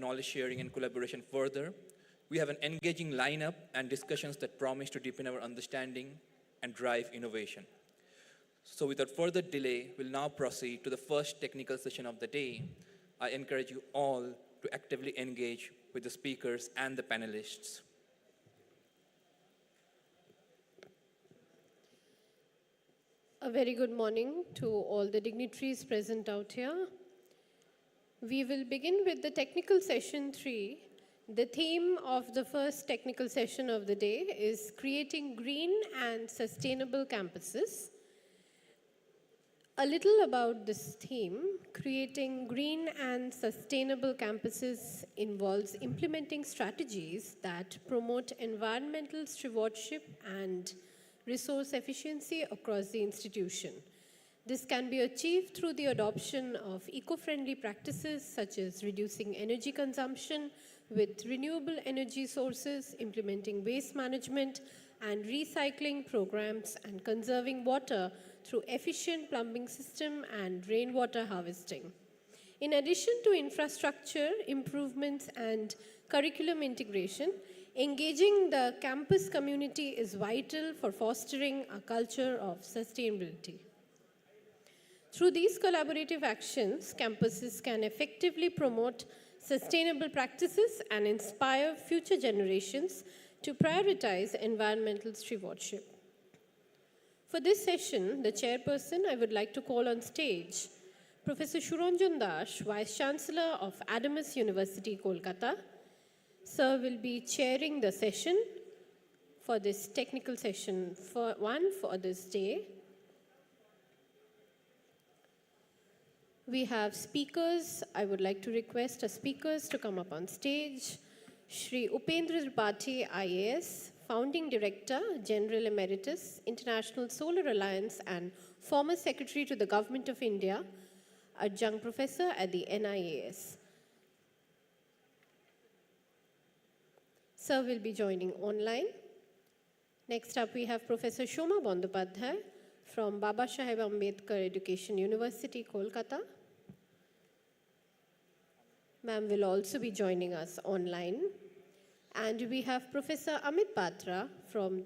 knowledge sharing and collaboration further. We have an engaging lineup and discussions that promise to deepen our understanding and drive innovation. So without further delay, we'll now proceed to the first technical session of the day. I encourage you all to actively engage with the speakers and the panelists. A very good morning to all the dignitaries present out here. We will begin with the technical session 3. The theme of the first technical session of the day is creating green and sustainable campuses. A little about this theme: creating green and sustainable campuses involves implementing strategies that promote environmental stewardship and resource efficiency across the institution. This can be achieved through the adoption of eco-friendly practices such as reducing energy consumption with renewable energy sources, implementing waste management and recycling programs, and conserving water through efficient plumbing system and rainwater harvesting. In addition to infrastructure improvements and curriculum integration, engaging the campus community is vital for fostering a culture of sustainability. Through these collaborative actions, campuses can effectively promote sustainable practices and inspire future generations to prioritize environmental stewardship. For this session, the chairperson, I would like to call on stage Professor Suranjan Das, Vice Chancellor of Adamas University, Kolkata. Sir will be chairing the session for this technical session for this day. We have speakers. I would like to request our speakers to come up on stage. Shri Upendra Tripathi, IAS, Founding Director, General Emeritus, International Solar Alliance, and former Secretary to the Government of India, Adjunct Professor at the NIAS. Sir will be joining online. Next up, we have Professor Shoma Bandopadhyay from Baba Saheb Ambedkar Education University, Kolkata. Ma'am will also be joining us online. And we have Professor Amit Batra from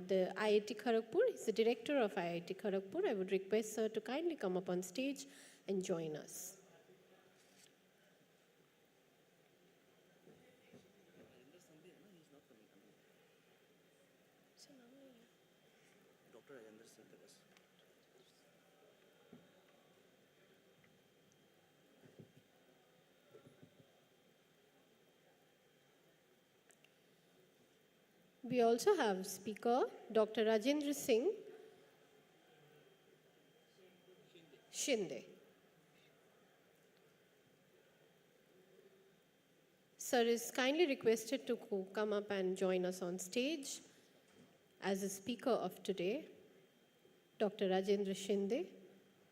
the IIT Kharagpur. He's the director of IIT Kharagpur. I would request sir to kindly come up on stage and join us. We also have speaker Dr. Rajendra Singh Shinde. Sir is kindly requested to come up and join us on stage as a speaker of today, Dr. Rajendra Shinde.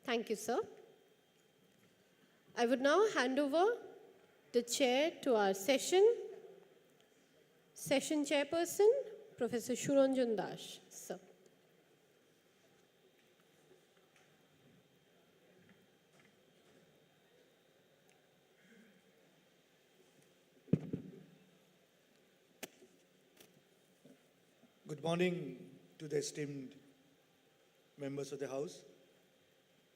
Thank you, sir. I would now hand over the chair to our session chairperson, Professor Suranjan Das. Sir. Good morning to the esteemed members of the House.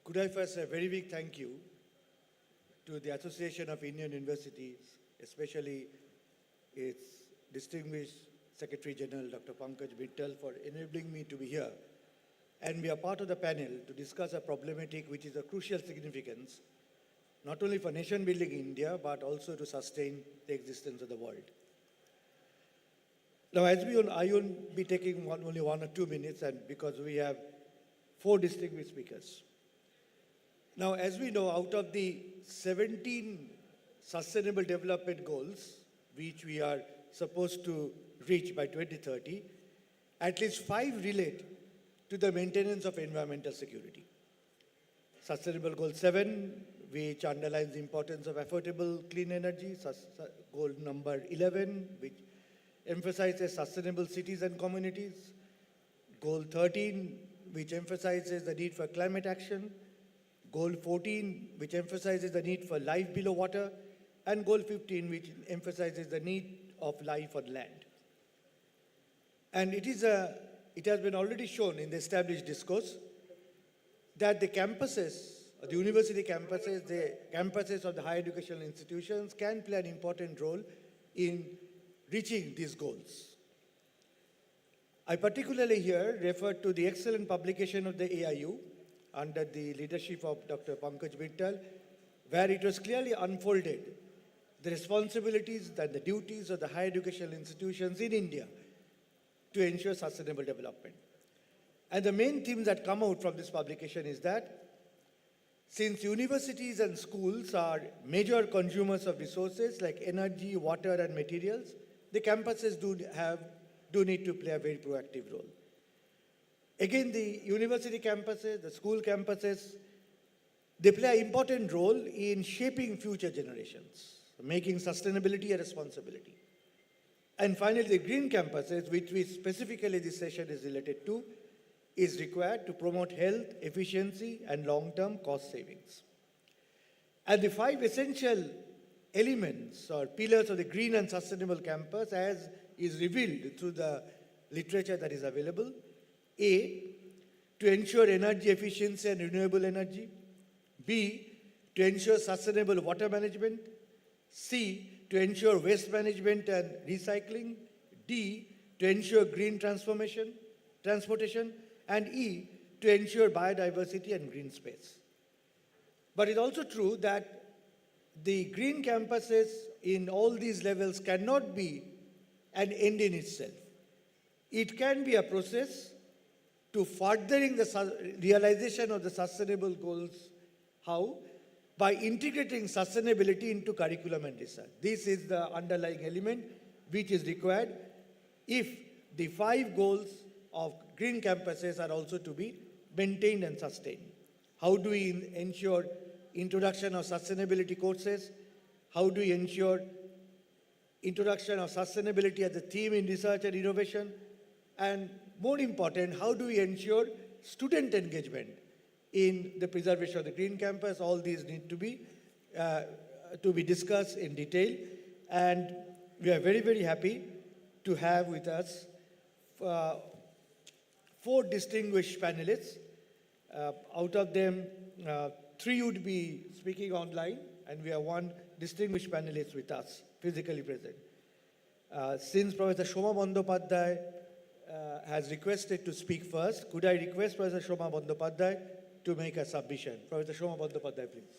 Could I first say a very big thank you to the Association of Indian Universities, especially its distinguished Secretary General, Dr. Pankaj Vittal, for enabling me to be here and be a part of the panel to discuss a problematic which is of crucial significance, not only for nation building in India, but also to sustain the existence of the world. Now, as I will be taking only 1 or 2 minutes, and because we have 4 distinguished speakers. Now, as we know, out of the 17 Sustainable Development Goals, which we are supposed to reach by 2030, at least 5 relate to the maintenance of environmental security. Sustainable Goal 7, which underlines the importance of affordable clean energy. Goal number 11, which emphasizes sustainable cities and communities. Goal 13, which emphasizes the need for climate action. Goal 14, which emphasizes the need for life below water. and Goal 15, which emphasizes the need of life on land. And it has been already shown in the established discourse that the campuses, the university campuses, the campuses of the higher educational institutions can play an important role in reaching these goals. I particularly here refer to the excellent publication of the AIU under the leadership of Dr. Pankaj Mittal, where it was clearly unfolded the responsibilities and the duties of the higher educational institutions in India to ensure sustainable development. And the main themes that come out from this publication is that since universities and schools are major consumers of resources like energy, water, and materials, the campuses do need to play a very proactive role. Again, the university campuses, the school campuses, they play an important role in shaping future generations, making sustainability a responsibility. And finally, the green campuses, which we specifically this session is related to, is required to promote health, efficiency, and long-term cost savings. And the 5 essential elements or pillars of the green and sustainable campus, as is revealed through the literature that is available. A, to ensure energy efficiency and renewable energy. B, to ensure sustainable water management. C, to ensure waste management and recycling. D, to ensure green transportation. And E, to ensure biodiversity and green space. But it's also true that the green campuses in all these levels cannot be an end in itself. It can be a process to furthering the realization of the sustainable goals. How? By integrating sustainability into curriculum and research. This is the underlying element which is required if the 5 goals of green campuses are also to be maintained and sustained. How do we ensure introduction of sustainability courses? How do we ensure introduction of sustainability as a theme in research and innovation? And more important, how do we ensure student engagement in the preservation of the green campus? All these need to be discussed in detail. And we are very, very happy to have with us 4 distinguished panelists. Out of them, 3 would be speaking online, and we have 1 distinguished panelist with us, physically present. Since Professor Shoma Bandyopadhyay has requested to speak first, could I request Professor Shoma Bandyopadhyay to make a submission? Professor Shoma Bandyopadhyay, please.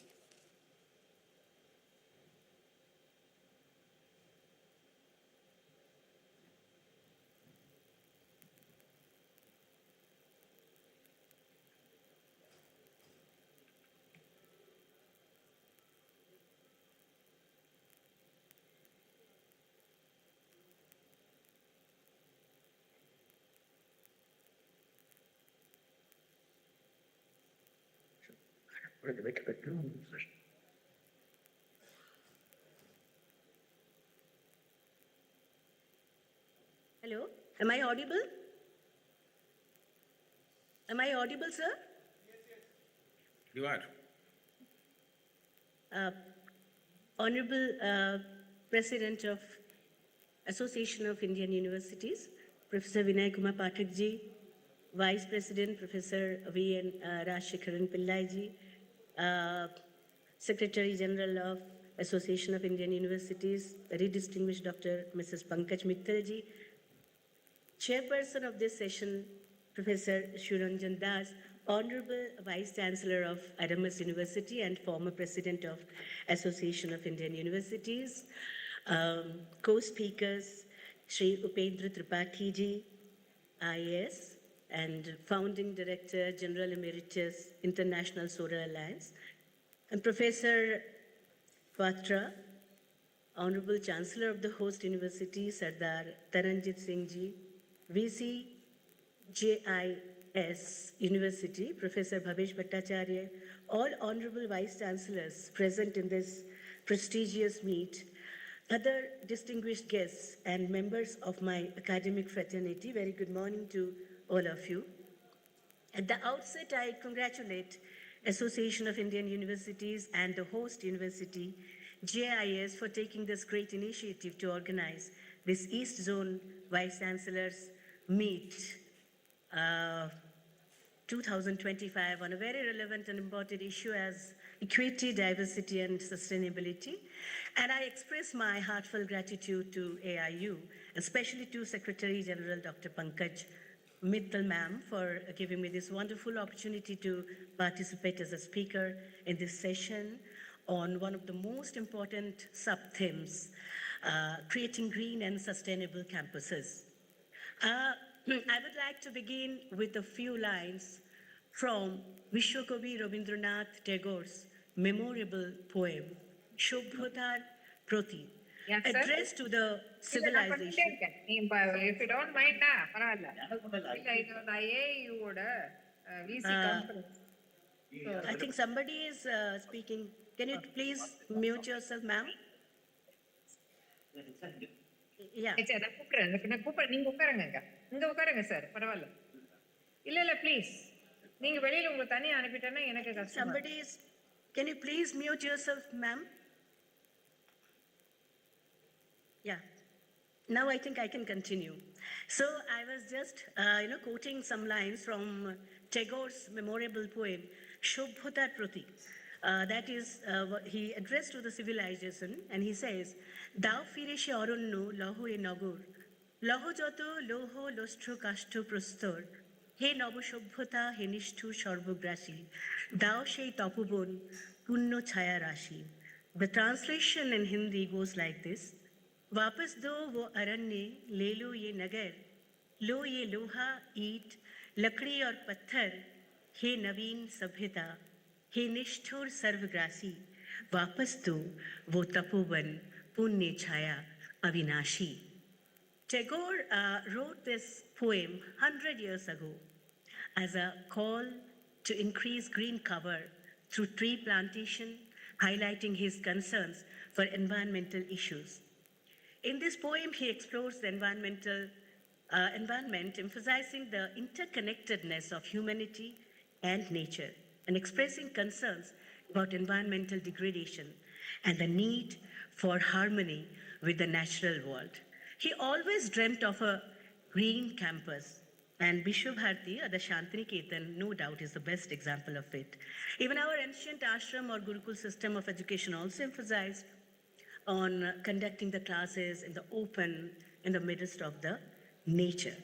Hello, am I audible? Am I audible, sir? You are. Honorable President of Association of Indian Universities, Professor Vinay Kumar Pathak ji, Vice President Professor V.N. Rajshekharan Pillai ji, Secretary General of Association of Indian Universities, very distinguished Dr. Mrs. Pankaj Mittal ji, Chairperson of this session, Professor Shuranjan Das, Honorable Vice Chancellor of Adamas University and former President of Association of Indian Universities, co-speakers, Shri Upendra Tripathi ji, IAS, and Founding Director, General Emeritus, International Solar Alliance, and Professor Patra, Honorable Chancellor of the host university, Sardar Taranjit Singh ji, VC JIS University, Professor Bhavesh Bhattacharya, all Honorable Vice Chancellors present in this prestigious meet, other distinguished guests and members of my academic fraternity, very good morning to all of you. At the outset, I congratulate Association of Indian Universities and the host university JIS for taking this great initiative to organize this East Zone Vice Chancellors meet 2025 on a very relevant and important issue as equity, diversity, and sustainability. And I express my heartfelt gratitude to AIU, especially to Secretary General Dr. Pankaj Mittal ma'am for giving me this wonderful opportunity to participate as a speaker in this session on one of the most important sub-themes, creating green and sustainable campuses. I would like to begin with a few lines from Vishwakobi Rabindranath Tagore's memorable poem, Shobhotar Proti, Yes, sir. addressed to the இல்ல, நான் பண்ணிட்டே civilization. இருக்கேன். நீ if you don't mind, பரவாயில்ல. இல்ல, இது வந்து IAU ஓட VC conference. I think somebody is speaking. Can you please mute yourself, ma'am? Yeah. சரி, நான் கூப்பிடுறேன். நீங்க உட்காருங்க இங்க உட்காருங்க சார், பரவாயில்ல. இல்ல ப்ளீஸ், நீங்க வெளியில உங்களை தனியா அனுப்பிட்டேன்னா எனக்கு கஷ்டம். Somebody is. Can you please mute yourself, ma'am? Yeah. Now I think I can continue. So I was just, quoting some lines from Tagore's memorable poem, Shobhotar Prati. That is, what he addressed to the civilization, and he says, "Dao fireshe oronno loho e nagor, loho joto loho lostro kashto prostor, he nobo সভ্যতা he নিষ্ঠু সর্বগ্রাসী, দাও সেই তপবন পুণ্য ছায়া রাশি." The translation in Hindi goes like this: वापस दो वो अरण्य, ले लो ये नगर, लो ये लोहा ईंट लकड़ी और पत्थर, हे नवीन सभ्यता, हे निष्ठुर सर्वग्रासी, वापस दो वो तपोवन पुण्य छाया अविनाशी. Tagore wrote this poem 100 years ago as a call to increase green cover through tree plantation, highlighting his concerns for environmental issues. In this poem, he explores the environment, emphasizing the interconnectedness of humanity and nature, and expressing concerns about environmental degradation and the need for harmony with the natural world. He always dreamt of a green campus, and Vishwabharati, or the Shantiniketan, no doubt is the best example of it. Even our ancient ashram or Gurukul system of education also emphasized on conducting the classes in the open, in the midst of the nature.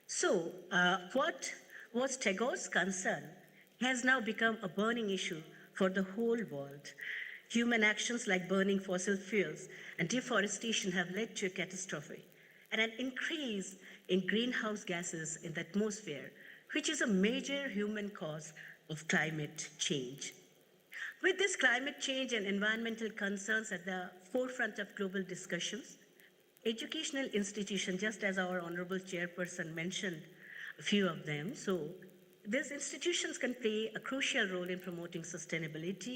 So, what was Tagore's concern has now become a burning issue for the whole world. Human actions like burning fossil fuels and deforestation have led to a catastrophe and an increase in greenhouse gases in the atmosphere, which is a major human cause of climate change. With this climate change and environmental concerns at the forefront of global discussions, educational institutions, just as our honorable chairperson mentioned a few of them, so these institutions can play a crucial role in promoting sustainability.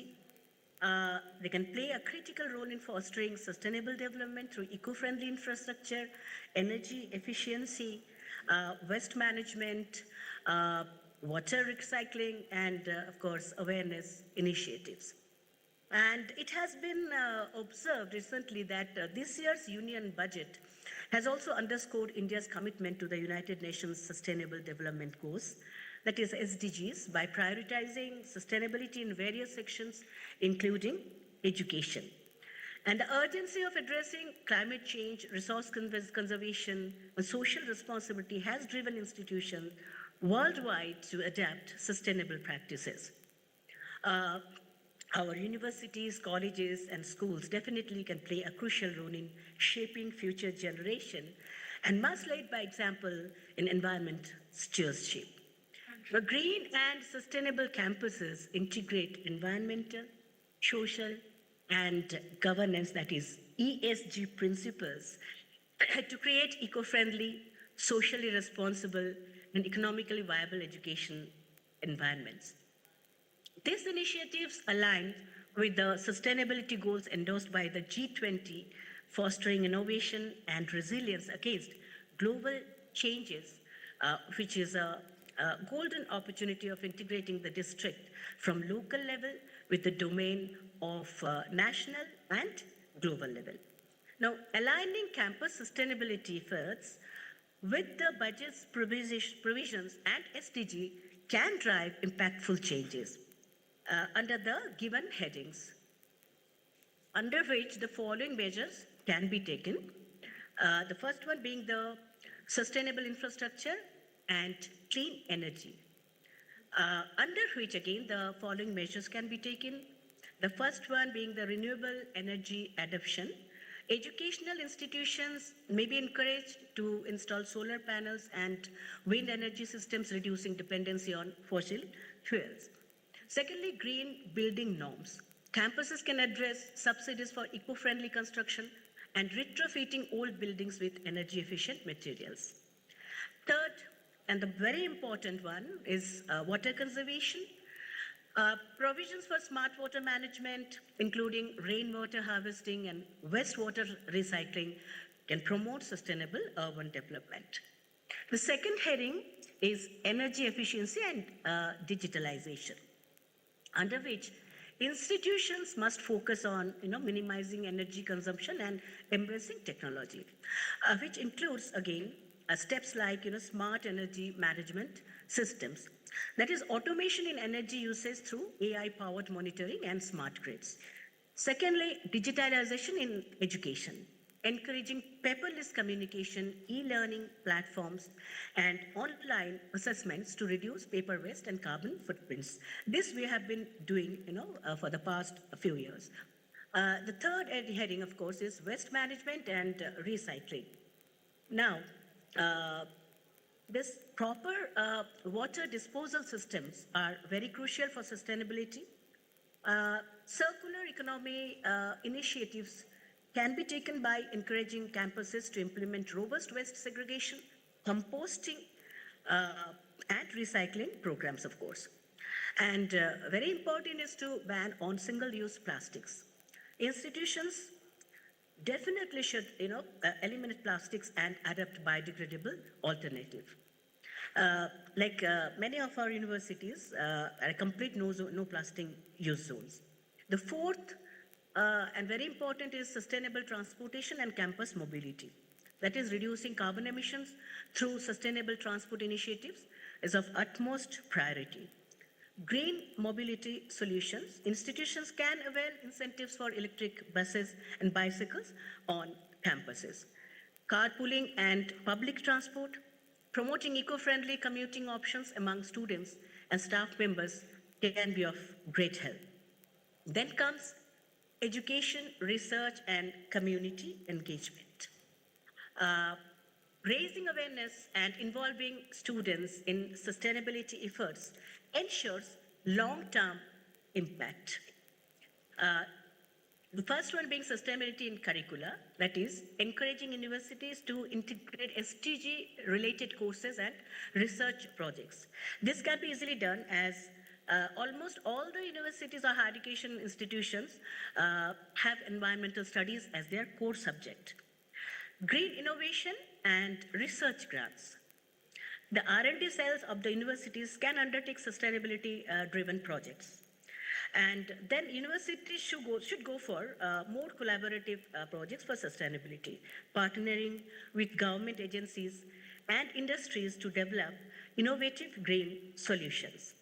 They can play a critical role in fostering sustainable development through eco-friendly infrastructure, energy efficiency, waste management, water recycling, and of course, awareness initiatives. And it has been observed recently that this year's union budget has also underscored India's commitment to the United Nations Sustainable Development Goals, that is SDGs, by prioritizing sustainability in various sections, including education. And the urgency of addressing climate change, resource conservation, and social responsibility has driven institutions worldwide to adapt sustainable practices. Our universities, colleges, and schools definitely can play a crucial role in shaping future generation and must lead by example in environment stewardship. The green and sustainable campuses integrate environmental, social, and governance, that is ESG principles, to create eco-friendly, socially responsible, and economically viable education environments. These initiatives align with the sustainability goals endorsed by the G20, fostering innovation and resilience against global changes, which is a golden opportunity of integrating the district from local level with the domain of national and global level. Now, aligning campus sustainability efforts with the budget's provisions and SDG can drive impactful changes under the given headings, under which the following measures can be taken. The first one being the sustainable infrastructure and clean energy, under which again the following measures can be taken. The first one being the renewable energy adoption. Educational institutions may be encouraged to install solar panels and wind energy systems, reducing dependency on fossil fuels. Secondly, green building norms. Campuses can address subsidies for eco-friendly construction and retrofitting old buildings with energy-efficient materials. Third, and the very important one, is water conservation. Provisions for smart water management, including rainwater harvesting and wastewater recycling, can promote sustainable urban development. The second heading is energy efficiency and digitalization, under which institutions must focus on minimizing energy consumption and embracing technology, which includes again steps like smart energy management systems, that is automation in energy usage through AI powered monitoring and smart grids. Secondly, digitalization in education, encouraging paperless communication, e-learning platforms, and online assessments to reduce paper waste and carbon footprints. This we have been doing, for the past few years. The third heading, of course, is waste management and recycling. Now, this proper water disposal systems are very crucial for sustainability. Circular economy initiatives can be taken by encouraging campuses to implement robust waste segregation, composting, and recycling programs, of course. And very important is to ban on single-use plastics. Institutions definitely should, eliminate plastics and adopt biodegradable alternative. Many of our universities are complete no plastic use zones. The fourth and very important is sustainable transportation and campus mobility. That is, reducing carbon emissions through sustainable transport initiatives is of utmost priority. Green mobility solutions. Institutions can avail incentives for electric buses and bicycles on campuses. Carpooling and public transport. Promoting eco-friendly commuting options among students and staff members can be of great help. Then comes education, research, and community engagement. Raising awareness and involving students in sustainability efforts ensures long-term impact. The first one being sustainability in curricula, that is, encouraging universities to integrate SDG-related courses and research projects. This can be easily done as almost all the universities or higher education institutions have environmental studies as their core subject. Green innovation and research grants. The R&D cells of the universities can undertake sustainability-driven projects. And then universities should go for more collaborative projects for sustainability, partnering with government agencies and industries to develop innovative green solutions.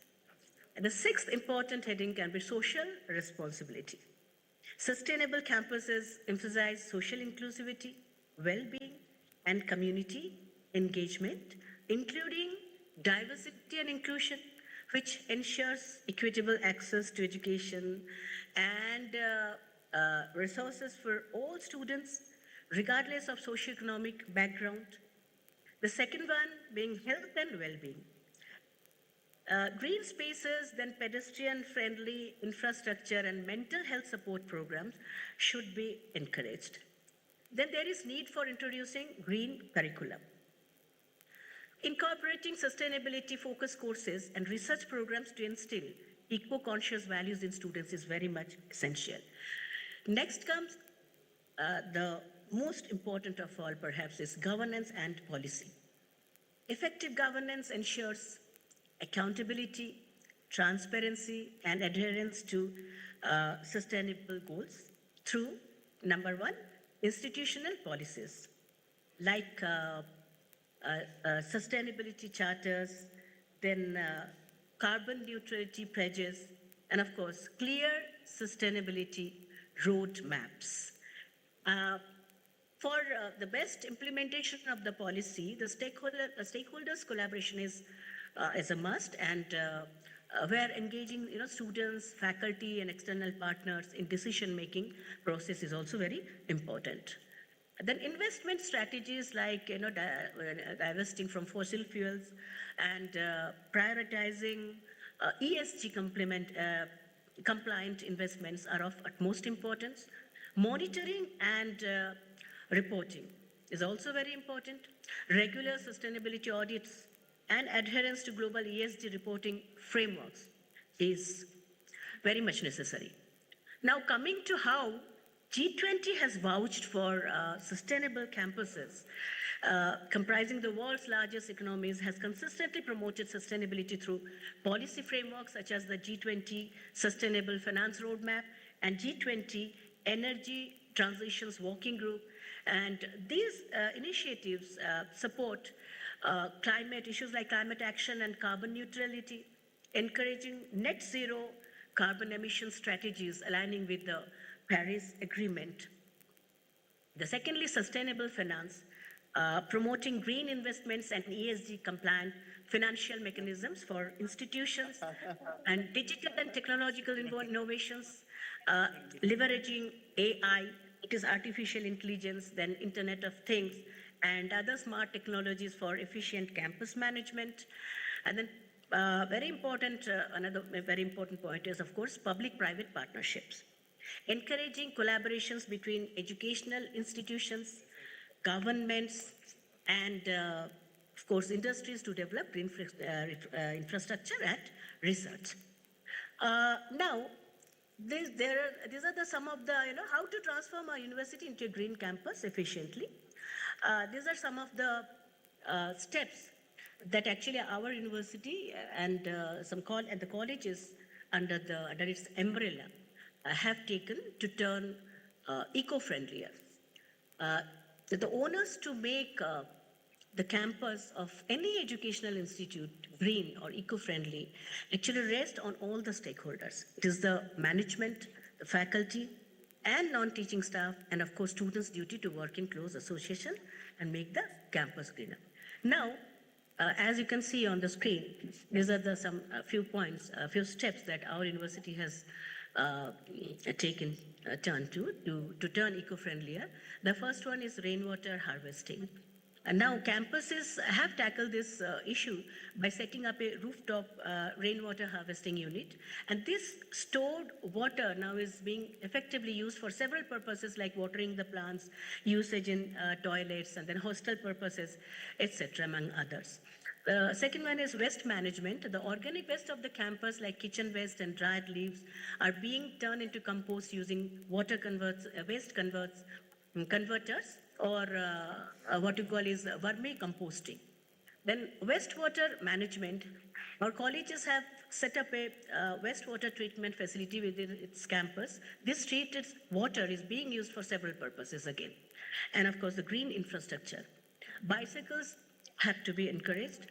And the sixth important heading can be social responsibility. Sustainable campuses emphasize social inclusivity, well-being, and community engagement, including diversity and inclusion, which ensures equitable access to education and resources for all students, regardless of socioeconomic background. The second one being health and well-being. Green spaces, then pedestrian-friendly infrastructure and mental health support programs should be encouraged. Then there is need for introducing green curriculum. Incorporating sustainability-focused courses and research programs to instill eco-conscious values in students is very much essential. Next comes the most important of all, perhaps, is governance and policy. Effective governance ensures accountability, transparency, and adherence to sustainable goals through, number one, institutional policies like sustainability charters, then carbon neutrality pledges, and of course, clear sustainability roadmaps. For the best implementation of the policy, the stakeholders' collaboration is a must, and where engaging students, faculty, and external partners in decision-making process is also very important. Then investment strategies like divesting from fossil fuels and prioritizing ESG compliant investments are of utmost importance. Monitoring and reporting is also very important. Regular sustainability audits and adherence to global ESG reporting frameworks is very much necessary. Now, coming to how G20 has vouched for sustainable campuses, comprising the world's largest economies, has consistently promoted sustainability through policy frameworks such as the G20 Sustainable Finance Roadmap and G20 Energy Transitions Working Group. And these initiatives support climate issues like climate action and carbon neutrality, encouraging net zero carbon emission strategies aligning with the Paris Agreement. The secondly, sustainable finance, promoting green investments and ESG compliant financial mechanisms for institutions and digital and technological innovations, leveraging AI, it is artificial intelligence, then Internet of Things, and other smart technologies for efficient campus management. And then very important, another very important point is, of course, public-private partnerships, encouraging collaborations between educational institutions, governments, and of course, industries to develop infrastructure and research. Now, these are some of the, how to transform our university into a green campus efficiently. These are some of the steps that actually our university and the colleges under its umbrella have taken to turn eco-friendlier. The onus to make the campus of any educational institute green or eco-friendly actually rests on all the stakeholders. It is the management, the faculty, and non-teaching staff, and of course students' duty to work in close association and make the campus greener. Now, as you can see on the screen, these are some few points, a few steps that our university has taken a turn to turn eco-friendlier. The first one is rainwater harvesting. And now campuses have tackled this issue by setting up a rooftop rainwater harvesting unit. And this stored water now is being effectively used for several purposes like watering the plants, usage in toilets, and then hostel purposes, etc., among others. The second one is waste management. The organic waste of the campus, like kitchen waste and dried leaves, are being turned into compost using waste converters, or what you call is vermicomposting. Then wastewater management. Our colleges have set up a wastewater treatment facility within its campus. This treated water is being used for several purposes again. And of course, the green infrastructure. Bicycles have to be encouraged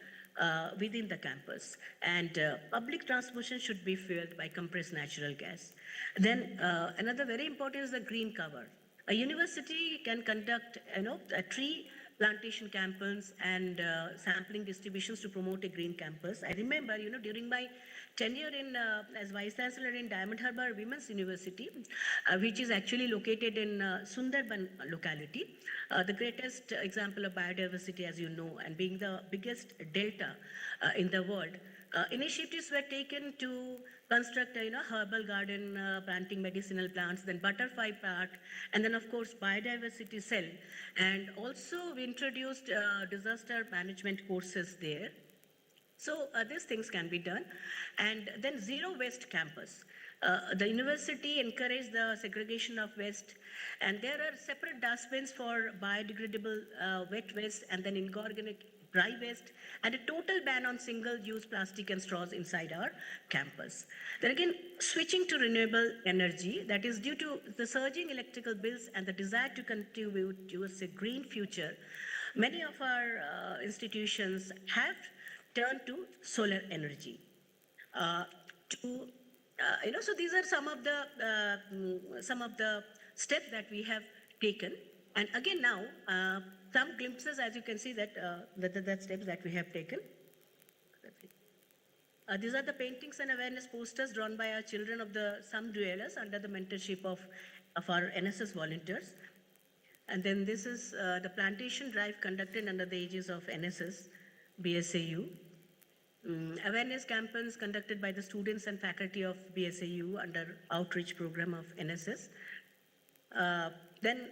within the campus, and public transportation should be fueled by compressed natural gas. Then another very important is the green cover. A university can conduct, a tree plantation campaigns and sampling distributions to promote a green campus. I remember, during my tenure as Vice Chancellor in Diamond Harbour Women's University, which is actually located in Sundarban locality, the greatest example of biodiversity, as you know, and being the biggest delta in the world. Initiatives were taken to construct a herbal garden, planting medicinal plants, then butterfly park, and then of course biodiversity cell. And also we introduced disaster management courses there. So these things can be done. And then zero waste campus. The university encouraged the segregation of waste, and there are separate dustbins for biodegradable wet waste and then inorganic dry waste, and a total ban on single-use plastic and straws inside our campus. Then again, switching to renewable energy, that is due to the surging electrical bills and the desire to contribute towards a green future, many of our institutions have turned to solar energy. So these are some of the steps that we have taken. And again now, some glimpses, as you can see, that the steps that we have taken. These are the paintings and awareness posters drawn by our children of the slum dwellers under the mentorship of our NSS volunteers. And then this is the plantation drive conducted under the aegis of NSS, BSAU. Awareness campaigns conducted by the students and faculty of BSAU under outreach program of NSS. Then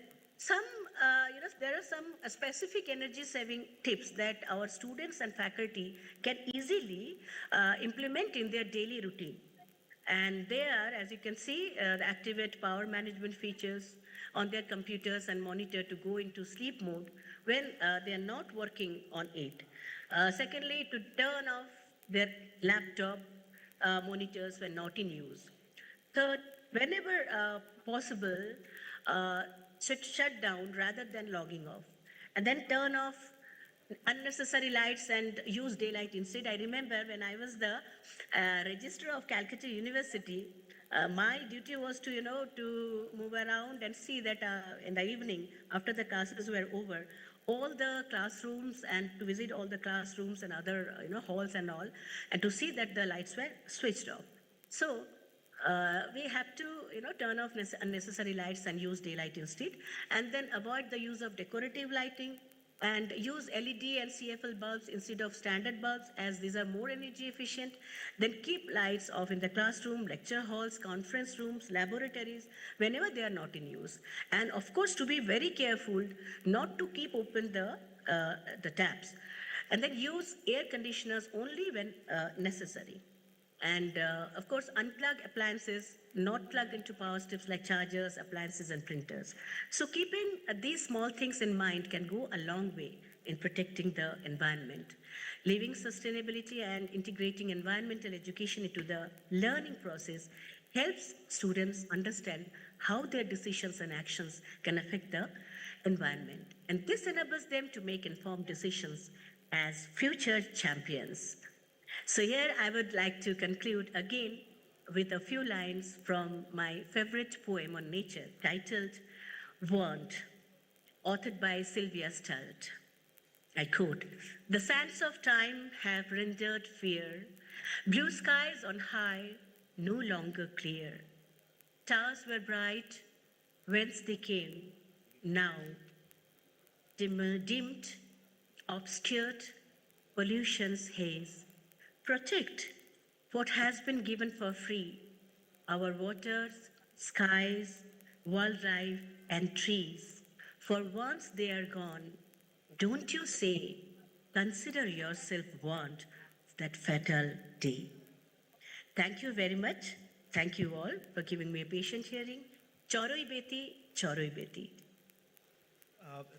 there are some specific energy saving tips that our students and faculty can easily implement in their daily routine. And they are, as you can see, activate power management features on their computers and monitor to go into sleep mode when they are not working on it. Secondly, to turn off their laptop monitors when not in use. Third, whenever possible, should shut down rather than logging off. And then turn off unnecessary lights and use daylight instead. I remember when I was the registrar of Calcutta University, my duty was to, to move around and see that in the evening, after the classes were over, all the classrooms and to visit all the classrooms and other, halls and all, and to see that the lights were switched off. So we have to, turn off unnecessary lights and use daylight instead, and then avoid the use of decorative lighting and use LED and CFL bulbs instead of standard bulbs, as these are more energy efficient. Then keep lights off in the classroom, lecture halls, conference rooms, laboratories, whenever they are not in use. And of course, to be very careful not to keep open the taps. And then use air conditioners only when necessary. And of course, unplug appliances, not plug into power strips like chargers, appliances, and printers. So keeping these small things in mind can go a long way in protecting the environment. Living sustainability and integrating environmental education into the learning process helps students understand how their decisions and actions can affect the environment. And this enables them to make informed decisions as future champions. So here I would like to conclude again with a few lines from my favorite poem on nature titled Want, authored by Sylvia Stout. I quote, "The sands of time have rendered fear, blue skies on high no longer clear. Stars were bright, whence they came, now dimmed, obscured, pollution's haze. Protect what has been given for free, our waters, skies, wildlife, and trees. For once they are gone, don't you say, consider yourself warned of that fatal day." Thank you very much. Thank you all for giving me a patient hearing. Choroi beti, choroi beti.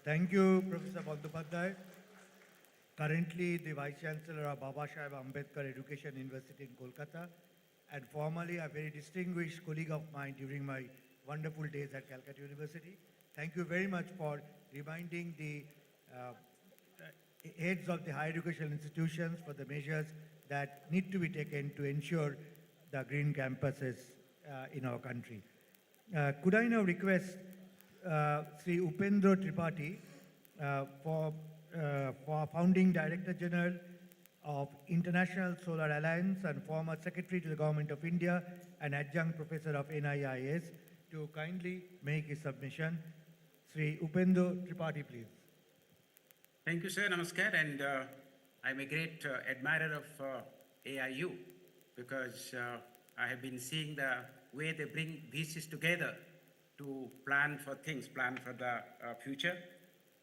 Thank you, Professor Bandyopadhyay. Currently the Vice Chancellor of Baba Saheb Ambedkar Education University in Kolkata, and formerly a very distinguished colleague of mine during my wonderful days at Calcutta University. Thank you very much for reminding the heads of the higher educational institutions for the measures that need to be taken to ensure the green campuses in our country. Could I now request Sri Upendra Tripathi for Founding Director General of International Solar Alliance and former Secretary to the Government of India and Adjunct Professor of NIIS, to kindly make his submission. Sri Upendra Tripathi, please. Thank you, sir. Namaskar. And I'm a great admirer of AIU because I have been seeing the way they bring pieces together to plan for things, plan for the future.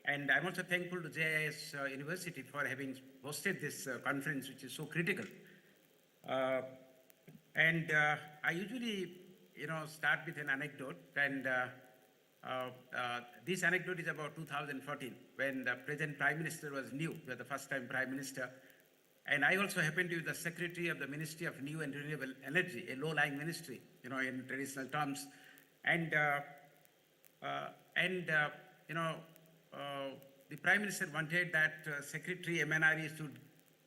And I'm also thankful to JIS University for having hosted this conference, which is so critical. I usually, start with an anecdote. And This anecdote is about 2014, when the present Prime Minister was new, he was the first time Prime Minister. And I also happened to be the Secretary of the Ministry of New and Renewable Energy, a low-lying ministry, in traditional terms. And the Prime Minister wanted that Secretary MNRE should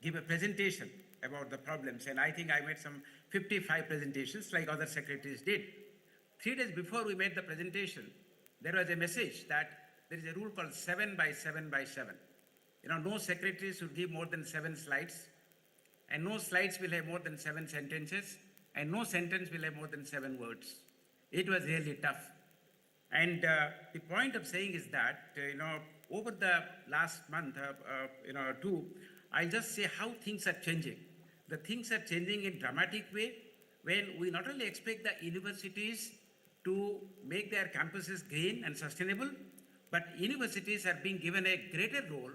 give a presentation about the problems. And I think I made some 55 presentations like other secretaries did. 3 days before we made the presentation, there was a message that there is a rule called 7 by 7 by 7. No secretary should give more than 7 slides, and no slides will have more than 7 sentences, and no sentence will have more than 7 words. It was really tough. And the point of saying is that, over the last month, or two, I'll just say how things are changing. The things are changing in a dramatic way when we not only expect the universities to make their campuses green and sustainable, but universities are being given a greater role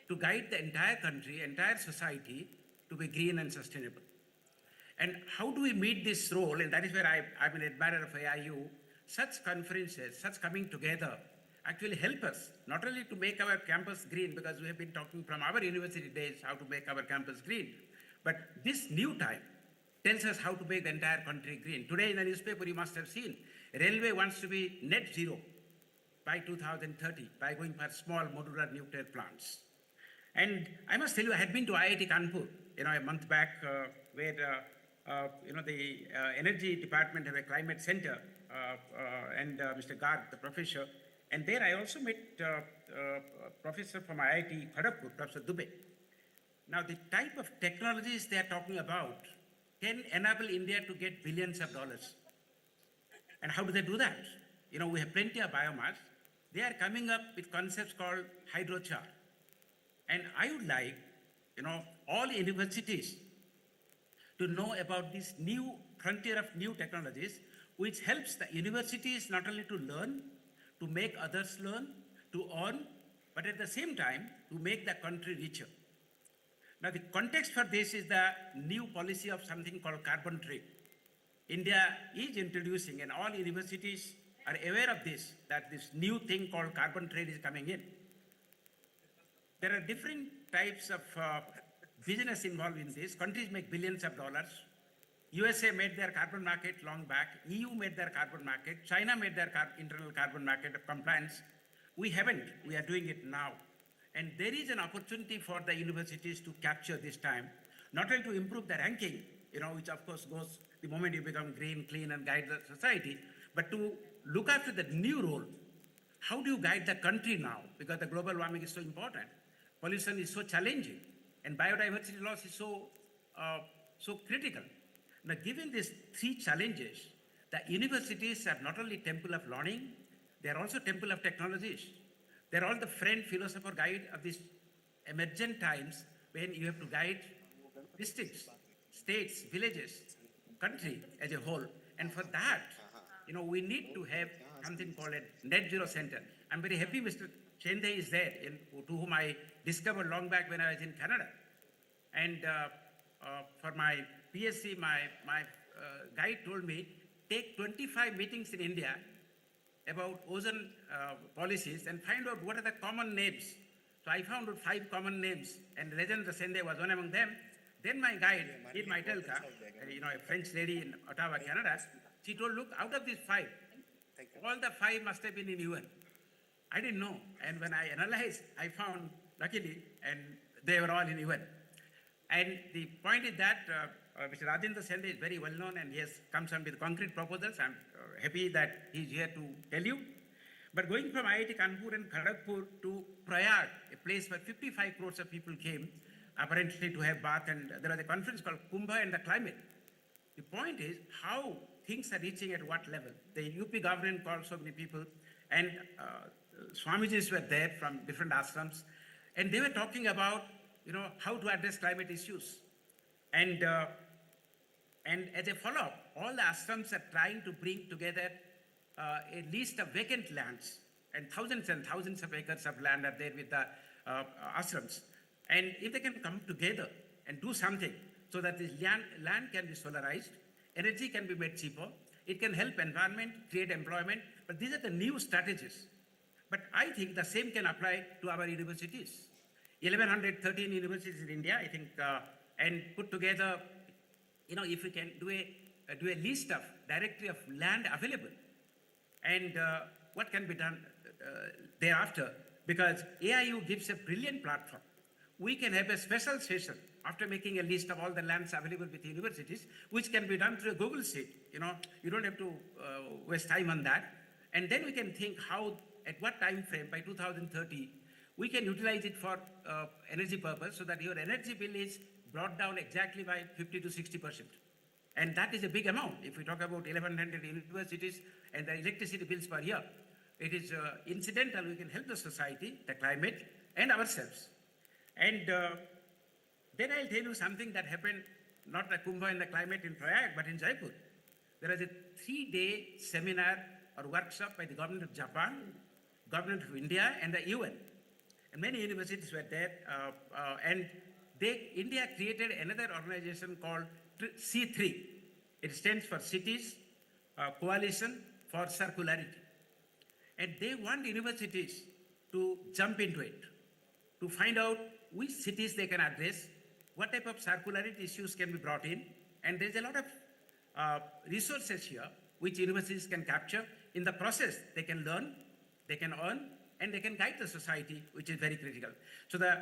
to guide the entire country, entire society to be green and sustainable. And how do we meet this role? And that is where I'm an admirer of AIU. Such conferences, such coming together actually help us not only to make our campus green, because we have been talking from our university days how to make our campus green, but this new time tells us how to make the entire country green. Today in the newspaper you must have seen, Railway wants to be net zero by 2030 by going for small modular nuclear plants. And I must tell you, I had been to IIT Kanpur, a month back, where the energy department have a climate center, and Mr. Garg, the professor, and there I also met a professor from IIT Kharagpur, Professor Dubey. Now, the type of technologies they are talking about can enable India to get billions of dollars. And how do they do that? We have plenty of biomass. They are coming up with concepts called hydrochar. And I would like, all universities to know about this new frontier of new technologies, which helps the universities not only to learn, to make others learn, to earn, but at the same time, to make the country richer. Now, the context for this is the new policy of something called carbon trade. India is introducing, and all universities are aware of this, that this new thing called carbon trade is coming in. There are different types of business involved in this. Countries make billions of dollars. USA made their carbon market long back. EU made their carbon market. China made their internal carbon market of compliance. We haven't. We are doing it now. And there is an opportunity for the universities to capture this time, not only to improve the ranking, which of course goes the moment you become green, clean, and guide the society, but to look after the new role. How do you guide the country now? Because the global warming is so important. Pollution is so challenging, and biodiversity loss is so critical. Now, given these 3 challenges, the universities are not only temple of learning, they are also temple of technologies. They are all the friend, philosopher, guide of these emergent times when you have to guide districts, states, villages, country as a whole. And for that, we need to have something called a net zero center. I'm very happy Mr. Chende is there, to whom I discovered long back when I was in Canada. And for my PhD, my guide told me, take 25 meetings in India about ozone policies and find out what are the common names. So I found out 5 common names, and Rajendra Sende was one among them. Then my guide, Irma Itelka, a French lady in Ottawa, Canada, she told, look, out of these 5, all the 5 must have been in UN. I didn't know. And when I analyzed, I found, luckily, and they were all in UN. And the point is that Mr. Rajendra Sende is very well known, and he has come some with concrete proposals. I'm happy that he's here to tell you. But going from IIT Kanpur and Kharagpur to Prayag, a place where 55 crores of people came, apparently to have bath, and there was a conference called Kumbh and the Climate. The point is how things are reaching at what level. The UP government called so many people, and Swamijis were there from different ashrams, and they were talking about, how to address climate issues. And as a follow-up, all the ashrams are trying to bring together a list of vacant lands, and thousands of acres of land are there with the ashrams. And if they can come together and do something so that this land can be solarized, energy can be made cheaper, it can help environment, create employment, But these are the new strategies. But I think the same can apply to our universities. 1,113 universities in India, I think, and put together, if we can do a list of directory of land available, and what can be done thereafter, because AIU gives a brilliant platform. We can have a special session after making a list of all the lands available with universities, which can be done through a Google Sheet. You don't have to waste time on that. And then we can think how, at what time frame, by 2030, we can utilize it for energy purpose so that your energy bill is brought down exactly by 50 to 60%. And that is a big amount. If we talk about 1,100 universities and the electricity bills per year, it is incidental. We can help the society, the climate, and ourselves. And then I'll tell you something that happened, not the Kumbh and the climate in Prayag, but in Jaipur. There was a 3-day seminar or workshop by the government of Japan, government of India, and the UN. And many universities were there, and India created another organization called C3. It stands for Cities Coalition for Circularity. And they want universities to jump into it, to find out which cities they can address, what type of circularity issues can be brought in. And there's a lot of resources here which universities can capture. In the process, they can learn, they can earn, and they can guide the society, which is very critical. So the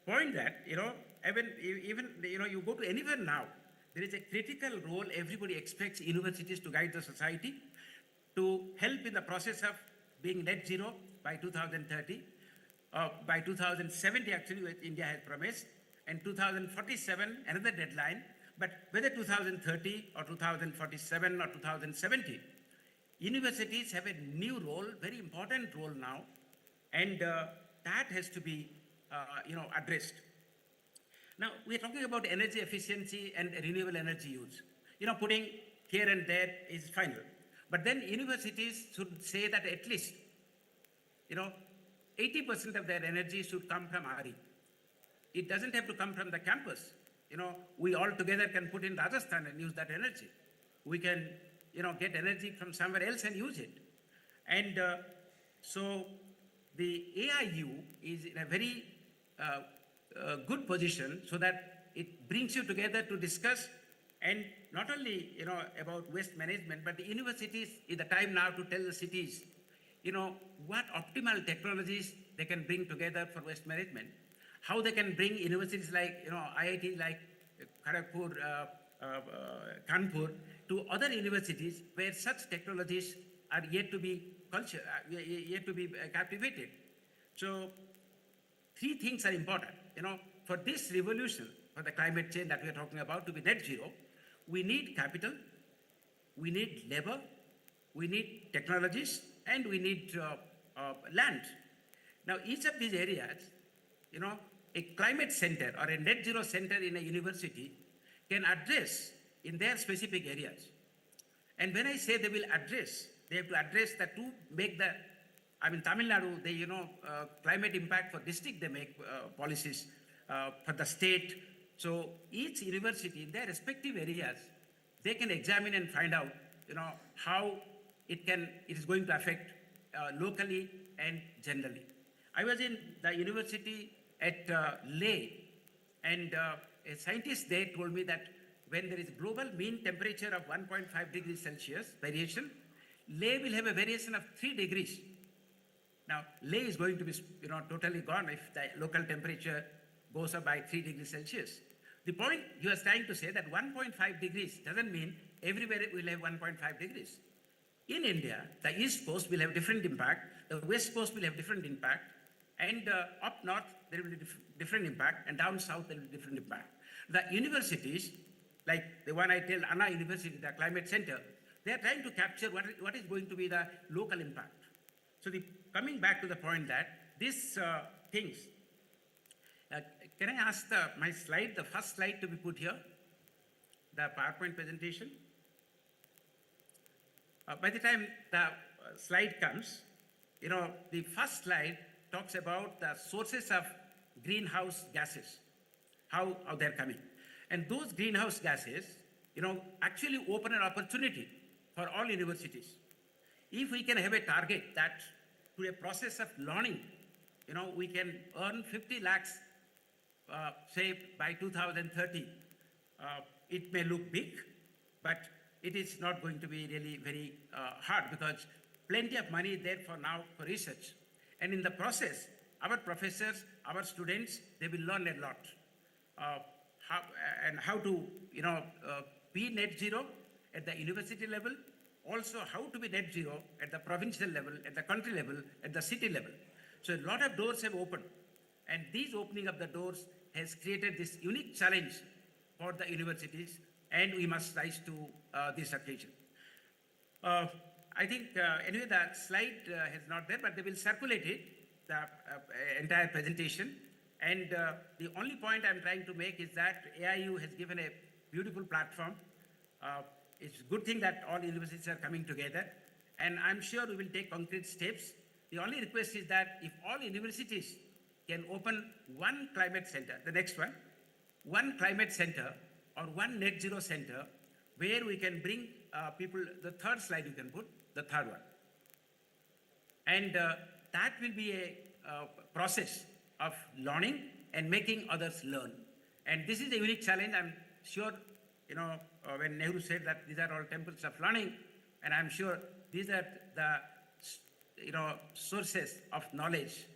point that, even you go to anywhere now, there is a critical role everybody expects universities to guide the society, to help in the process of being net zero by 2030, by 2070 actually, which India has promised, and 2047, another deadline, but whether 2030 or 2047 or 2070, universities have a new role, very important role now, and that has to be, addressed. Now, we're talking about energy efficiency and renewable energy use. Putting here and there is final. But then universities should say that at least, 80% of their energy should come from RE. It doesn't have to come from the campus. We all together can put in Rajasthan and use that energy. We can, get energy from somewhere else and use it. And so the AIU is in a very good position so that it brings you together to discuss, and not only, about waste management, but the universities is the time now to tell the cities, what optimal technologies they can bring together for waste management, how they can bring universities like, IIT like Kharagpur, Kanpur to other universities where such technologies are yet to be captivated. So 3 things are important. For this revolution, for the climate change that we are talking about to be net zero, we need capital, we need labor, we need technologies, and we need land. Now, each of these areas, a climate center or a net zero center in a university can address in their specific areas. And when I say they will address, they have to address that to make the, Tamil Nadu, they, climate impact for district, they make policies for the state. So each university in their respective areas, they can examine and find out, how it is going to affect locally and generally. I was in the university at Leh, and a scientist there told me that when there is global mean temperature of 1.5 degrees Celsius variation, Leh will have a variation of 3 degrees. Now, Leh is going to be, totally gone if the local temperature goes up by 3 degrees Celsius. The point you are trying to say that 1.5 degrees doesn't mean everywhere it will have 1.5 degrees. In India, the East Coast will have different impact, the West Coast will have different impact, and up north there will be different impact, and down south there will be different impact. The universities, like the one I tell, Anna University, the climate center, they are trying to capture what is going to be the local impact. So coming back to the point that these things, can I ask my slide, the first slide to be put here, the PowerPoint presentation? By the time the slide comes, the first slide talks about the sources of greenhouse gases, how they're coming. And those greenhouse gases, actually open an opportunity for all universities. if we can have a target that through a process of learning, we can earn 50 lakhs, say by 2030, it may look big, but it is not going to be really very hard because plenty of money is there for now for research. And in the process, our professors, our students, they will learn a lot. How to, be net zero at the university level, also how to be net zero at the provincial level, at the country level, at the city level. So a lot of doors have opened, and these opening of the doors has created this unique challenge for the universities, and we must rise to this occasion. I think, anyway, the slide is not there, but they will circulate it, the entire presentation. And the only point I'm trying to make is that AIU has given a beautiful platform. It's a good thing that all universities are coming together, and I'm sure we will take concrete steps. The only request is that if all universities can open one climate center, the next one climate center or one net zero center, where we can bring people, the third slide you can put, the third one. And that will be a process of learning and making others learn. And this is a unique challenge. I'm sure, when Nehru said that these are all temples of learning, and I'm sure these are the, sources of knowledge.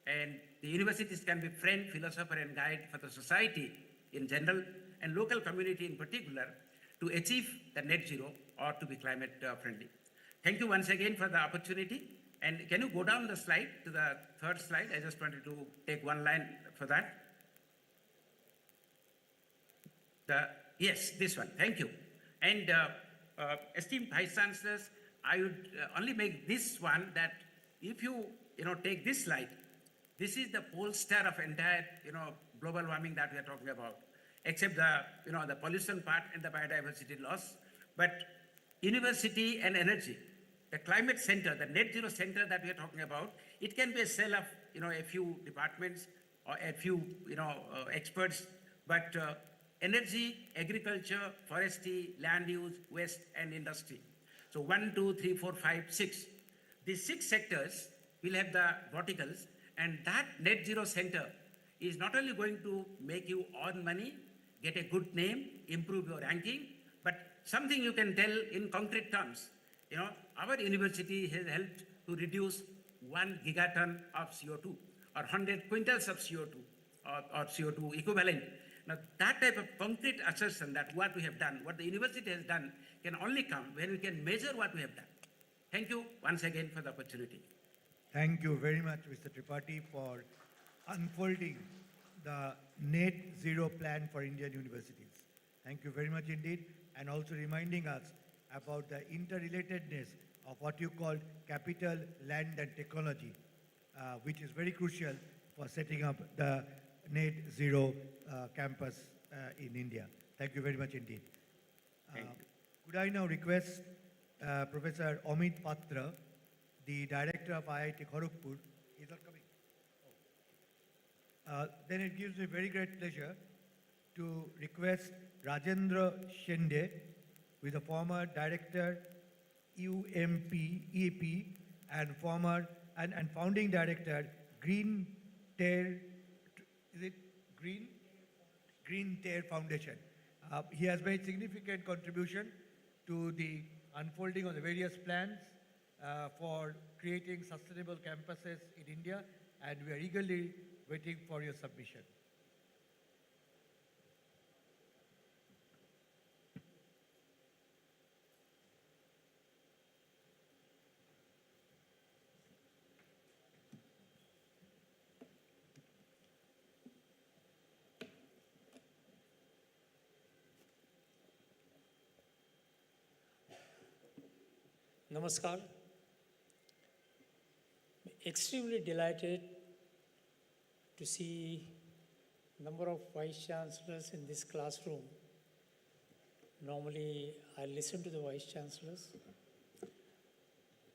And the universities can be friend, philosopher, and guide for the society in general, and local community in particular, to achieve the net zero or to be climate friendly. Thank you once again for the opportunity. And can you go down the slide to the third slide? I just wanted to take one line for that. Yes, this one, thank you. And esteemed Vice Chancellors, I would only make this one, that if you, take this slide, this is the pollster of entire, global warming that we are talking about, except the, the pollution part and the biodiversity loss. But university and energy, the climate center, the net zero center that we are talking about, it can be a cell of, a few departments or a few, experts, but energy, agriculture, forestry, land use, waste, and industry. So 1, 2, 3, 4, 5, 6. These 6 sectors will have the verticals, and that net zero center is not only going to make you earn money, get a good name, improve your ranking, but something you can tell in concrete terms. Our university has helped to reduce 1 gigaton of CO2 or 100 quintals of CO2 or CO2 equivalent. Now, that type of concrete assertion that what we have done, what the university has done, can only come when we can measure what we have done. Thank you once again for the opportunity. Thank you very much, Mr. Tripathi, for unfolding the net zero plan for Indian universities. Thank you very much indeed, and also reminding us about the interrelatedness of what you call capital, land, and technology, which is very crucial for setting up the net zero campus in India. Thank you very much indeed. Could I now request Professor Amit Patra, the director of IIT Kharagpur, is not coming? Then it gives me very great pleasure to request Rajendra Shende, who is a former director, UMP, and former and founding director, Green Tear Foundation. He has made significant contribution to the unfolding of the various plans for creating sustainable campuses in India, and we are eagerly waiting for your submission. Namaskar. Extremely delighted to see number of vice chancellors in this classroom. Normally, I listen to the vice chancellors.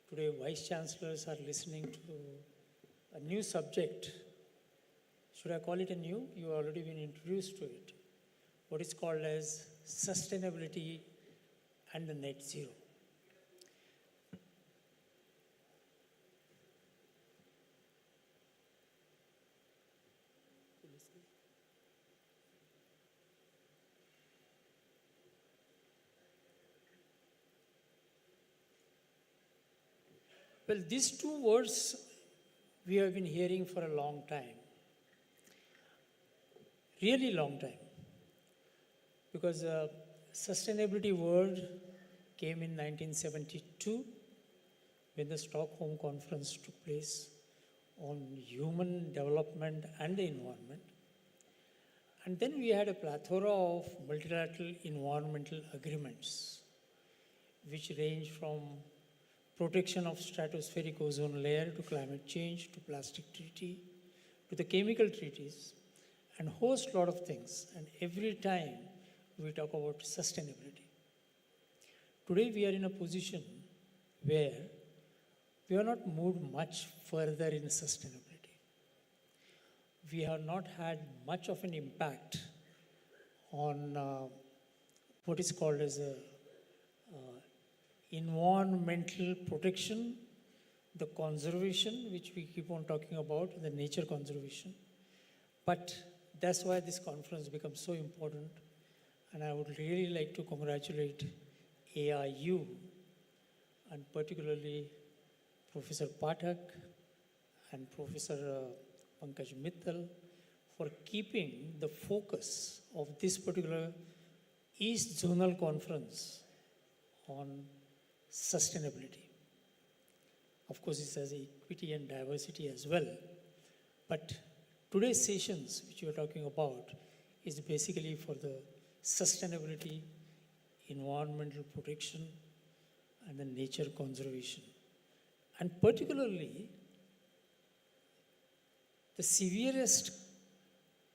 Today, vice chancellors are listening to a new subject. Should I call it a new? You have already been introduced to it. What is called as sustainability and the net zero. Well, these two words we have been hearing for a long time, really long time, because sustainability word came in 1972 when the Stockholm Conference took place on human development and the environment. And then we had a plethora of multilateral environmental agreements, which range from protection of stratospheric ozone layer to climate change to plastic treaty to the chemical treaties and host lot of things. And every time we talk about sustainability. Today we are in a position where we have not moved much further in sustainability. We have not had much of an impact on what is called as a environmental protection, the conservation, which we keep on talking about, the nature conservation. But that's why this conference becomes so important. And I would really like to congratulate AIU and particularly Professor Pathak and Professor Pankaj Mittal for keeping the focus of this particular East Zonal Conference on sustainability. Of course, it has equity and diversity as well. But today's sessions, which we are talking about, is basically for the sustainability, environmental protection, and the nature conservation. And particularly, the severest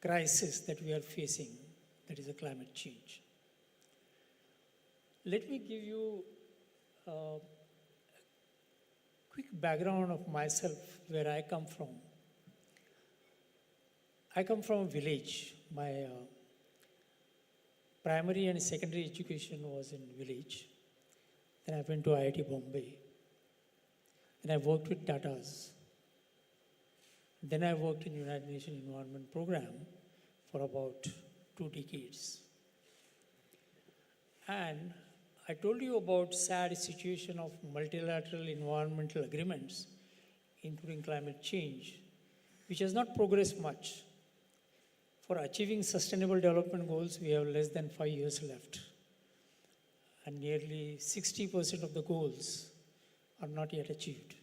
crisis that we are facing, that is a climate change. Let me give you a quick background of myself, where I come from. I come from a village. My primary and secondary education was in village. Then I went to IIT Bombay. Then I worked with Tatas. Then I worked in United Nations Environment Program for about 2 decades. And I told you about sad situation of multilateral environmental agreements, including climate change, which has not progressed much. For achieving sustainable development goals, we have less than 5 years left. And nearly 60% of the goals are not yet achieved.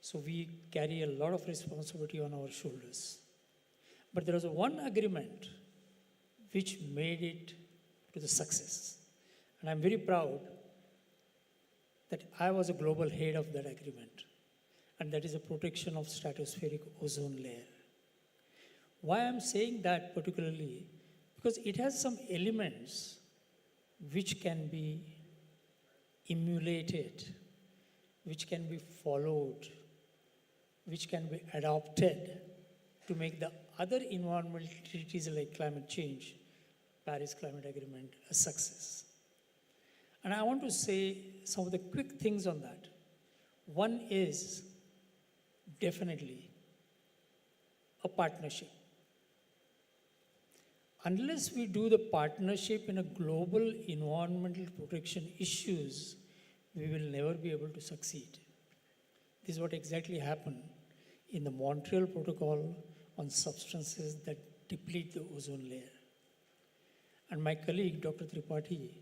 So we carry a lot of responsibility on our shoulders. But there was one agreement which made it to the success. And I'm very proud that I was a global head of that agreement. And that is the protection of stratospheric ozone layer. Why I'm saying that particularly? Because it has some elements which can be emulated, which can be followed, which can be adopted to make the other environmental treaties like climate change, Paris Climate Agreement, a success. And I want to say some of the quick things on that. One is definitely a partnership. Unless we do the partnership in a global environmental protection issues, we will never be able to succeed. This is what exactly happened in the Montreal Protocol on substances that deplete the ozone layer. And my colleague, Dr. Tripathi,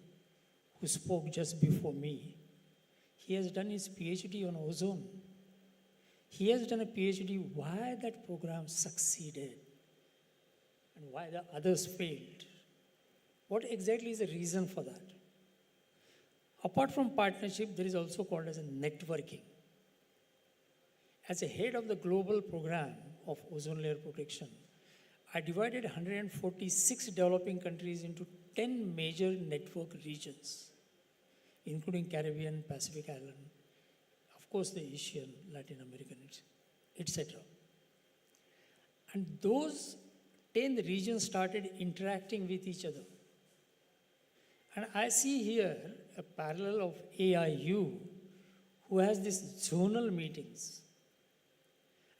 who spoke just before me, he has done his PhD on ozone. He has done a PhD why that program succeeded and why the others failed. What exactly is the reason for that? Apart from partnership, there is also called as a networking. As a head of the global program of ozone layer protection, I divided 146 developing countries into 10 major network regions, including Caribbean, Pacific Island, of course the Asian, Latin American, etc. And those 10 regions started interacting with each other. And I see here a parallel of AIU, who has these zonal meetings.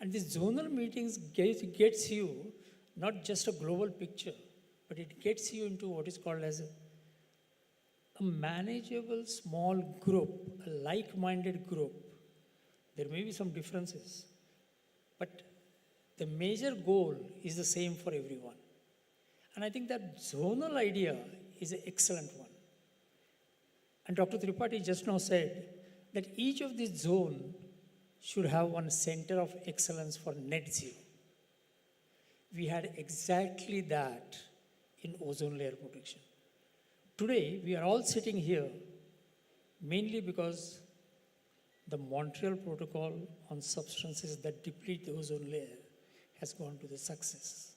And these zonal meetings gets you not just a global picture, but it gets you into what is called as a manageable small group, a like-minded group, There may be some differences, but the major goal is the same for everyone. And I think that zonal idea is an excellent one. And Dr. Tripathi just now said that each of these zone should have one center of excellence for net zero. We had exactly that in ozone layer protection. Today, we are all sitting here mainly because the Montreal Protocol on substances that deplete the ozone layer has gone to the success.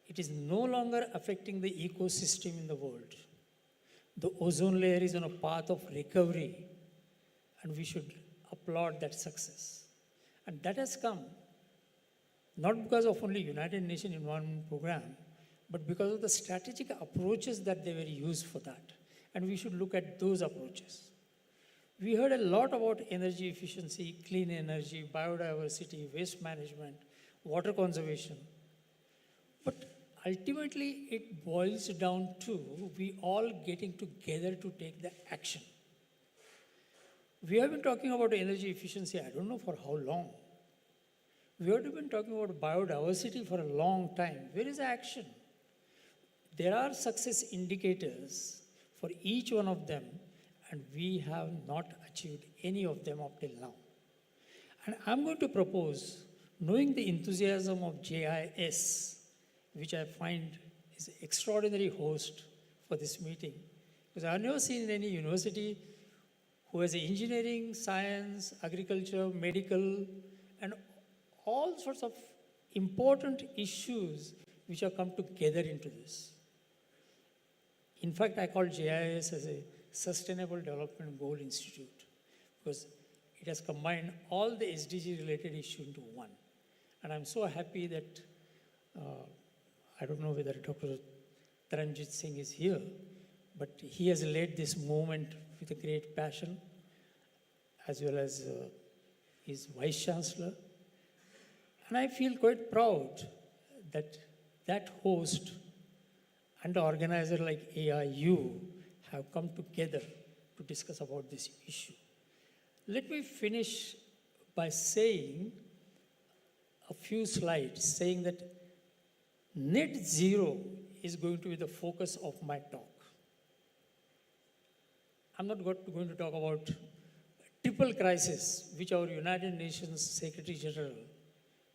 It is no longer affecting the ecosystem in the world. The ozone layer is on a path of recovery, and we should applaud that success. And that has come not because of only United Nations Environment Program, but because of the strategic approaches that they were used for that. And we should look at those approaches. We heard a lot about energy efficiency, clean energy, biodiversity, waste management, water conservation. But ultimately, it boils down to we all getting together to take the action. We have been talking about energy efficiency, I don't know for how long. We have been talking about biodiversity for a long time. Where is the action? There are success indicators for each one of them, and we have not achieved any of them up till now. And I'm going to propose, knowing the enthusiasm of JIS, which I find is an extraordinary host for this meeting, because I've never seen any university who has engineering, science, agriculture, medical, and all sorts of important issues which have come together into this. In fact, I call JIS as a Sustainable Development Goal Institute because it has combined all the SDG related issues into one. And I'm so happy that, I don't know whether Dr. Taranjit Singh is here, but he has led this movement with a great passion, as well as his Vice Chancellor. And I feel quite proud that that host and the organizer like AIU have come together to discuss about this issue. Let me finish by saying a few slides saying that net zero is going to be the focus of my talk. I'm not going to talk about triple crisis, which our United Nations Secretary General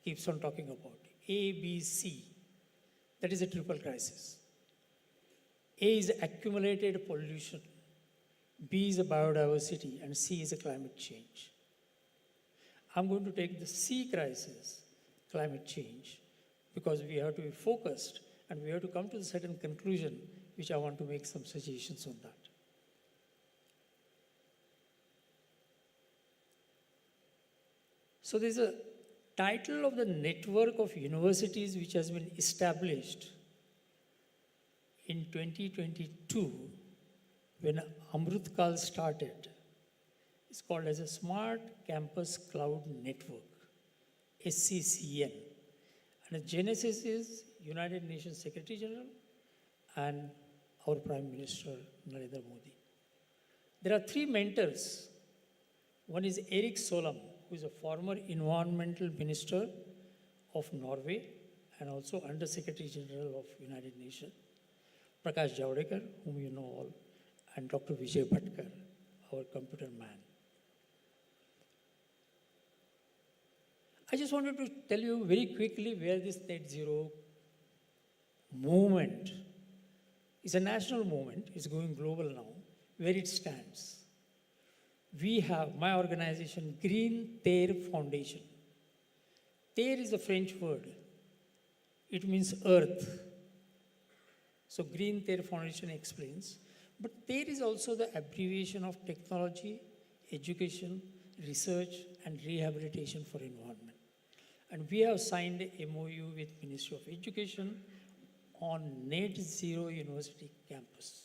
keeps on talking about. A, B, C. That is a triple crisis. A is accumulated pollution, B is a biodiversity, and C is a climate change. I'm going to take the C crisis, climate change, because we have to be focused and we have to come to a certain conclusion, which I want to make some suggestions on that. So there's a title of the network of universities which has been established in 2022 when Amrutkal started. It's called as a Smart Campus Cloud Network, SCCN. And the genesis is United Nations Secretary General and our Prime Minister Narendra Modi. There are three mentors. One is Erik Solheim, who is a former environmental minister of Norway and also Under Secretary General of United Nations. Prakash Javadekar, whom you know all, and Dr. Vijay Bhatkar, our computer man. I just wanted to tell you very quickly where this net zero movement is a national movement, it's going global now, where it stands. We have, my organization, Green Terre Foundation. Terre is a French word. It means earth. So Green Terre Foundation explains. But Terre is also the abbreviation of technology, education, research, and rehabilitation for environment. And we have signed a MOU with Ministry of Education on net zero university campus.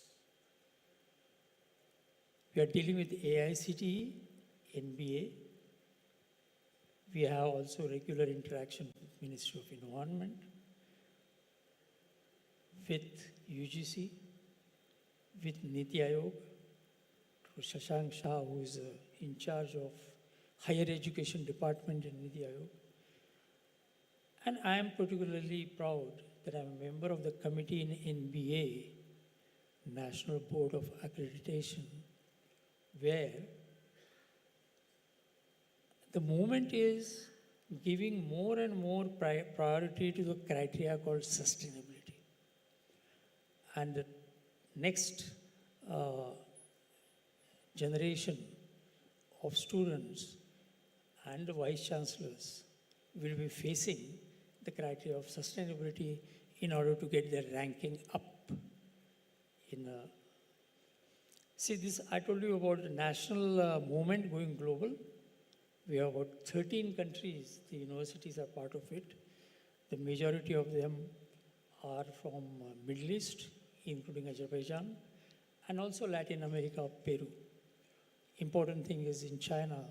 We are dealing with AICTE, NBA. We have also regular interaction with Ministry of Environment, with UGC, with Niti Aayog, Dr. Shashank Shah, who is in charge of Higher Education Department in Niti Aayog. And I am particularly proud that I'm a member of the committee in NBA, National Board of Accreditation, where the movement is giving more and more priority to the criteria called sustainability. And the next generation of students and vice chancellors will be facing the criteria of sustainability in order to get their ranking up. See this, I told you about the national movement going global. We have about 13 countries, the universities are part of it. The majority of them are from Middle East, including Azerbaijan, and also Latin America, Peru. Important thing is in China,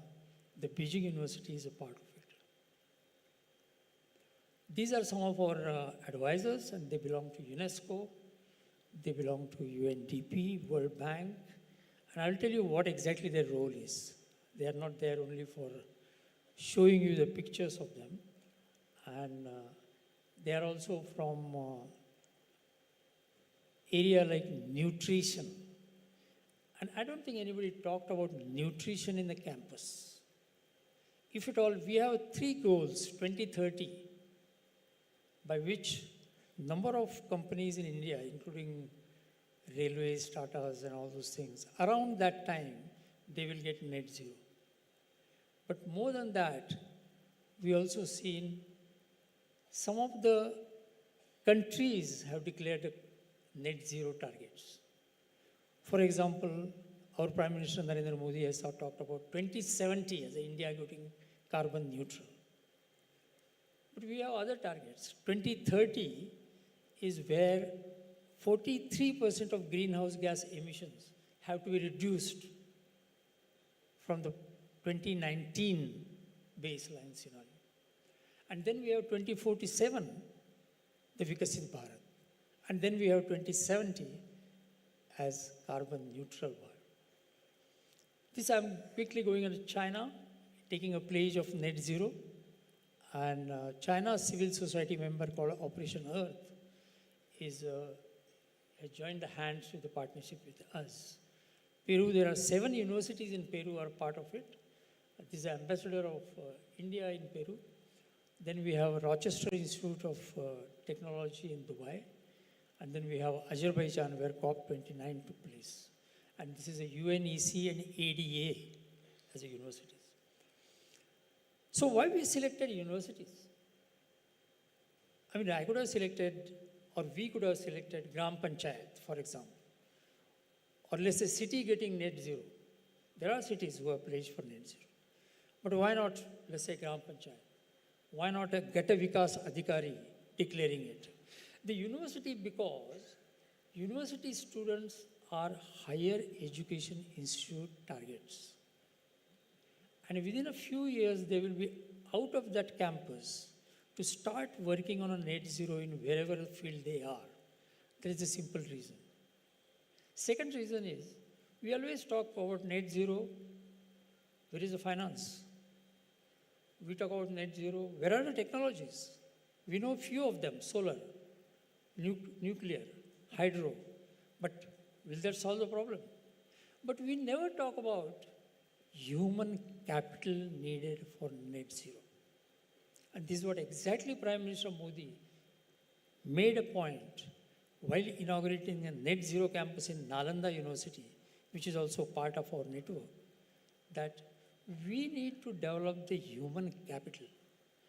the Beijing University is a part of it. These are some of our advisors, and they belong to UNESCO, they belong to UNDP, World Bank, and I'll tell you what exactly their role is. They are not there only for showing you the pictures of them, and they are also from area like nutrition. And I don't think anybody talked about nutrition in the campus. If at all, we have 3 goals, 2030, by which number of companies in India, including railways, Tatas and all those things, around that time, they will get net zero. But more than that, we also seen some of the countries have declared net zero targets. For example, our Prime Minister Narendra Modi has talked about 2070 as India getting carbon neutral. But we have other targets. 2030 is where 43% of greenhouse gas emissions have to be reduced from the 2019 baseline scenario. And then we have 2047, the Vikasit Bharat. And then we have 2070 as carbon neutral world. This I'm quickly going into China, taking a pledge of net zero. And China's civil society member called Operation Earth has joined hands with the partnership with us. Peru, there are 7 universities in Peru are part of it. This is the ambassador of India in Peru. Then we have Rochester Institute of Technology in Dubai. And then we have Azerbaijan where COP29 took place. And this is a UNEC and ADA as a universities. So why we selected universities? I mean, I could have selected, or we could have selected Gram Panchayat, for example. Or let's say city getting net zero. There are cities who have pledged for net zero. But why not, let's say, Gram Panchayat? Why not a Gata Vikas Adhikari declaring it? The university, because university students are higher education institute targets. And within a few years, they will be out of that campus to start working on a net zero in wherever field they are. There is a simple reason. Second reason is, we always talk about net zero, where is the finance? We talk about net zero, where are the technologies? We know few of them, solar, nuclear, hydro, but will that solve the problem? But we never talk about human capital needed for net zero. And this is what exactly Prime Minister Modi made a point while inaugurating a net zero campus in Nalanda University, which is also part of our network, that we need to develop the human capital.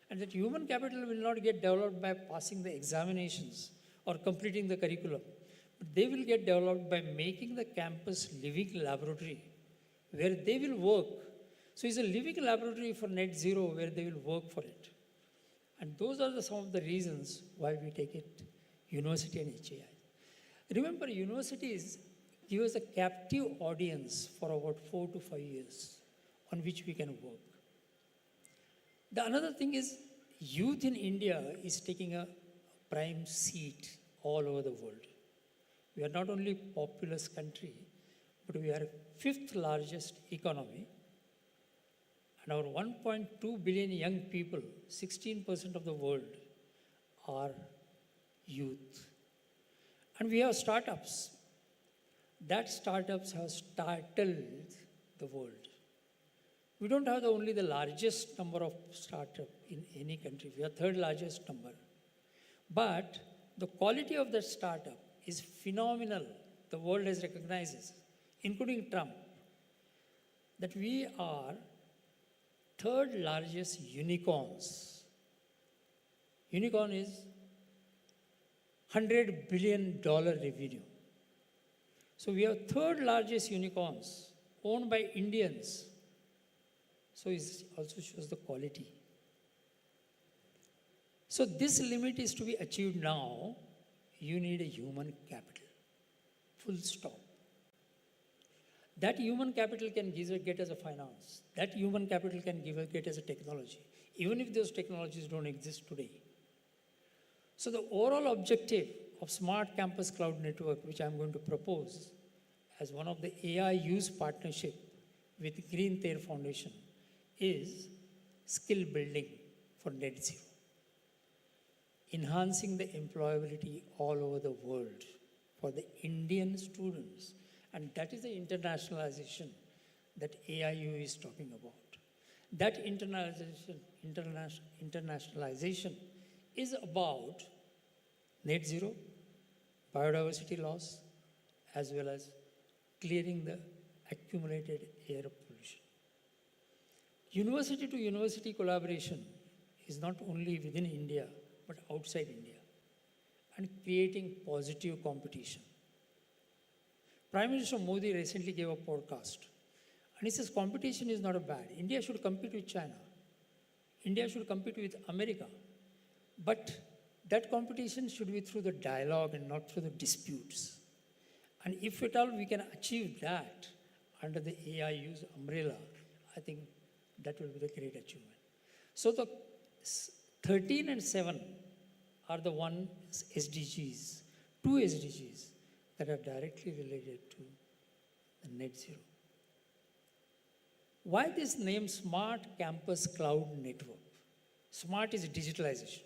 And that human capital will not get developed by passing the examinations or completing the curriculum. But they will get developed by making the campus living laboratory where they will work. So it's a living laboratory for net zero where they will work for it. And those are some of the reasons why we take it university and HAI. Remember, universities give us a captive audience for about 4 to 5 years on which we can work. The another thing is, youth in India is taking a prime seat all over the world. We are not only a populous country, but we are 5th largest economy. And our 1.2 billion young people, 16% of the world, are youth. And we have startups. That startups have startled the world. We don't have only the largest number of startups in any country. We are third largest number. But the quality of that startup is phenomenal. The world has recognized this, including Trump, that we are third largest unicorns. Unicorn is $100 billion revenue. So we have third largest unicorns owned by Indians. So it also shows the quality. So this limit is to be achieved now. You need a human capital. Full stop. That human capital can get as a finance. That human capital can get as a technology, even if those technologies don't exist today. So the overall objective of Smart Campus Cloud Network, which I'm going to propose as one of the AI use partnership with Green Thair Foundation, is skill building for net zero. Enhancing the employability all over the world for the Indian students. And that is the internationalization that AIU is talking about. That internationalization is about net zero, biodiversity loss, as well as clearing the accumulated air pollution. University to university collaboration is not only within India, but outside India, and creating positive competition. Prime Minister Modi recently gave a podcast, and he says competition is not a bad. India should compete with China. India should compete with America. But that competition should be through the dialogue and not through the disputes. And if at all we can achieve that under the AIU's umbrella, I think that will be the great achievement. So the 13 and 7 are the one SDGs, two SDGs that are directly related to the net zero. Why this name Smart Campus Cloud Network? Smart is digitalization.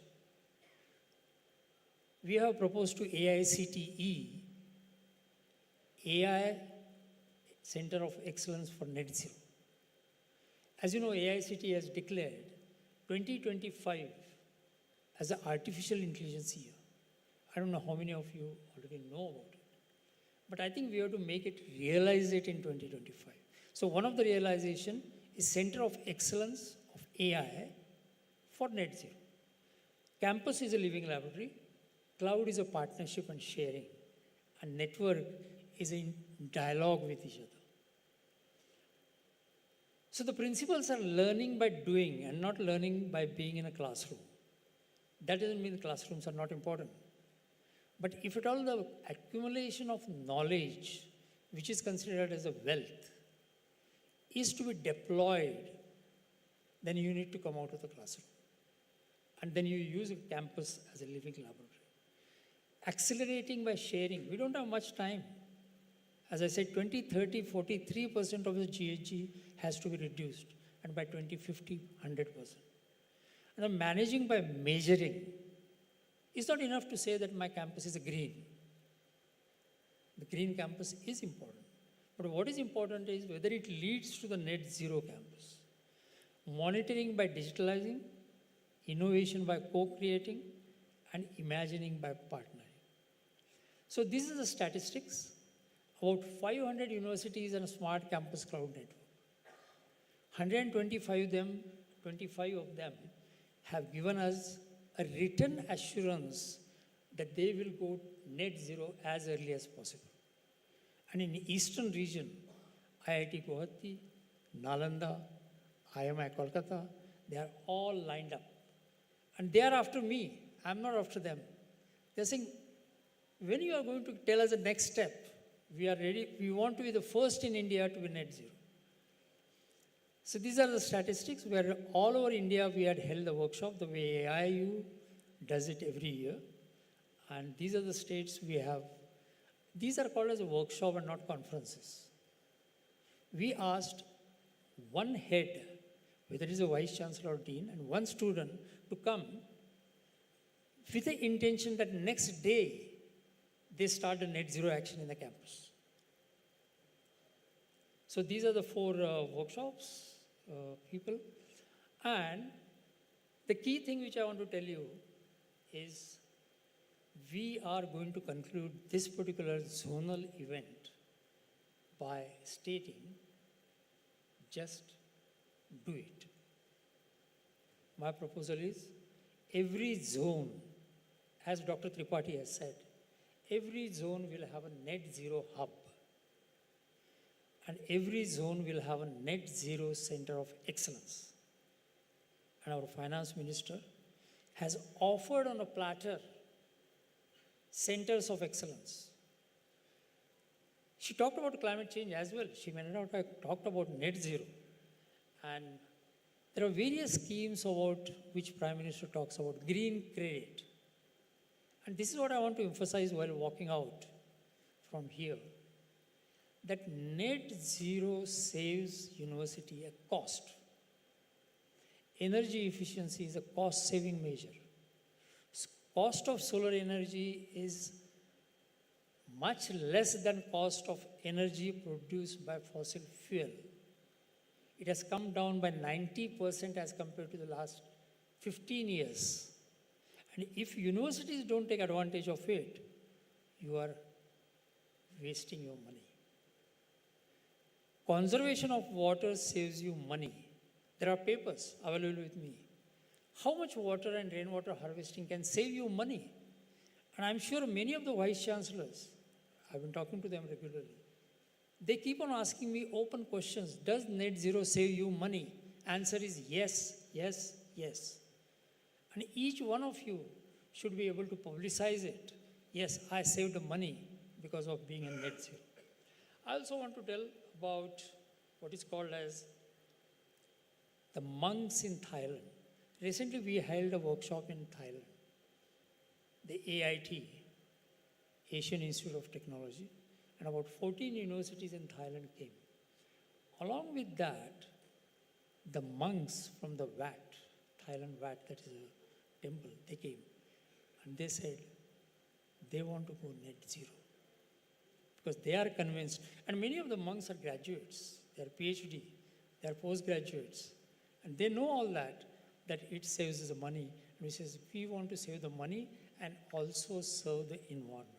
We have proposed to AICTE, AI Center of Excellence for Net Zero. As you know, AICTE has declared 2025 as an artificial intelligence year. I don't know how many of you already know about it. But I think we have to make it, realize it in 2025. So one of the realization is Center of Excellence of AI for Net Zero. Campus is a living laboratory. Cloud is a partnership and sharing. And network is in dialogue with each other. So the principles are learning by doing and not learning by being in a classroom. That doesn't mean the classrooms are not important. But if at all the accumulation of knowledge, which is considered as a wealth, is to be deployed, then you need to come out of the classroom. And then you use a campus as a living laboratory. Accelerating by sharing. We don't have much time. As I said, 2030, 43% of the GHG has to be reduced. And by 2050, 100%. And then managing by measuring. It's not enough to say that my campus is green. The green campus is important. But what is important is whether it leads to the net zero campus. Monitoring by digitalizing, innovation by co-creating, and imagining by partnering. So these are the statistics. About 500 universities and a smart campus cloud network. 125 of them have given us a written assurance that they will go net zero as early as possible. And in the eastern region, IIT Guwahati, Nalanda, IMI Kolkata, they are all lined up. And they are after me. I'm not after them. They're saying, when you are going to tell us the next step, we are ready. We want to be the first in India to be net zero. So these are the statistics where all over India we had held a workshop the way AIU does it every year. And these are the states we have. These are called as a workshop and not conferences. We asked one head whether it is a vice chancellor or dean, and one student to come with the intention that next day they start a net zero action in the campus. So these are the four workshops, people. And the key thing which I want to tell you is we are going to conclude this particular zonal event by stating, just do it. My proposal is every zone, as Dr. Tripathi has said, every zone will have a net zero hub. And every zone will have a net zero center of excellence. And our finance minister has offered on a platter centers of excellence. She talked about climate change as well. She may not have talked about net zero. And there are various schemes about which Prime Minister talks about, green credit. And this is what I want to emphasize while walking out from here, that net zero saves university a cost. Energy efficiency is a cost-saving measure. Cost of solar energy is much less than cost of energy produced by fossil fuel. It has come down by 90% as compared to the last 15 years. And if universities don't take advantage of it, you are wasting your money. Conservation of water saves you money. There are papers available with me. How much water and rainwater harvesting can save you money? And I'm sure many of the vice chancellors, I've been talking to them regularly, they keep on asking me open questions. Does net zero save you money? Answer is yes, yes, yes. And each one of you should be able to publicize it. Yes, I saved money because of being in net zero. I also want to tell about what is called as the monks in Thailand. Recently, we held a workshop in Thailand, the AIT, Asian Institute of Technology, and about 14 universities in Thailand came. Along with that, the monks from the Wat, Thailand Wat, that is a temple, they came. And they said they want to go net zero. Because they are convinced, and many of the monks are graduates, they are PhD, they are postgraduates, and they know all that it saves us the money. And we says, we want to save the money and also serve the environment.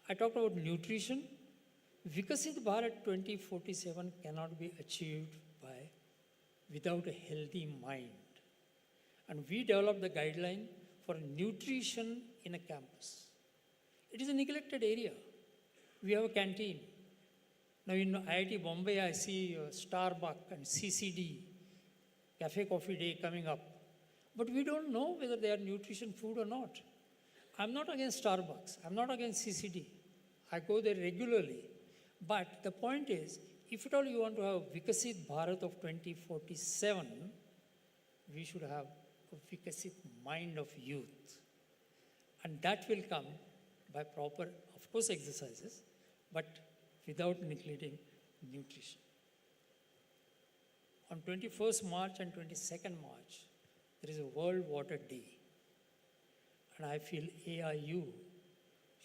I talked about nutrition. Vikasit Bharat 2047 cannot be achieved without a healthy mind. And we developed the guideline for nutrition in a campus. It is a neglected area. We have a canteen. Now in IIT Bombay, I see Starbucks and CCD, Cafe Coffee Day coming up. But we don't know whether they are nutrition food or not. I'm not against Starbucks. I'm not against CCD. I go there regularly. But the point is, if at all you want to have Vikasit Bharat of 2047, we should have a Vikasit mind of youth. And that will come by proper, of course, exercises, but without neglecting nutrition. On 21st March and 22nd March, there is a World Water Day. And I feel AIU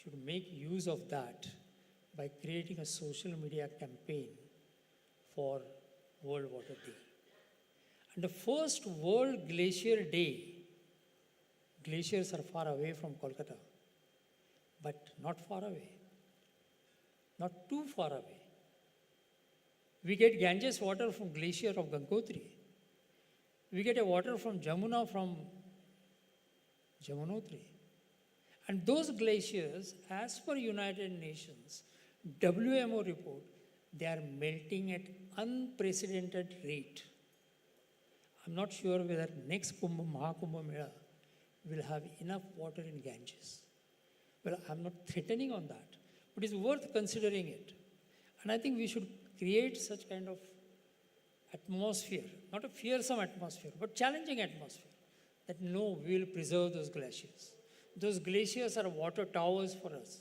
should make use of that by creating a social media campaign for World Water Day. And the first World Glacier Day, glaciers are far away from Kolkata, but not far away, not too far away. We get Ganges water from glacier of Gangotri. We get a water from Jamuna from Jamunotri. And those glaciers, as per United Nations, WMO report, they are melting at unprecedented rate. I'm not sure whether next Mahakumbh Mela will have enough water in Ganges. Well, I'm not threatening on that, but it's worth considering it. And I think we should create such kind of atmosphere, not a fearsome atmosphere, but challenging atmosphere, that no, we will preserve those glaciers. Those glaciers are water towers for us.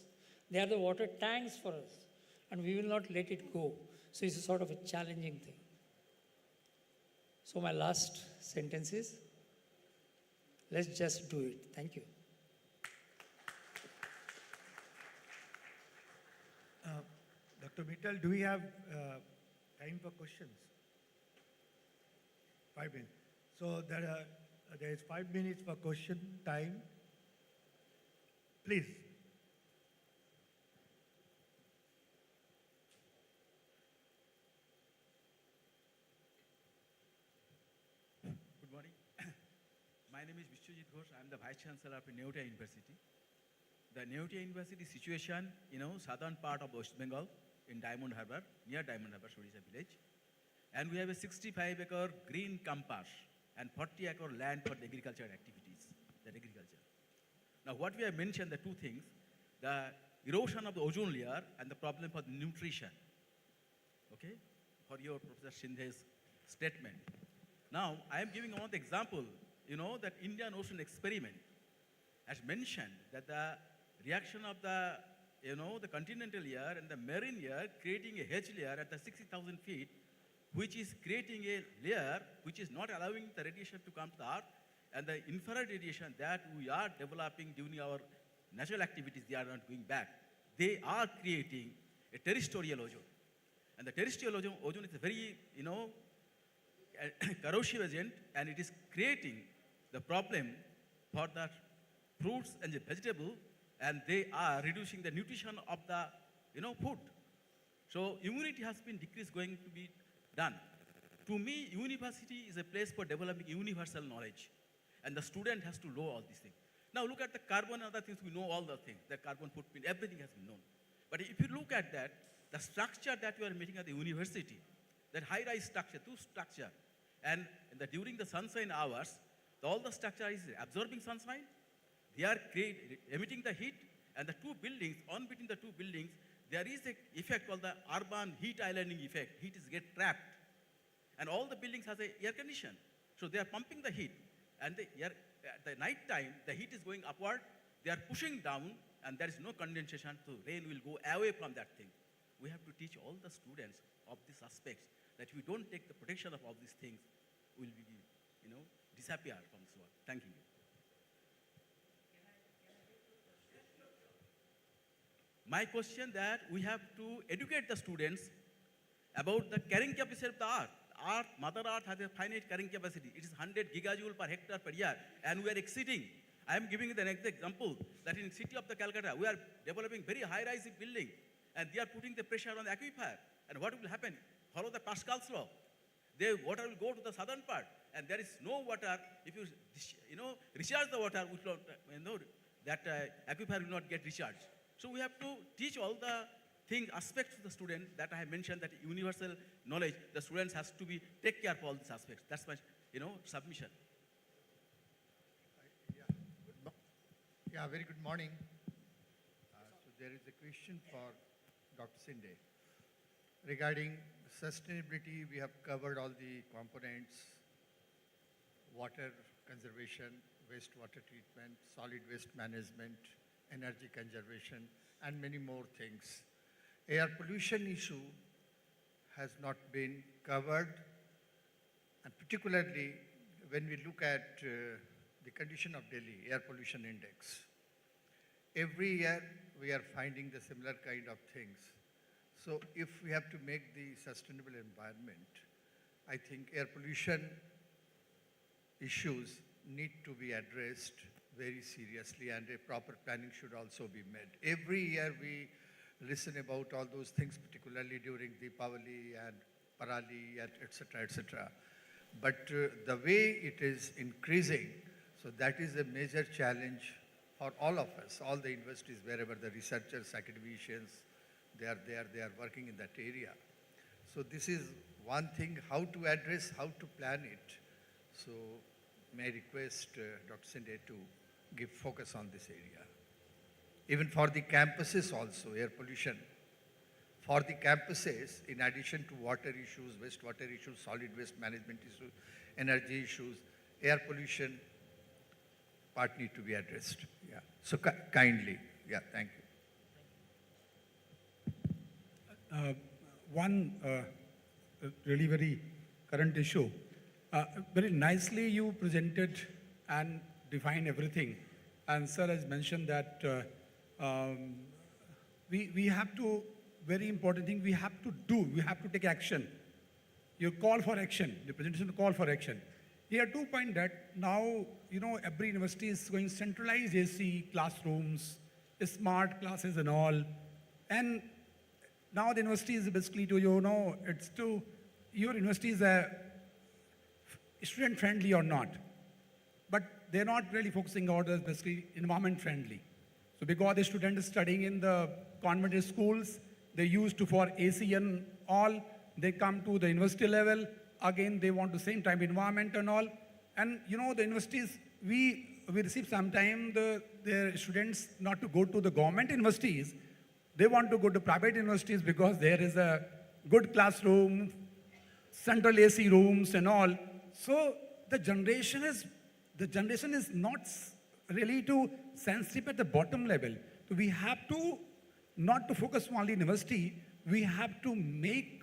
They are the water tanks for us, and we will not let it go. So it's a sort of a challenging thing. So my last sentence is, let's just do it. Thank you. Dr. Mittal, do we have time for questions? 5 minutes. So there is 5 minutes for question time. Please. Good morning. My name is Vishwajit Ghosh. I am the Vice Chancellor of Neutia University. The Neutia University situation, southern part of West Bengal in Diamond Harbour, near Diamond Harbour, Sorisa village. And we have a 65-acre green campus and 40-acre land for the agriculture activities, Now what we have mentioned, the two things, the erosion of the ozone layer and the problem for the nutrition, okay, for your Professor Sindhe's statement. Now, I am giving one example, that Indian Ocean experiment has mentioned that the reaction of the, the continental layer and the marine layer creating a hedge layer at the 60,000 feet, which is creating a layer which is not allowing the radiation to come to the earth, and the infrared radiation that we are developing during our natural activities, they are not going back. They are creating a terrestrial ozone. And the terrestrial ozone is a very, corrosive agent, and it is creating the problem for the fruits and the vegetable, and they are reducing the nutrition of the, food. So immunity has been decreased going to be done. To me, university is a place for developing universal knowledge, and the student has to know all these things. Now look at the carbon and other things, we know all the things, the carbon footprint, everything has been known. But if you look at that, the structure that you are making at the university, that high-rise structure, two structure, and during the sunshine hours, all the structure is absorbing sunshine, they are emitting the heat, and the two buildings, on between the two buildings, there is an effect called the urban heat islanding effect. Heat is get trapped. And all the buildings has a air condition. So they are pumping the heat. And at the night time, the heat is going upward, they are pushing down, and there is no condensation, so rain will go away from that thing. We have to teach all the students of these aspects, that if we don't take the protection of all these things, will be, disappear from this world. Thank you. My question that we have to educate the students about the carrying capacity of the earth. Mother Earth has a finite carrying capacity. It is 100 gigajoule per hectare per year, and we are exceeding. I am giving you the next example that in city of the Calcutta, we are developing very high-rise building, and they are putting the pressure on the aquifer. And what will happen? Follow the Pascal's law. The water will go to the southern part, and there is no water. If you, recharge the water, that aquifer will not get recharged. So we have to teach all the aspects to the student that I have mentioned, that universal knowledge, the students has to take care of all these aspects. That's my, submission. Yeah, very good morning. So there is a question for Dr. Sinde. Regarding sustainability, we have covered all the components: water conservation, wastewater treatment, solid waste management, energy conservation, and many more things. Air pollution issue has not been covered, and particularly when we look at the condition of Delhi, air pollution index. Every year we are finding the similar kind of things. So if we have to make the sustainable environment, I think air pollution issues need to be addressed very seriously, and a proper planning should also be made. Every year we listen about all those things, particularly during Deepavali and Parali, etc., etc. But the way it is increasing, so that is a major challenge for all of us, all the universities, wherever the researchers, academicians, they are working in that area. So this is one thing, how to address, how to plan it. So may I request Dr. Sinde to give focus on this area. Even for the campuses also, air pollution. For the campuses, in addition to water issues, wastewater issues, solid waste management issues, energy issues, air pollution part need to be addressed. Yeah. So kindly. Yeah, thank you. One really very current issue Very nicely you presented and defined everything. And sir has mentioned that we have to, very important thing, we have to take action. Your call for action, the presentation call for action. Here, 2 point that now, every university is going centralized AC classrooms, smart classes and all. And now the university is basically your university is student friendly or not. But they're not really focusing on this basically environment friendly. So because the students studying in the convent schools, they used to for AC and all, they come to the university level, again they want the same type of environment and all. And the universities, we receive sometime their students not to go to the government universities, they want to go to private universities because there is a good classroom, central AC rooms and all. So the generation is not really too sensitive at the bottom level. So we have to not to focus only university. We have to make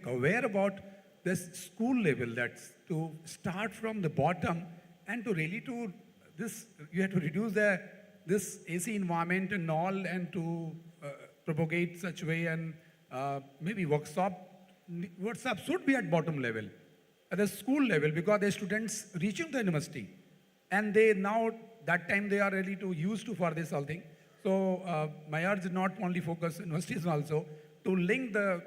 aware about this school level. That's to start from the bottom and to really to this. You have to reduce this AC environment and all, and to propagate such way, and maybe workshop should be at bottom level, at the school level, because the students reaching the university, and they now that time they are really too used to for this whole thing. So my urge is not only focus universities also to link the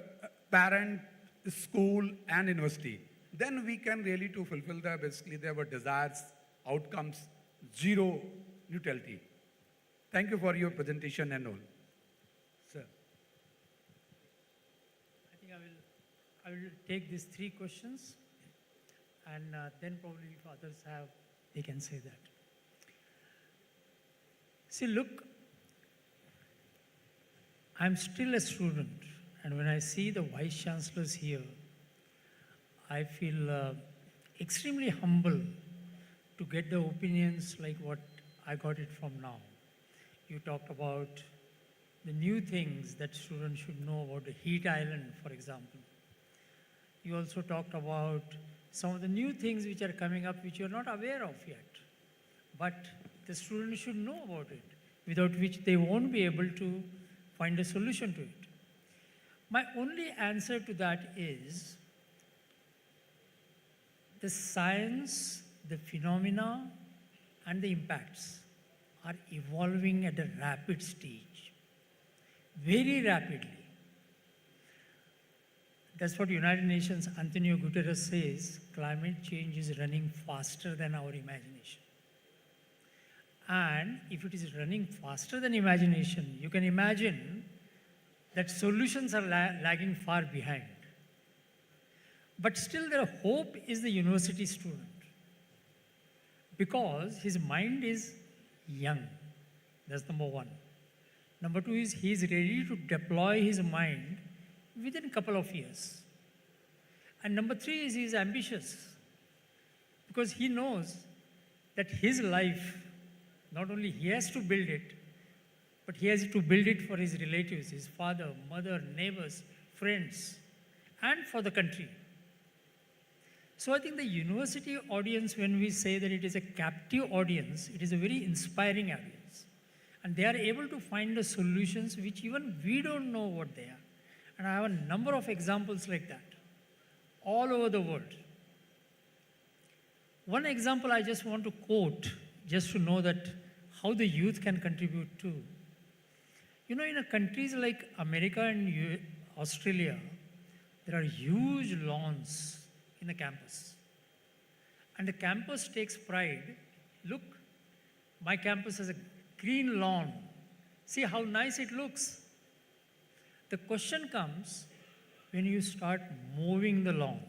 parent, school and university. Then we can really to fulfill basically their desires, outcomes, zero neutrality. Thank you for your presentation and all. Sir. I think I will take these 3 questions, and then probably if others have, they can say that. See, look, I'm still a student, and when I see the vice chancellors here, I feel extremely humble to get the opinions like what I got it from now. You talked about the new things that students should know about the heat island, for example. You also talked about some of the new things which are coming up which you're not aware of yet. But the students should know about it, without which they won't be able to find a solution to it. My only answer to that is the science, the phenomena, and the impacts are evolving at a rapid stage, very rapidly. That's what United Nations Antonio Guterres says, climate change is running faster than our imagination. And if it is running faster than imagination, you can imagine that solutions are lagging far behind. But still the hope is the university student, because his mind is young. That's number 1. Number 2 is he is ready to deploy his mind within a couple of years. And number 3 is he is ambitious, because he knows that his life, not only he has to build it, but he has to build it for his relatives, his father, mother, neighbors, friends, and for the country. So I think the university audience, when we say that it is a captive audience, it is a very inspiring audience. And they are able to find the solutions which even we don't know what they are. And I have a number of examples like that, all over the world. One example I just want to quote, just to know that how the youth can contribute to. In countries like America and Australia, there are huge lawns in the campus. And the campus takes pride. Look, my campus has a green lawn. See how nice it looks. The question comes when you start mowing the lawn,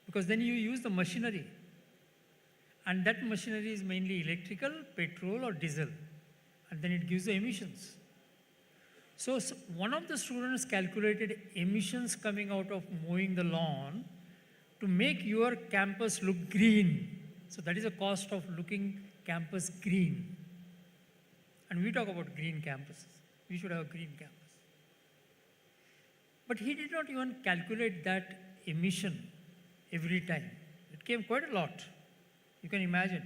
because then you use the machinery. And that machinery is mainly electrical, petrol, or diesel. And then it gives the emissions. So one of the students calculated emissions coming out of mowing the lawn to make your campus look green. So that is the cost of looking campus green. And we talk about green campuses. We should have a green campus. But he did not even calculate that emission every time. It came quite a lot. You can imagine.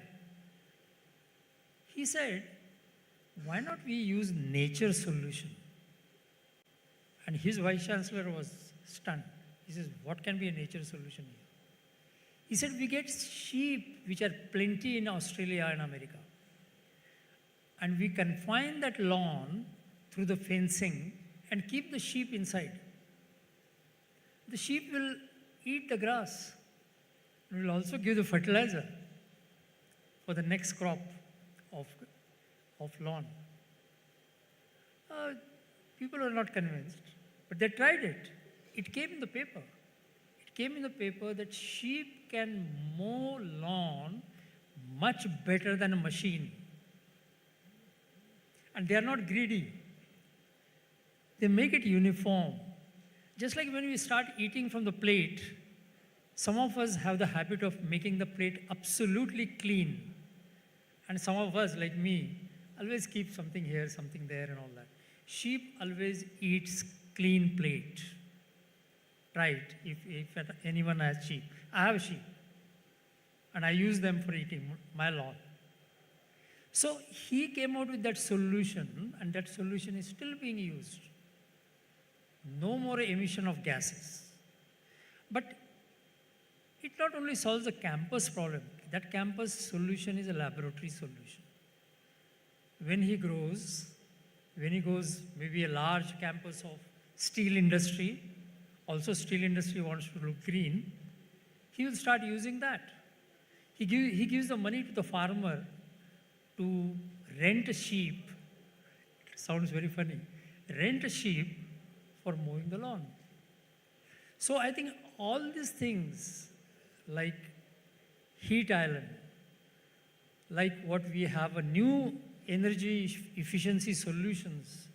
He said, why not we use nature solution? And his vice chancellor was stunned. He says, what can be a nature solution here? He said, we get sheep, which are plenty in Australia and America. And we confine that lawn through the fencing and keep the sheep inside. The sheep will eat the grass and will also give the fertilizer for the next crop of lawn. People are not convinced, but they tried it. It came in the paper. It came in the paper that sheep can mow lawn much better than a machine. And they are not greedy. They make it uniform. Just like when we start eating from the plate, some of us have the habit of making the plate absolutely clean. And some of us, like me, always keep something here, something there, and all that. Sheep always eats clean plate. Try it if anyone has sheep. I have sheep. And I use them for eating my lawn. So he came out with that solution, and that solution is still being used. No more emission of gases. But it not only solves the campus problem, that campus solution is a laboratory solution. When he goes maybe a large campus of steel industry, also steel industry wants to look green, he will start using that. He gives the money to the farmer to rent a sheep. It sounds very funny. Rent a sheep for mowing the lawn. So I think all these things like heat island, like what we have a new energy efficiency solutions,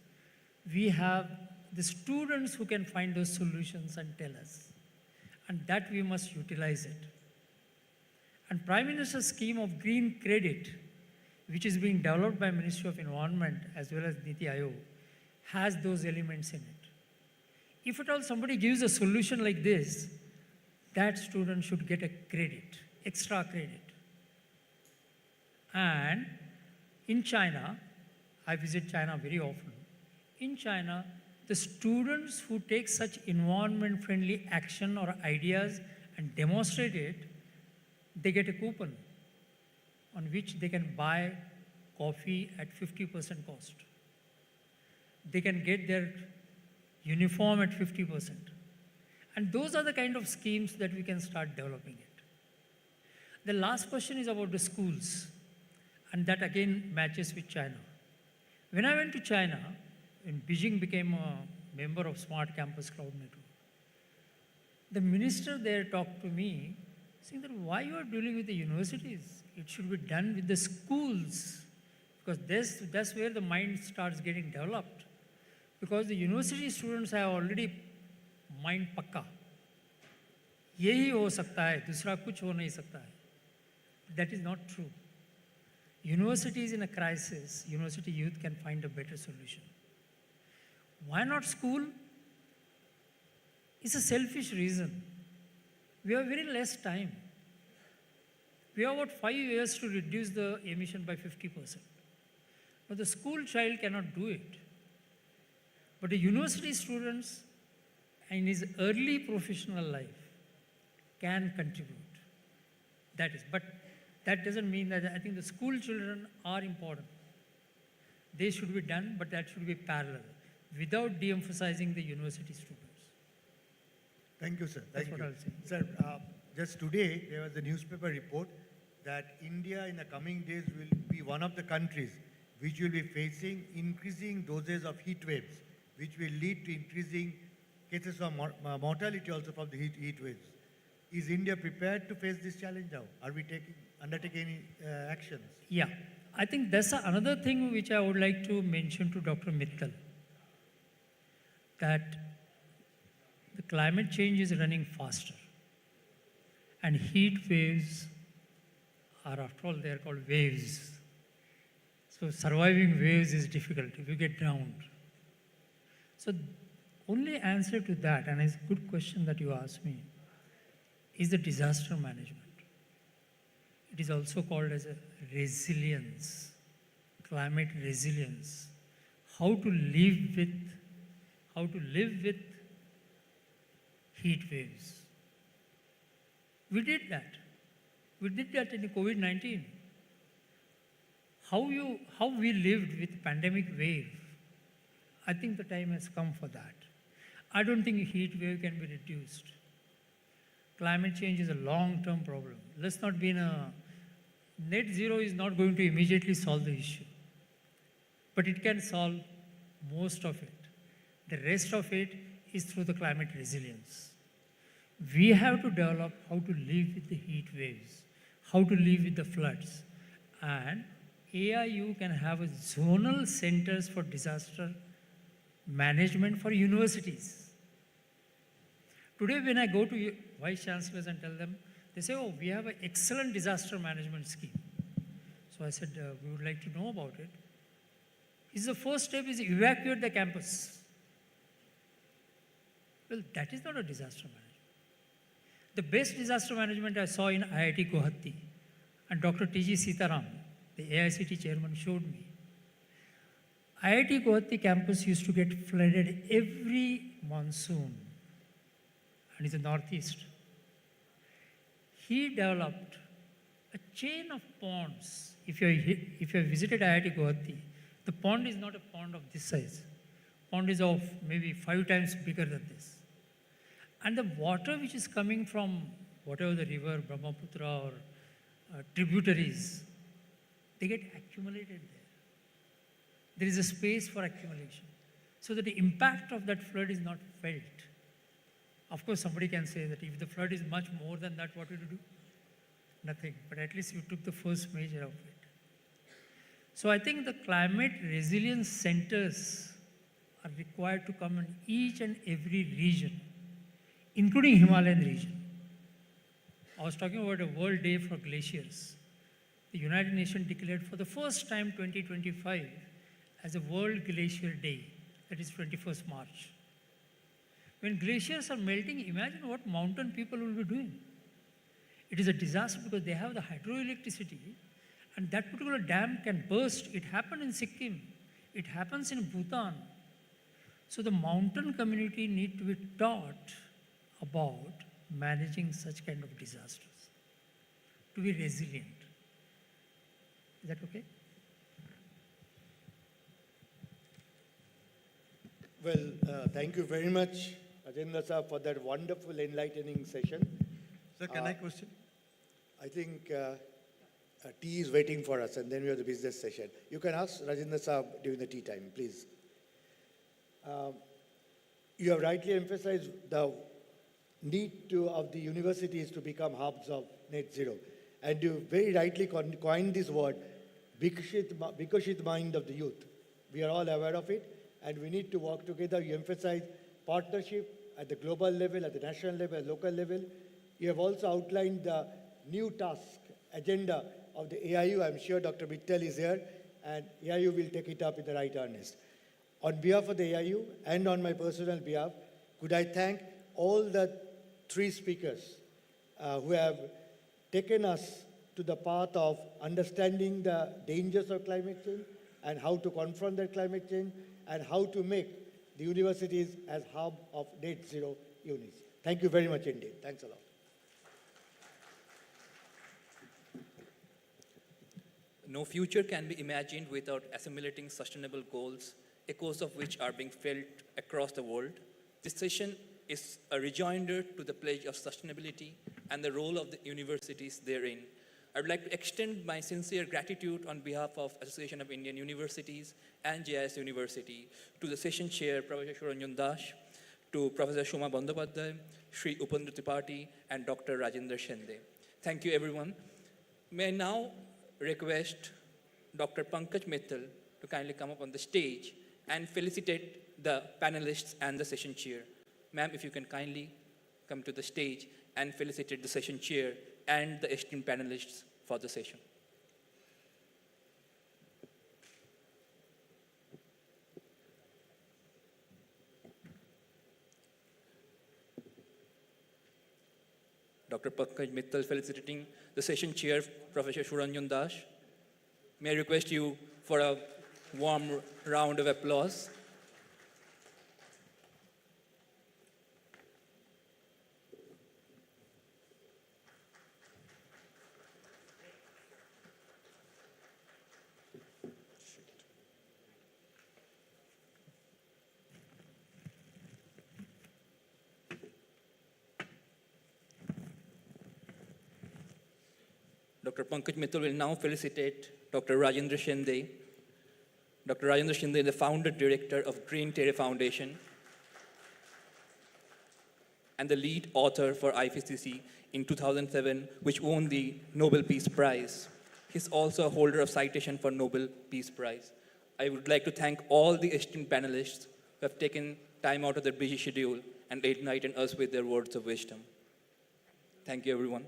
we have the students who can find those solutions and tell us. And that we must utilize it. And Prime Minister's scheme of green credit, which is being developed by Ministry of Environment as well as Niti Aayog, has those elements in it. If at all somebody gives a solution like this, that student should get a credit, extra credit. And in China, I visit China very often. In China, the students who take such environment-friendly action or ideas and demonstrate it, they get a coupon on which they can buy coffee at 50% cost. They can get their uniform at 50%. And those are the kind of schemes that we can start developing it. The last question is about the schools, and that again matches with China. When I went to China, when Beijing became a member of Smart Campus Cloud Network, the minister there talked to me saying that why you are dealing with the universities? It should be done with the schools, because that's where the mind starts getting developed. Because the university students have already mind pakka. यही हो सकता है, दूसरा कुछ हो नहीं सकता है. That is not true. University is in a crisis. University youth can find a better solution. Why not school? It's a selfish reason. We have very less time. We have about 5 years to reduce the emission by 50%. But the school child cannot do it. But the university students in his early professional life can contribute. That is, but that doesn't mean that I think the school children are important. They should be done, but that should be parallel, without de-emphasizing the university students. Thank you, sir. That's Thank what you. I'll say. Sir, just today, there was a newspaper report that India in the coming days will be one of the countries which will be facing increasing doses of heat waves, which will lead to increasing cases of mortality also from the heat waves. Is India prepared to face this challenge now? Are we undertaking any actions? Yeah, I think that's another thing which I would like to mention to Dr. Mittal, that the climate change is running faster, and heat waves are, after all, they are called waves. So surviving waves is difficult if you get drowned. So only answer to that, and it's a good question that you asked me, is the disaster management. It is also called as a resilience, climate resilience. How to live with heat waves. We did that. We did that in the COVID-19. How we lived with pandemic wave, I think the time has come for that. I don't think heat wave can be reduced. Climate change is a long-term problem. Let's not be in a net zero is not going to immediately solve the issue, but it can solve most of it. The rest of it is through the climate resilience. We have to develop how to live with the heat waves, how to live with the floods, and AIU can have a zonal centers for disaster management for universities. Today, when I go to vice chancellors and tell them, they say, oh, we have an excellent disaster management scheme. So I said, we would like to know about it. The first step is evacuate the campus. Well, that is not a disaster management. The best disaster management I saw in IIT Guwahati, and Dr. T.G. Sitaram, the AICT chairman, showed me. IIT Guwahati campus used to get flooded every monsoon, and it's the northeast. He developed a chain of ponds. If you have visited IIT Guwahati, the pond is not a pond of this size. Pond is of maybe 5 times bigger than this. And the water which is coming from whatever the river, Brahmaputra or tributaries, they get accumulated there. There is a space for accumulation, so that the impact of that flood is not felt. Of course, somebody can say that if the flood is much more than that, what will you do? Nothing, but at least you took the first measure of it. So I think the climate resilience centers are required to come in each and every region, including Himalayan region. I was talking about a World Day for Glaciers. The United Nations declared for the first time 2025 as a World Glacier Day, that is 21st March. When glaciers are melting, imagine what mountain people will be doing. It is a disaster because they have the hydroelectricity, and that particular dam can burst. It happened in Sikkim. It happens in Bhutan. So the mountain community need to be taught about managing such kind of disasters, to be resilient. Is that okay? Well, thank you very much, Rajendra sir, for that wonderful, enlightening session. Sir, can I question? I think tea is waiting for us, and then we have the business session. You can ask Rajendra sir during the tea time, please. You have rightly emphasized the need of the universities to become hubs of net zero. And you very rightly coined this word, Vikashit mind of the youth. We are all aware of it, and we need to work together. You emphasize partnership at the global level, at the national level, at local level. You have also outlined the new task agenda of the AIU. I'm sure Dr. Mittal is here, and AIU will take it up in the right earnest. On behalf of the AIU and on my personal behalf, could I thank all the 3 speakers who have taken us to the path of understanding the dangers of climate change and how to confront that climate change and how to make the universities as hub of net zero units. Thank you very much indeed. Thanks a lot. No future can be imagined without assimilating sustainable goals, echoes of which are being felt across the world. This session is a rejoinder to the pledge of sustainability and the role of the universities therein. I would like to extend my sincere gratitude on behalf of Association of Indian Universities and JIS University to the session chair, Professor Suranjan Das, to Professor Shoma Bandyopadhyay, Sri Upendra Tripathi, and Dr. Rajendra Shende. Thank you, everyone. May I now request Dr. Pankaj Mittal to kindly come up on the stage and felicitate the panelists and the session chair. Ma'am, if you can kindly come to the stage and felicitate the session chair and the esteemed panelists for the session. Dr. Pankaj Mittal felicitating the session chair, Professor Suranjan Das. May I request you for a warm round of applause. Dr. Pankaj Mittal will now felicitate Dr. Rajendra Shinde. Dr. Rajendra Shinde is the founder director of Green Terre Foundation and the lead author for IPCC in 2007, which won the Nobel Peace Prize. He's also a holder of citation for Nobel Peace Prize. I would like to thank all the esteemed panelists who have taken time out of their busy schedule and enlightened us with their words of wisdom. Thank you, everyone.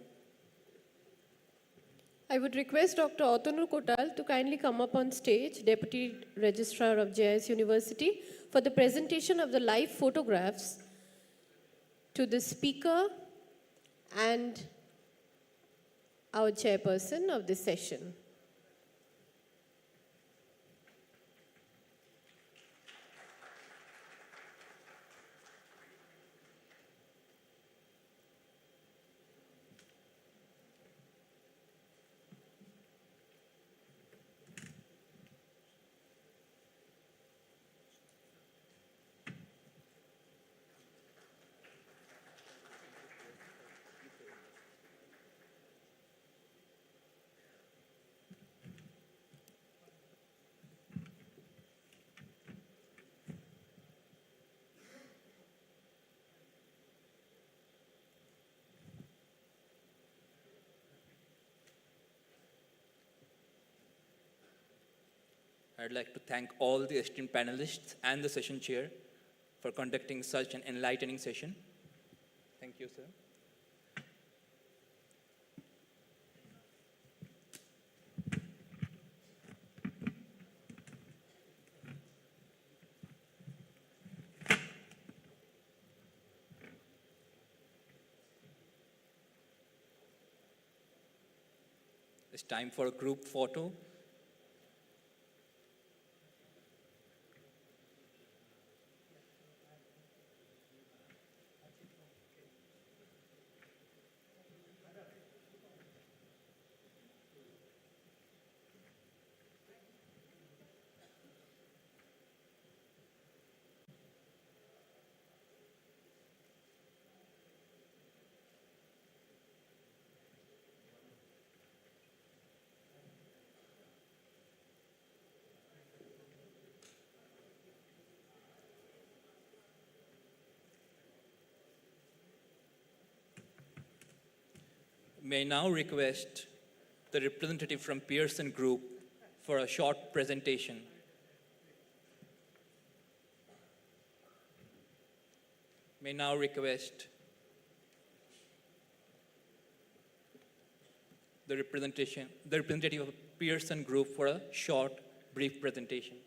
I would request Dr. Otanu Kotal to kindly come up on stage, Deputy Registrar of JIS University, for the presentation of the live photographs to the speaker and our chairperson of this session. I'd like to thank all the esteemed panelists and the session chair for conducting such an enlightening session. Thank you, sir. It's time for a group photo. May I now request the representative from Pearson Group for a short presentation. May now request the representative of Pearson Group for a short, brief presentation.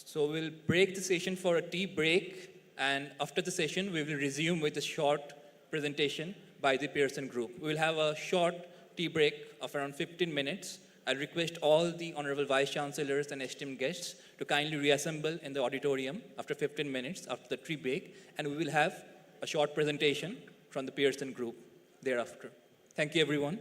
So we'll break the session for a tea break, and after the session, we will resume with a short presentation by the Pearson Group. We will have a short tea break of around 15 minutes. I request all the Honorable Vice Chancellors and esteemed guests to kindly reassemble in the auditorium after 15 minutes after the tea break, and we will have a short presentation from the Pearson Group thereafter. Thank you, everyone.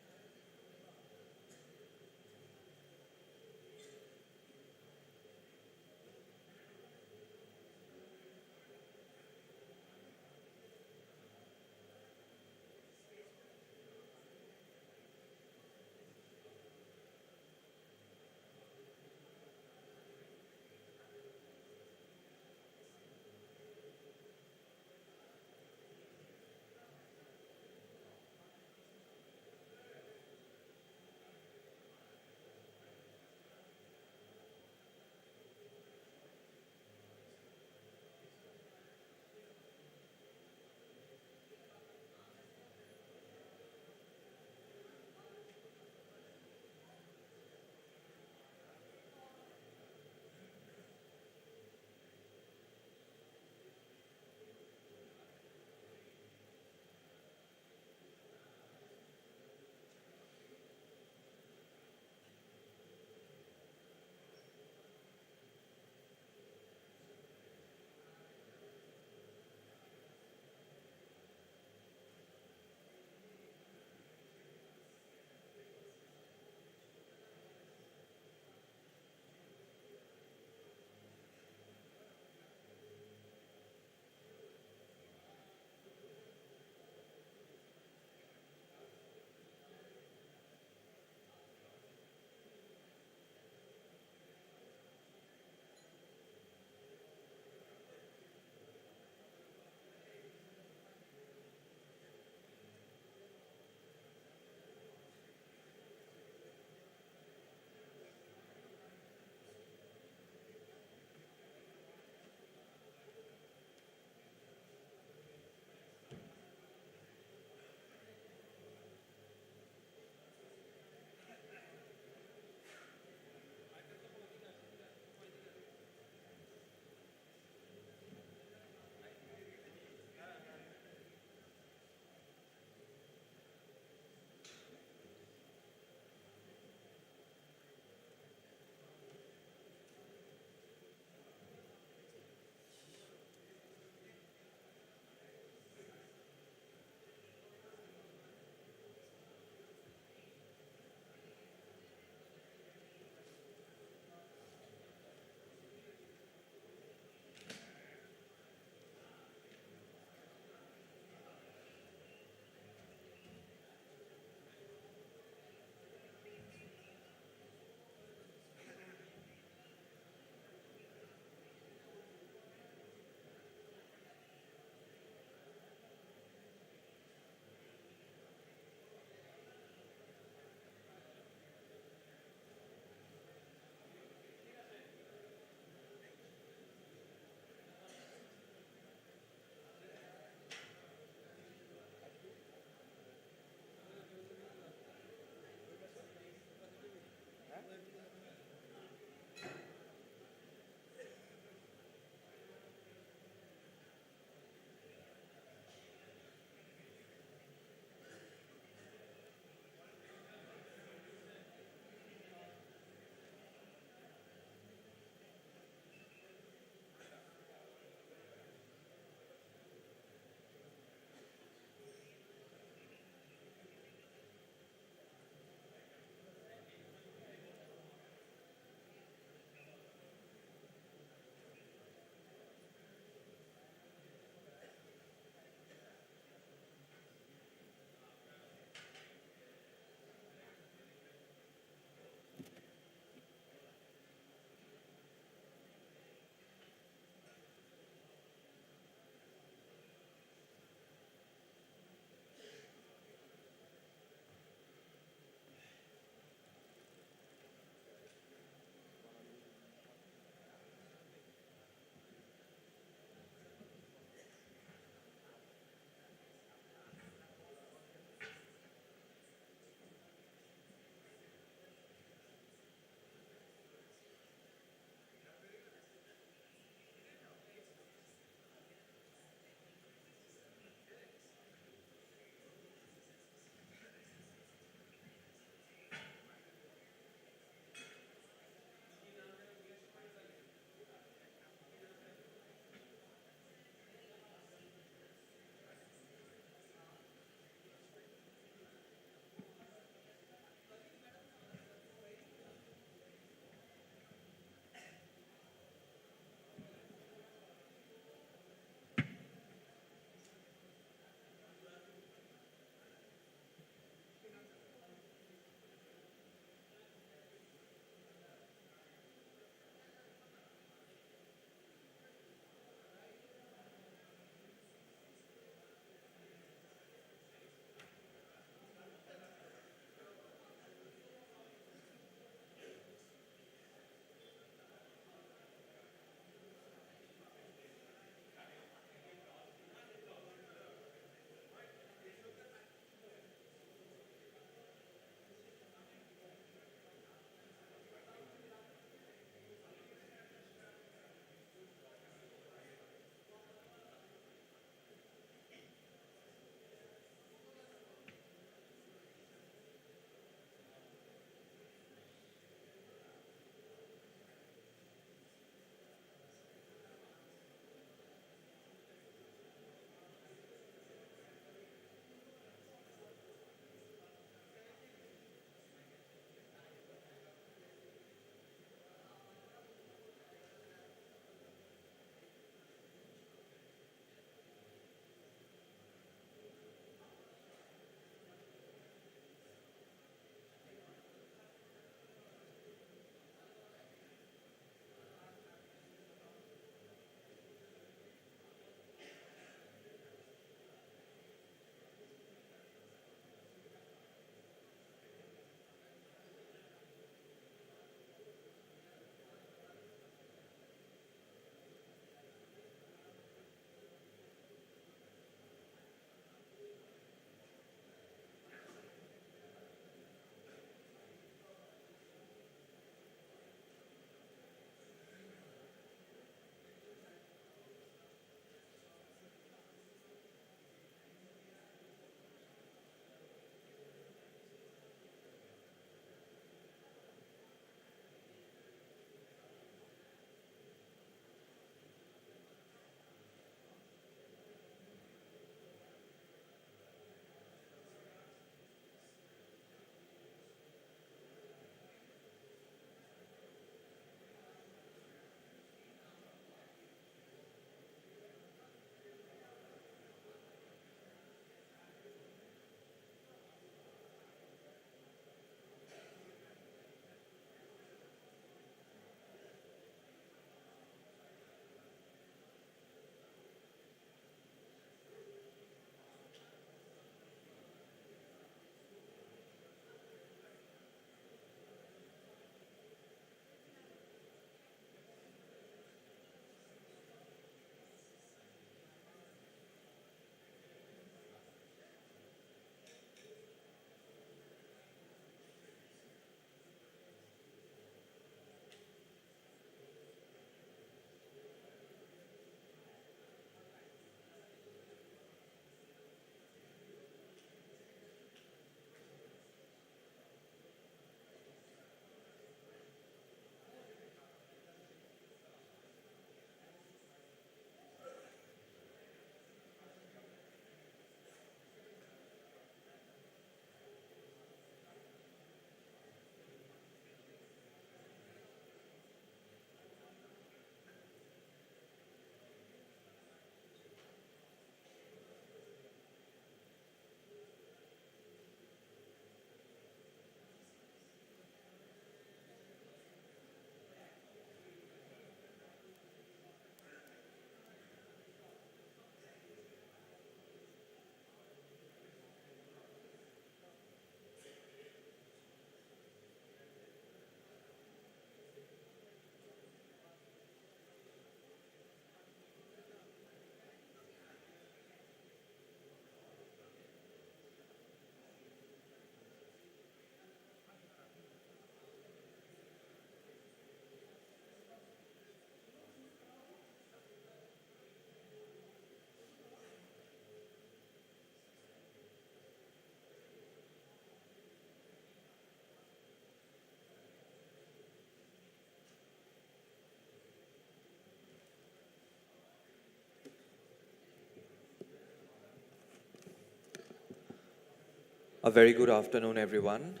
A very good afternoon, everyone.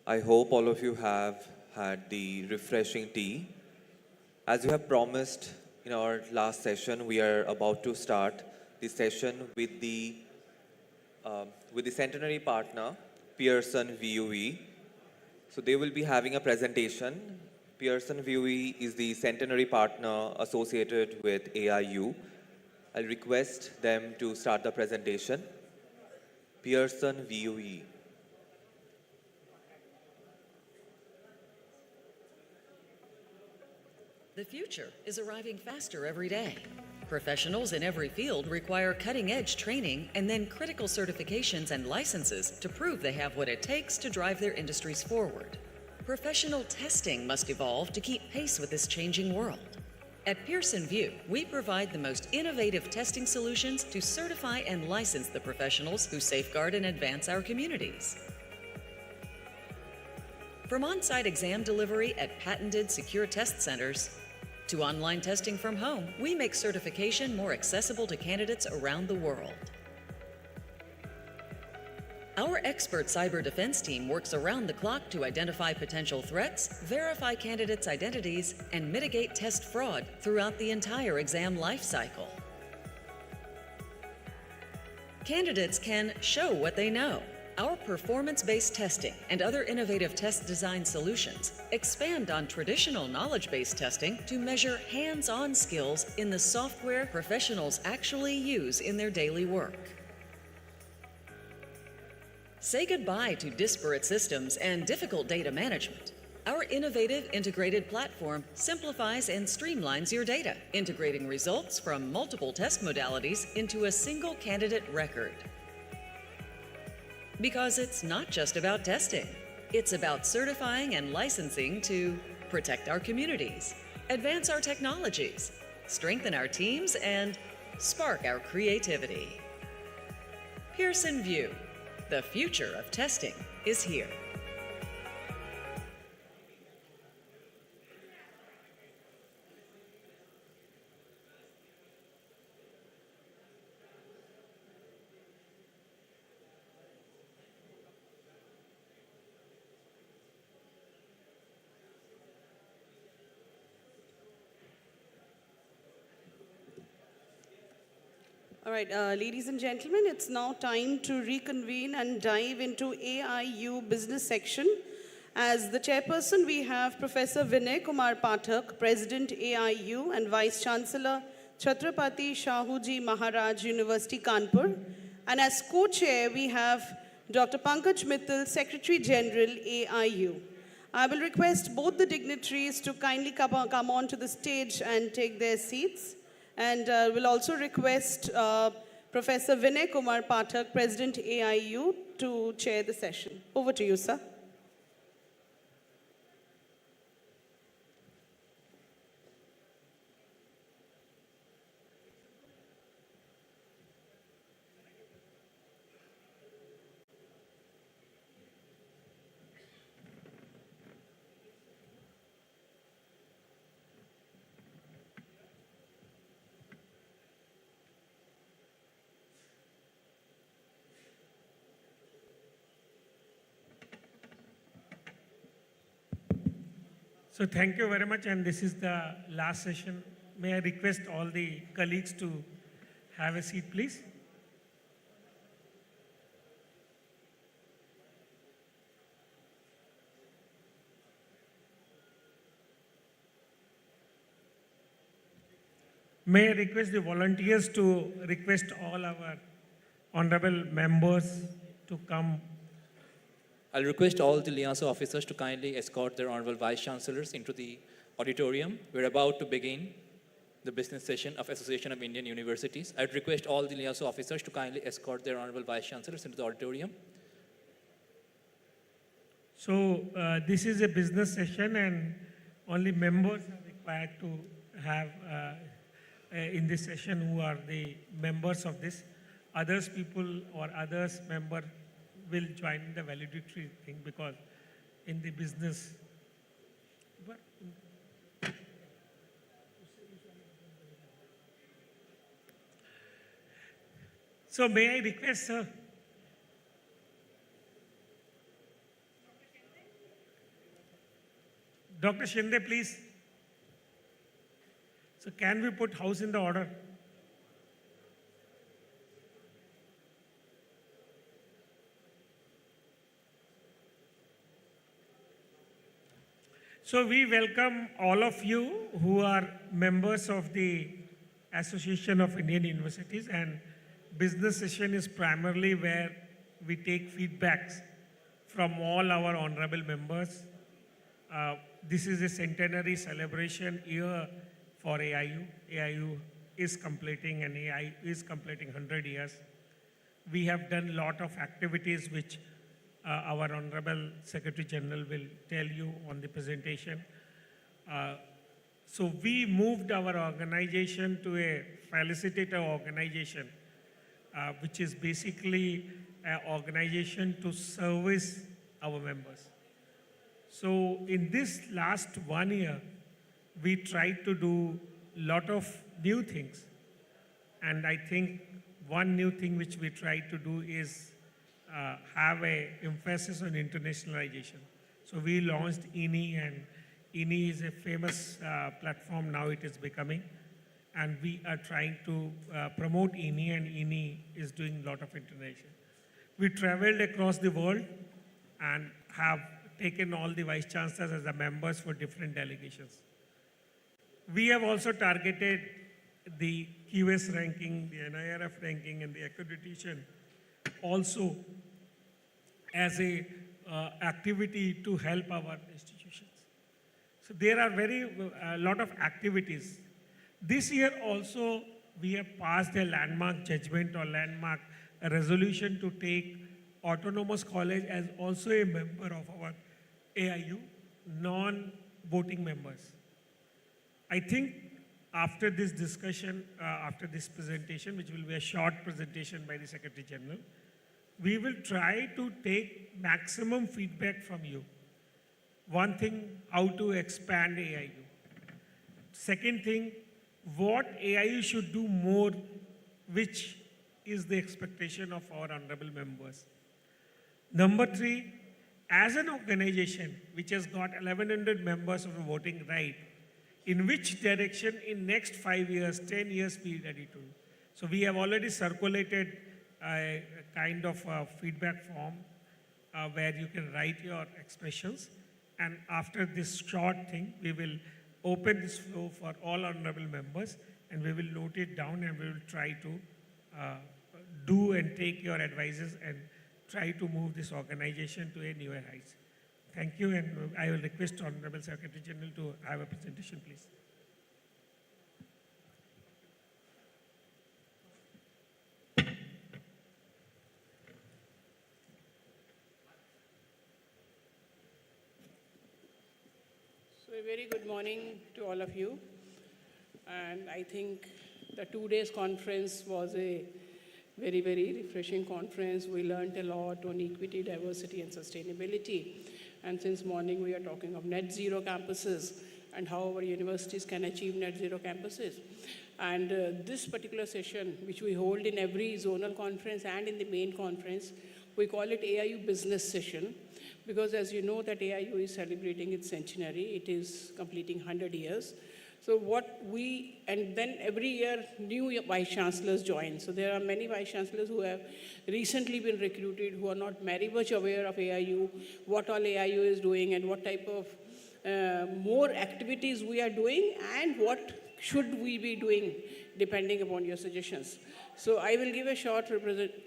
I hope all of you have had the refreshing tea. As you have promised in our last session, we are about to start the session with the centenary partner, Pearson VUE. So they will be having a presentation. Pearson VUE is the centenary partner associated with AIU. I'll request them to start the presentation. Pearson VUE. The future is arriving faster every day. Professionals in every field require cutting-edge training and then critical certifications and licenses to prove they have what it takes to drive their industries forward. Professional testing must evolve to keep pace with this changing world. At Pearson VUE, we provide the most innovative testing solutions to certify and license the professionals who safeguard and advance our communities. From on-site exam delivery at patented secure test centers to online testing from home, we make certification more accessible to candidates around the world. Our expert cyber defense team works around the clock to identify potential threats, verify candidates' identities, and mitigate test fraud throughout the entire exam life cycle. Candidates can show what they know. Our performance-based testing and other innovative test design solutions expand on traditional knowledge-based testing to measure hands-on skills in the software professionals actually use in their daily work. Say goodbye to disparate systems and difficult data management. Our innovative integrated platform simplifies and streamlines your data, integrating results from multiple test modalities into a single candidate record. Because it's not just about testing. It's about certifying and licensing to protect our communities, advance our technologies, strengthen our teams, and spark our creativity. Pearson VUE, the future of testing is here. All right, ladies and gentlemen, it's now time to reconvene and dive into AIU business section. As the chairperson, we have Professor Vinay Kumar Pathak, President AIU and Vice Chancellor Chhatrapati Shahuji Maharaj University, Kanpur. And as co-chair, we have Dr. Pankaj Mittal, Secretary General AIU. I will request both the dignitaries to kindly come on to the stage and take their seats. And we'll also request Professor Vinay Kumar Pathak, President AIU, to chair the session. Over to you, sir. So thank you very much, and this is the last session. May I request all the colleagues to have a seat, please? May I request the volunteers to request all our honorable members to come. I'll request all the liaison officers to kindly escort their honorable vice chancellors into the auditorium. We're about to begin the business session of Association of Indian Universities. I'd request all the liaison officers to kindly escort their honorable vice chancellors into the auditorium. So this is a business session, and only members are required to have in this session who are the members of this. Others people or others member will join the valedictory thing, because in the business. So may I request, sir? Dr. Shinde, please. So can we put house in the order? So we welcome all of you who are members of the Association of Indian Universities, and business session is primarily where we take feedbacks from all our honorable members. This is a centenary celebration year for AIU. AIU is completing, and AI is completing 100 years. We have done a lot of activities which our Honorable Secretary General will tell you on the presentation. So we moved our organization to a facilitator organization, which is basically an organization to service our members. So in this last 1 year, we tried to do a lot of new things. And I think one new thing which we tried to do is have an emphasis on internationalization. So we launched INI, and INI is a famous platform now it is becoming. And we are trying to promote INI, and INI is doing a lot of international. We traveled across the world and have taken all the vice chancellors as the members for different delegations. We have also targeted the QS ranking, the NIRF ranking, and the accreditation also as a activity to help our institutions. So there are a lot of activities. This year also we have passed a landmark judgment or landmark resolution to take Autonomous College as also a member of our AIU, non-voting members. I think after this discussion, after this presentation, which will be a short presentation by the Secretary General, we will try to take maximum feedback from you. One thing, how to expand AIU. Second thing, what AIU should do more, which is the expectation of our honorable members. Number 3, as an organization which has got 1,100 members of a voting right, in which direction in next 5 years, 10 years we ready to? So we have already circulated a kind of a feedback form where you can write your expressions. And after this short thing, we will open this floor for all honorable members, and we will note it down, and we will try to do and take your advices and try to move this organization to a newer heights. Thank you, and I will request Honorable Secretary General to have a presentation, please. So a very good morning to all of you. And I think the 2 days conference was a very, very refreshing conference. We learned a lot on equity, diversity, and sustainability. And since morning, we are talking of net zero campuses and how our universities can achieve net zero campuses. And this particular session, which we hold in every zonal conference and in the main conference, we call it AIU Business Session, because as you know that AIU is celebrating its centenary. It is completing 100 years. So and then every year new vice chancellors join. So there are many vice chancellors who have recently been recruited, who are not very much aware of AIU, what all AIU is doing, and what type of more activities we are doing, and what should we be doing, depending upon your suggestions. So I will give a short representation.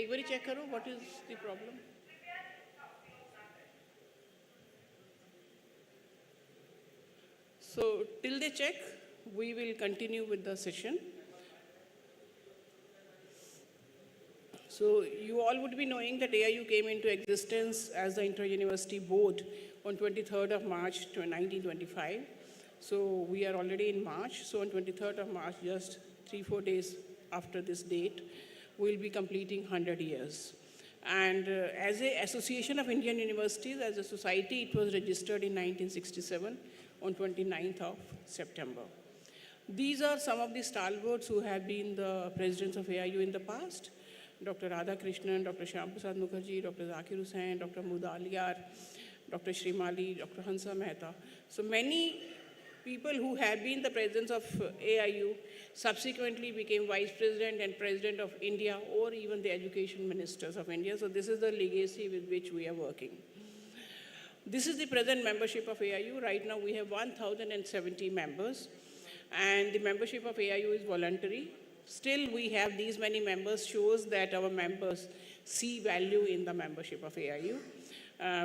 एक बारी check करो, what is the problem? So till they check, we will continue with the session. So you all would be knowing that AIU came into existence as the Inter-University Board on 23rd of March 1925. So we are already in March. So on 23rd of March, just 3-4 days after this date, will be completing 100 years. And as an Association of Indian Universities, as a society, it was registered in 1967 on 29th of September. These are some of the stalwarts who have been the presidents of AIU in the past. Dr. Radha Krishnan, Dr. Shyam Prasad Mukherjee, Dr. Zakir Hussain, Dr. Mudaliar, Dr. Shrimali, Dr. Hansa Mehta. So many people who have been the presidents of AIU subsequently became vice president and president of India, or even the education ministers of India. So this is the legacy with which we are working. This is the present membership of AIU. Right now we have 1,070 members, and the membership of AIU is voluntary. Still, we have these many members, shows that our members see value in the membership of AIU.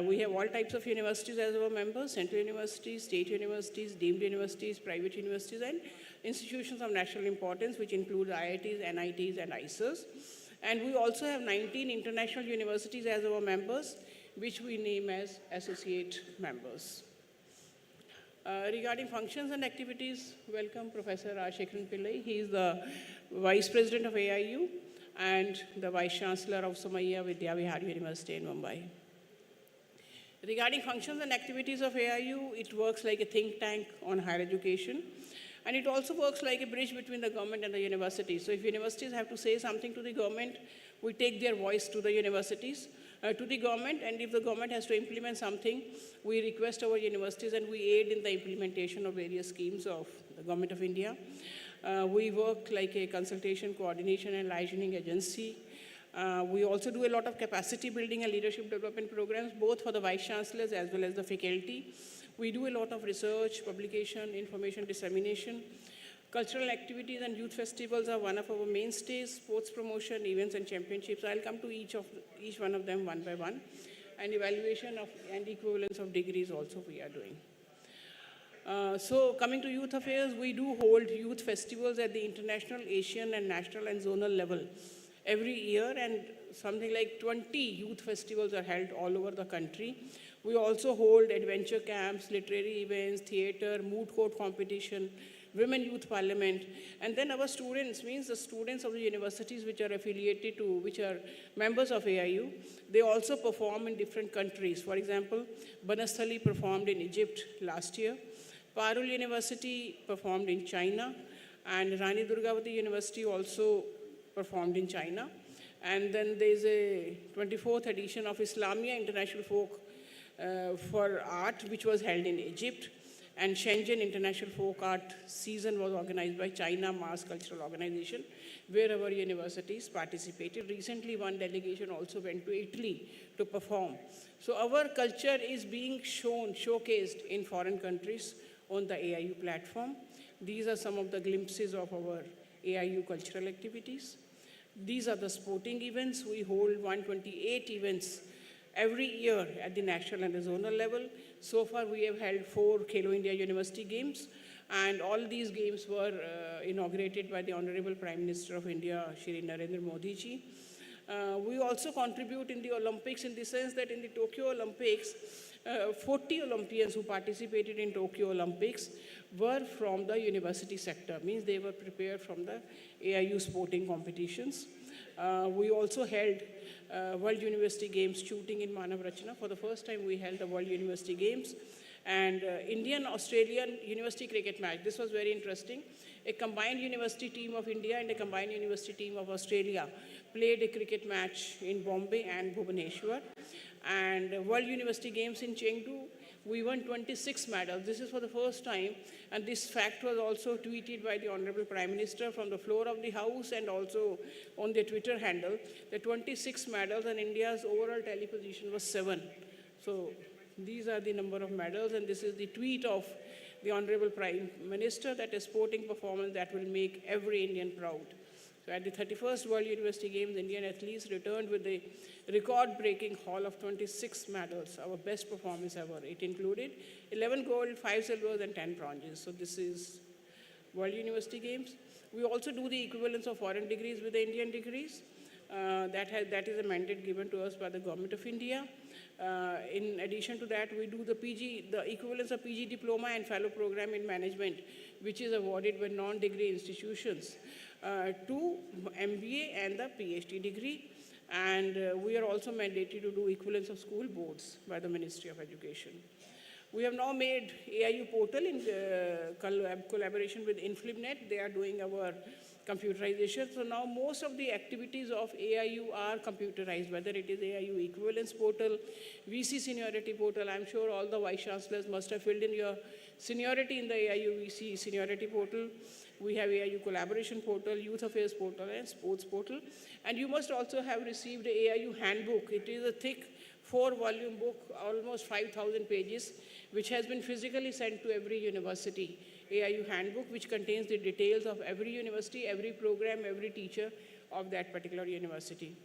We have all types of universities as our members: central universities, state universities, deemed universities, private universities, and institutions of national importance, which include IITs, NITs, and ISERs. And we also have 19 international universities as our members, which we name as associate members. Regarding functions and activities, welcome Professor Rajshekharan Pillai. He is the Vice President of AIU and the Vice Chancellor of Somaiya Vidya Vihar University in Mumbai. Regarding functions and activities of AIU, it works like a think tank on higher education, and it also works like a bridge between the government and the universities. So if universities have to say something to the government, we take their voice to the universities, to the government, and if the government has to implement something, we request our universities and we aid in the implementation of various schemes of the Government of India. We work like a consultation, coordination, and licensing agency. We also do a lot of capacity building and leadership development programs, both for the vice chancellors as well as the faculty. We do a lot of research, publication, information dissemination. Cultural activities and youth festivals are one of our mainstays: sports promotion, events, and championships. I'll come to each one of them one by one. And evaluation of and equivalence of degrees also we are doing. So coming to youth affairs, we do hold youth festivals at the international, Asian, and national and zonal level every year, and something like 20 youth festivals are held all over the country. We also hold adventure camps, literary events, theater, moot court competition, women youth parliament, and then our students, means the students of the universities which are affiliated to, which are members of AIU, they also perform in different countries. For example, Banasthali performed in Egypt last year, Parul University performed in China, and Rani Durgavati University also performed in China. And then there's a 24th edition of Islamia International Folk for Art, which was held in Egypt. And Shenzhen International Folk Art Season was organized by China Mass Cultural Organization, where our universities participated. Recently, one delegation also went to Italy to perform. So our culture is being showcased in foreign countries on the AIU platform. These are some of the glimpses of our AIU cultural activities. These are the sporting events. We hold 128 events every year at the national and the zonal level. So far, we have held 4 Khelo India University Games, and all these games were inaugurated by the Honorable Prime Minister of India, Shri Narendra Modi ji. We also contribute in the Olympics in the sense that in the Tokyo Olympics, 40 Olympians who participated in Tokyo Olympics were from the university sector, means they were prepared from the AIU sporting competitions. We also held World University Games shooting in Manav Rachna. For the first time, we held the World University Games. And Indian-Australian university cricket match. This was very interesting. A combined university team of India and a combined university team of Australia played a cricket match in Bombay and Bhubaneswar. And World University Games in Chengdu, we won 26 medals. This is for the first time, and this fact was also tweeted by the Honorable Prime Minister from the floor of the House and also on their Twitter handle. The 26 medals, and India's overall tally position was 7. So these are the number of medals, and this is the tweet of the Honorable Prime Minister, that a sporting performance that will make every Indian proud. So at the 31st World University Games, Indian athletes returned with a record-breaking haul of 26 medals, our best performance ever. It included 11 gold, 5 silvers, and 10 bronzes. So this is World University Games. We also do the equivalence of foreign degrees with the Indian degrees. That is a mandate given to us by the Government of India. In addition to that, we do the equivalence of PG diploma and fellow program in management, which is awarded by non-degree institutions. to MBA and the PhD degree. And we are also mandated to do equivalence of school boards by the Ministry of Education. We have now made AIU portal in collaboration with InflibNet. They are doing our computerization. So now most of the activities of AIU are computerized, whether it is AIU equivalence portal, VC seniority portal. I'm sure all the vice chancellors must have filled in your seniority in the AIU VC seniority portal. We have AIU collaboration portal, youth affairs portal, and sports portal. And you must also have received the AIU handbook. It is a thick 4-volume book, almost 5,000 pages, which has been physically sent to every university. AIU handbook, which contains the details of every university, every program, every teacher of that particular university.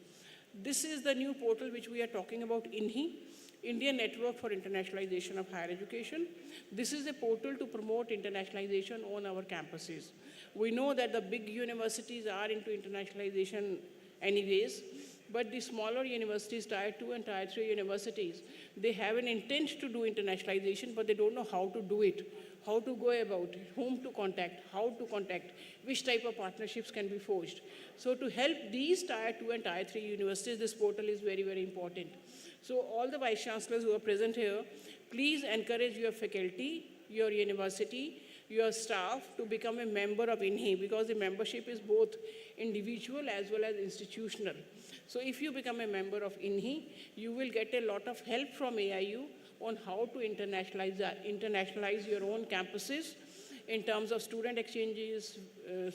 This is the new portal which we are talking about, INHI, Indian Network for Internationalization of Higher Education. This is a portal to promote internationalization on our campuses. We know that the big universities are into internationalization anyways, but the smaller universities, Tier 2 and Tier 3 universities, they have an intent to do internationalization, but they don't know how to do it, how to go about it, whom to contact, how to contact, which type of partnerships can be forged. So to help these Tier 2 and Tier 3 universities, this portal is very, very important. So all the vice chancellors who are present here, please encourage your faculty, your university, your staff to become a member of INHI, because the membership is both individual as well as institutional. So if you become a member of INHI, you will get a lot of help from AIU on how to internationalize your own campuses in terms of student exchanges,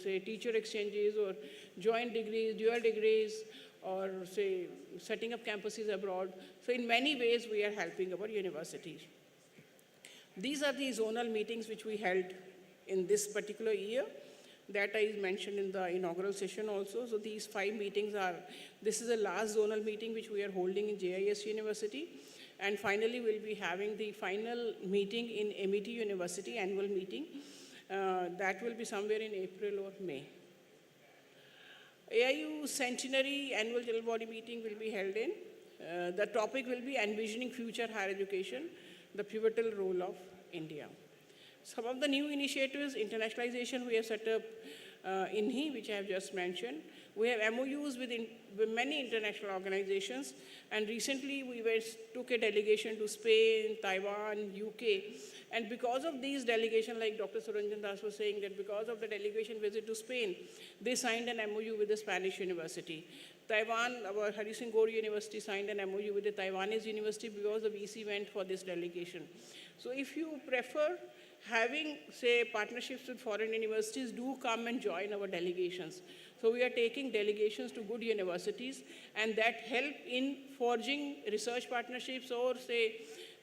say teacher exchanges, or joint degrees, dual degrees, or say setting up campuses abroad. So in many ways, we are helping our universities. These are the zonal meetings which we held in this particular year. That is mentioned in the inaugural session also. So these 5 meetings are, this is the last zonal meeting which we are holding in JIS University. And finally, we'll be having the final meeting in MET University, annual meeting. That will be somewhere in April or May. AIU Centenary Annual General Body Meeting will be held in. The topic will be Envisioning Future Higher Education, the Pivotal Role of India. Some of the new initiatives, internationalization, we have set up INHI, which I have just mentioned. We have MOUs with many international organizations, and recently we took a delegation to Spain, Taiwan, UK, and because of these delegations, like Dr. Suranjan Das was saying, that because of the delegation visit to Spain, they signed an MOU with the Spanish university. Taiwan, our Hari Singh Gaur University signed an MOU with the Taiwanese university because the VC went for this delegation. So if you prefer having, say, partnerships with foreign universities, do come and join our delegations. So we are taking delegations to good universities, and that help in forging research partnerships or, say,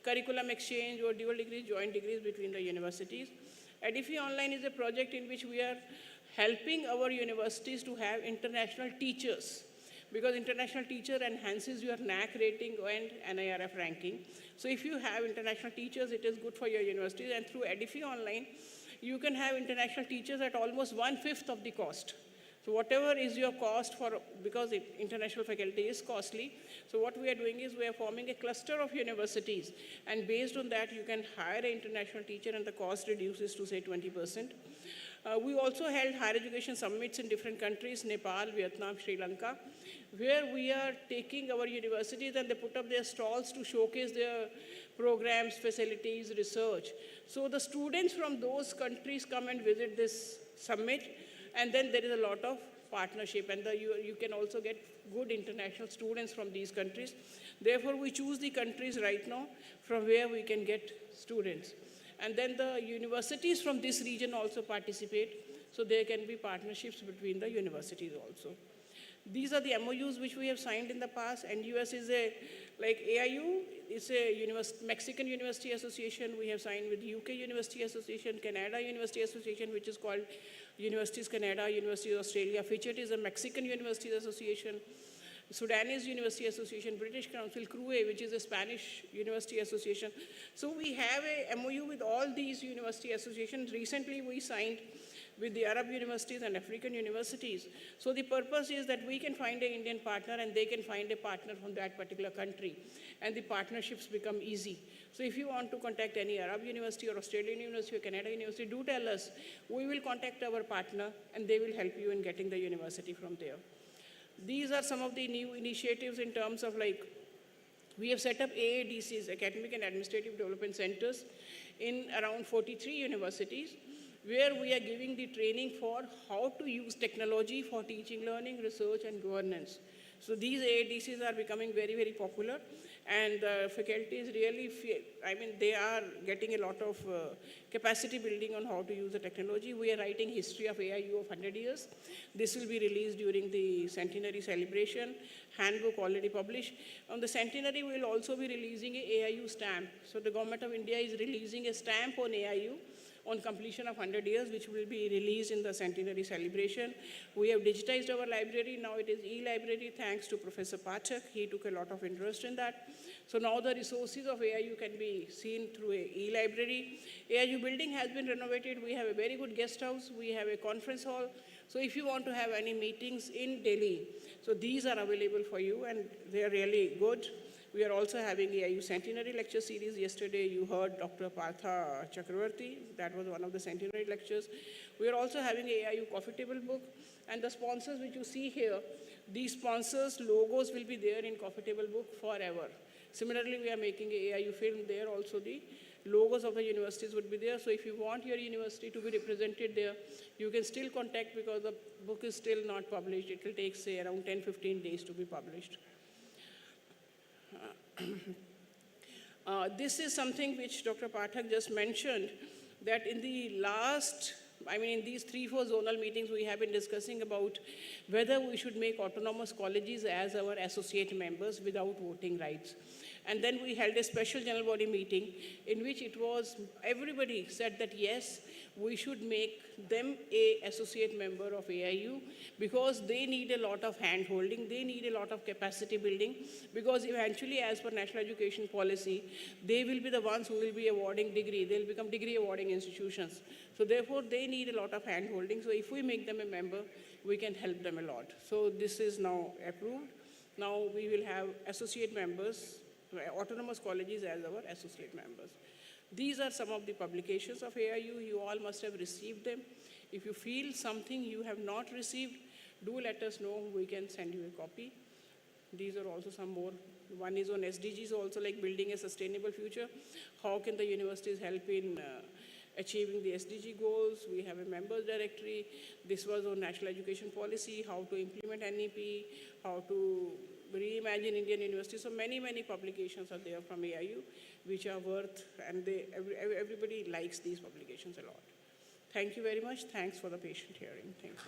curriculum exchange or dual degrees, joint degrees between the universities. Edify Online is a project in which we are helping our universities to have international teachers, because international teacher enhances your NAC rating and NIRF ranking. So if you have international teachers, it is good for your universities, and through Edify Online, you can have international teachers at almost 1/5 of the cost. So whatever is your cost for, because international faculty is costly, so what we are doing is we are forming a cluster of universities, and based on that, you can hire an international teacher and the cost reduces to, say, 20%. We also held higher education summits in different countries, Nepal, Vietnam, Sri Lanka, where we are taking our universities and they put up their stalls to showcase their programs, facilities, research. So the students from those countries come and visit this summit, and then there is a lot of partnership, and you can also get good international students from these countries. Therefore, we choose the countries right now from where we can get students. And then the universities from this region also participate, so there can be partnerships between the universities also. These are the MOUs which we have signed in the past, and US is like AIU, it's a Mexican University Association. We have signed with UK University Association, Canada University Association, which is called Universities Canada, University of Australia. Fitchet is a Mexican University Association. Sudanese University Association, British Council, CRUE, which is a Spanish University Association. So we have a MOU with all these university associations. Recently we signed with the Arab universities and African universities. So the purpose is that we can find an Indian partner and they can find a partner from that particular country, and the partnerships become easy. So if you want to contact any Arab university or Australian university or Canada university, do tell us. We will contact our partner and they will help you in getting the university from there. These are some of the new initiatives in terms of like, we have set up AADCs, Academic and Administrative Development Centers, in around 43 universities, where we are giving the training for how to use technology for teaching, learning, research, and governance. So these AADCs are becoming very, very popular, and the faculty is really, they are getting a lot of capacity building on how to use the technology. We are writing history of AIU of 100 years. This will be released during the centenary celebration. Handbook already published. On the centenary, we will also be releasing a AIU stamp. So the Government of India is releasing a stamp on AIU on completion of 100 years, which will be released in the centenary celebration. We have digitized our library. Now it is e-library, thanks to Professor Pathak. He took a lot of interest in that. So now the resources of AIU can be seen through a e-library. AIU building has been renovated. We have a very good guest house. We have a conference hall. So if you want to have any meetings in Delhi, so these are available for you, and they are really good. We are also having AIU Centenary Lecture Series. Yesterday you heard Dr. Partha Chakravarti. That was one of the centenary lectures. We are also having AIU Coffee Table Book. And the sponsors which you see here, these sponsors' logos will be there in Coffee Table Book forever. Similarly, we are making a AIU film there. Also the logos of the universities would be there. So if you want your university to be represented there, you can still contact, because the book is still not published. It will take, say, around 10-15 days to be published. This is something which Dr. Pathak just mentioned, that in the last, in these 3-4 zonal meetings, we have been discussing about whether we should make autonomous colleges as our associate members without voting rights. And then we held a special general body meeting in which everybody said that yes, we should make them a associate member of AIU, because they need a lot of hand-holding, they need a lot of capacity building, because eventually, as per national education policy, they will be the ones who will be awarding degree. They'll become degree awarding institutions. So therefore, they need a lot of hand-holding. So if we make them a member, we can help them a lot. So this is now approved. Now we will have associate members, autonomous colleges as our associate members. These are some of the publications of AIU. You all must have received them. If you feel something you have not received, do let us know. We can send you a copy. These are also some more. One is on SDGs, also like building a sustainable future. How can the universities help in achieving the SDG goals? We have a members directory. This was on national education policy, how to implement NEP, how to reimagine Indian universities. So many, many publications are there from AIU, which are worth, and everybody likes these publications a lot. Thank you very much. Thanks for the patient hearing. Thank you.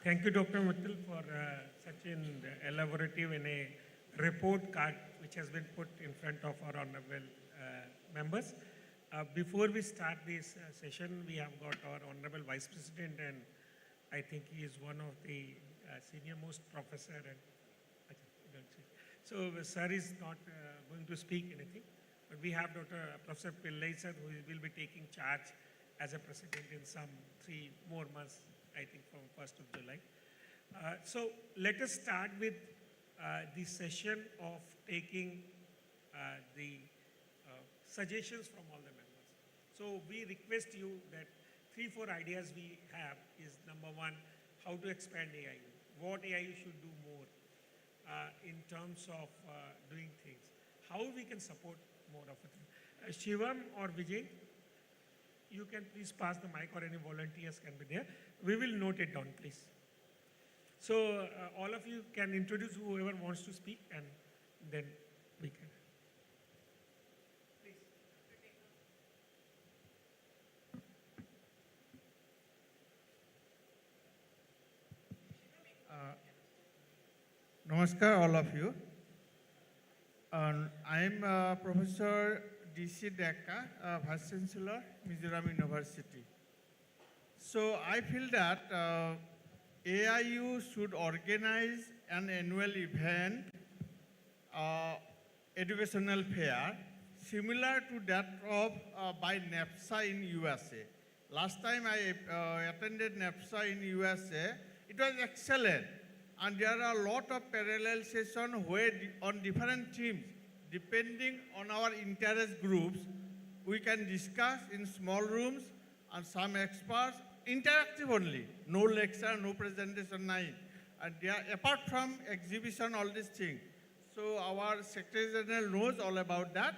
Thank you, Dr. Mittal, for such an elaborative and a report card which has been put in front of our honorable members. Before we start this session, we have got our honorable Vice President, and I think he is one of the senior most professor. So sir is not going to speak anything, but we have Professor Pillai sir, who will be taking charge as a president in some 3 more months, I think from 1st of July. So let us start with the session of taking the suggestions from all the members. So we request you that 3-4 ideas we have is, number 1, how to expand AIU, what AIU should do more in terms of doing things, how we can support more of it. Shivam or Vijay, you can please pass the mic, or any volunteers can be there. We will note it down, please. So all of you can introduce whoever wants to speak, and then we can. Namaskar, all of you. I am Professor D.C. Dekka, Vice Chancellor, Mizoram University. So I feel that AIU should organize an annual event, educational fair, similar to that of by NAFSA in USA. Last time I attended NAFSA in USA, it was excellent. And there are a lot of parallel sessions where on different themes, depending on our interest groups, we can discuss in small rooms and some experts, interactive only, no lecture, no presentation, nothing. And apart from exhibition, all these things. So our Secretary General knows all about that.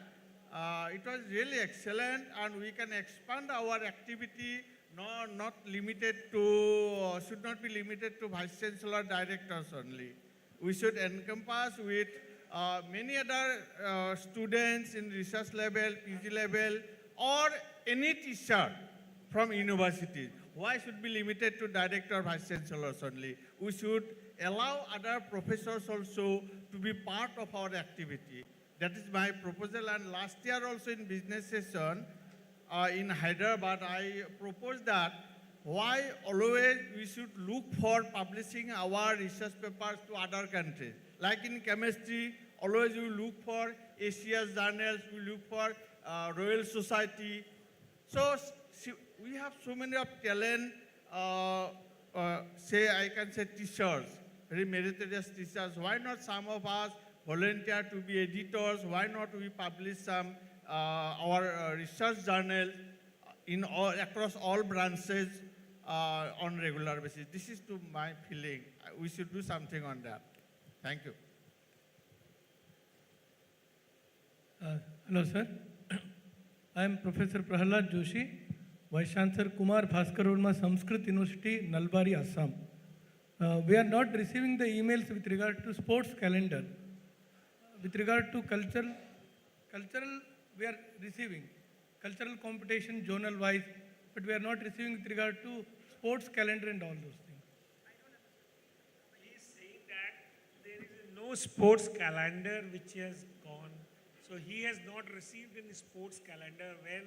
It was really excellent, and we can expand our activity, not limited to, should not be limited to Vice Chancellor directors only. We should encompass with many other students in research level, PG level, or any teacher from universities. Why should be limited to director, Vice Chancellors only? We should allow other professors also to be part of our activity. That is my proposal. And last year also in business session in Hyderabad, I proposed that why always we should look for publishing our research papers to other countries. Like in chemistry, always we look for Asia's journals, we look for Royal Society. So we have so many of talent, I can say teachers, very meritorious teachers. Why not some of us volunteer to be editors? Why not we publish some our research journals in across all branches on regular basis? This is to my feeling. We should do something on that. Thank you. Hello, sir. I am Professor Prahalad Joshi, Vice Chancellor Kumar Bhaskar Verma Sanskrit University, Nalbari, Assam. We are not receiving the emails with regard to sports calendar. With regard to cultural, we are receiving cultural competition, journal wise, but we are not receiving with regard to sports calendar and all those things. He is saying that there is no sports calendar which has gone. So he has not received any sports calendar when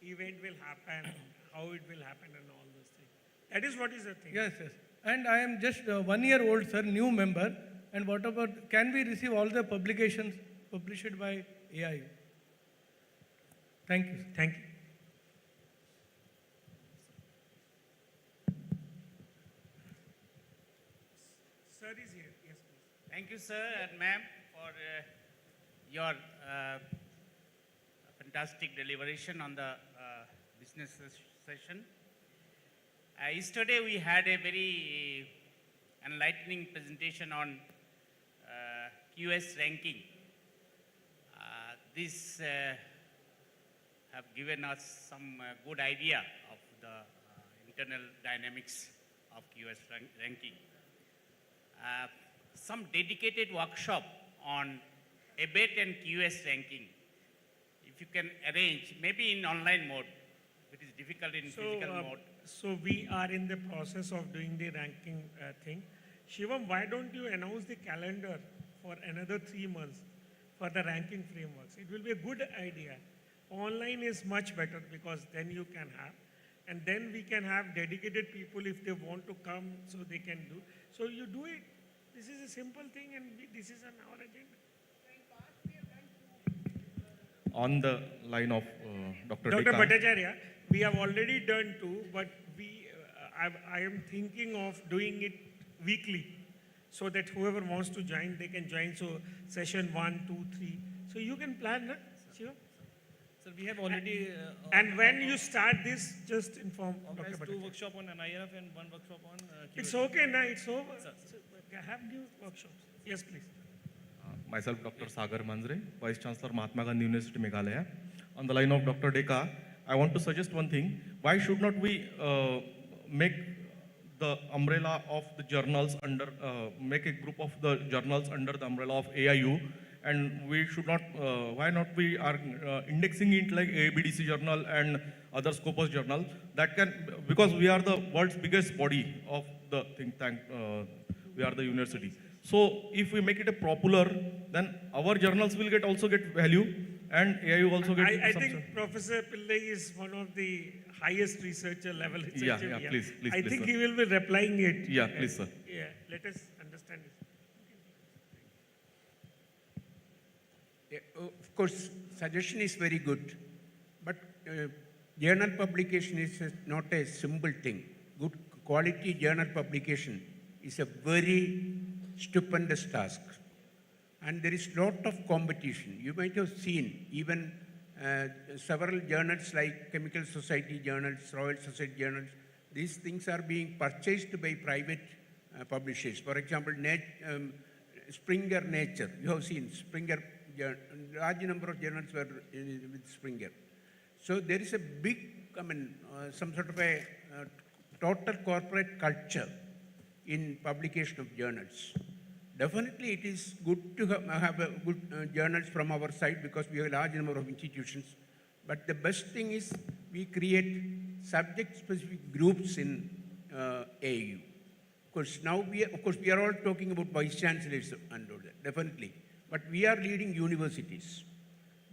event will happen, how it will happen and all those things. That is what is the thing. Yes, yes. And I am just 1 year old, sir, new member. And what about, can we receive all the publications published by AIU? Thank you. Thank you. Sir is here. Yes, please. Thank you, sir and ma'am, for your fantastic deliberation on the business session. Yesterday we had a very enlightening presentation on QS ranking. This have given us some good idea of the internal dynamics of QS ranking. Some dedicated workshop on ABET and QS ranking, if you can arrange, maybe in online mode. It is difficult in physical mode. So we are in the process of doing the ranking thing. Shivam, why don't you announce the calendar for another 3 months for the ranking frameworks? It will be a good idea. Online is much better because then you can have, and then we can have dedicated people if they want to come, so they can do. So you do it. This is a simple thing, and this is on our agenda. On the line of Dr. Dr. Deka. Bhattacharya, we have already done 2, but I am thinking of doing it weekly so that whoever wants to join, they can join. So session 1, 2, 3. So you can plan, na? Shiva? Sir, we have already... and when you start this, just inform Dr. organized 2 Bhattacharya. workshops on NIRF and 1 workshop on... It's okay, na? It's over. Have new workshops. Yes, please. Myself, Dr. Sagar Manjre, Vice Chancellor, Mahatma Gandhi University, Meghalaya. On the line of Dr. Deka, I want to suggest one thing. Why should not we make the umbrella of the journals under, make a group of the journals under the umbrella of AIU, and we should not, why not we are indexing it like ABDC journal and other Scopus journal, that can, because we are the world's biggest body of the think tank, we are the university. So if we make it a popular, then our journals will also get value, and AIU also get I some think Professor Pillai is one of the highest researcher level researcher. Yeah, please, I please, think sir. he will be replying it. Yeah, please, sir. Yeah, let us understand it. of course, suggestion is very good, but journal publication is not a simple thing. Good quality journal publication is a very stupendous task. And there is lot of competition. You might have seen even several journals like Chemical Society journals, Royal Society journals, these things are being purchased by private publishers. For example, Springer Nature, you have seen Springer, large number of journals were with Springer. So there is a big, some sort of a total corporate culture in publication of journals. Definitely it is good to have a good journals from our side because we have a large number of institutions. But the best thing is we create subject-specific groups in AU. Of course, now we are all talking about vice chancellors and all that, definitely. But we are leading universities.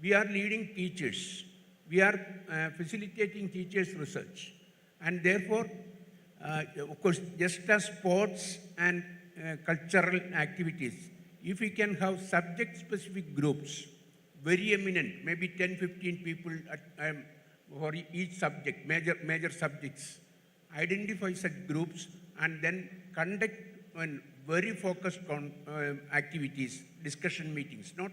We are leading teachers. We are facilitating teachers' research. And therefore, of course, just as sports and cultural activities, if we can have subject-specific groups, very eminent, maybe 10, 15 people for each subject, major subjects, identify such groups and then conduct very focused activities, discussion meetings, not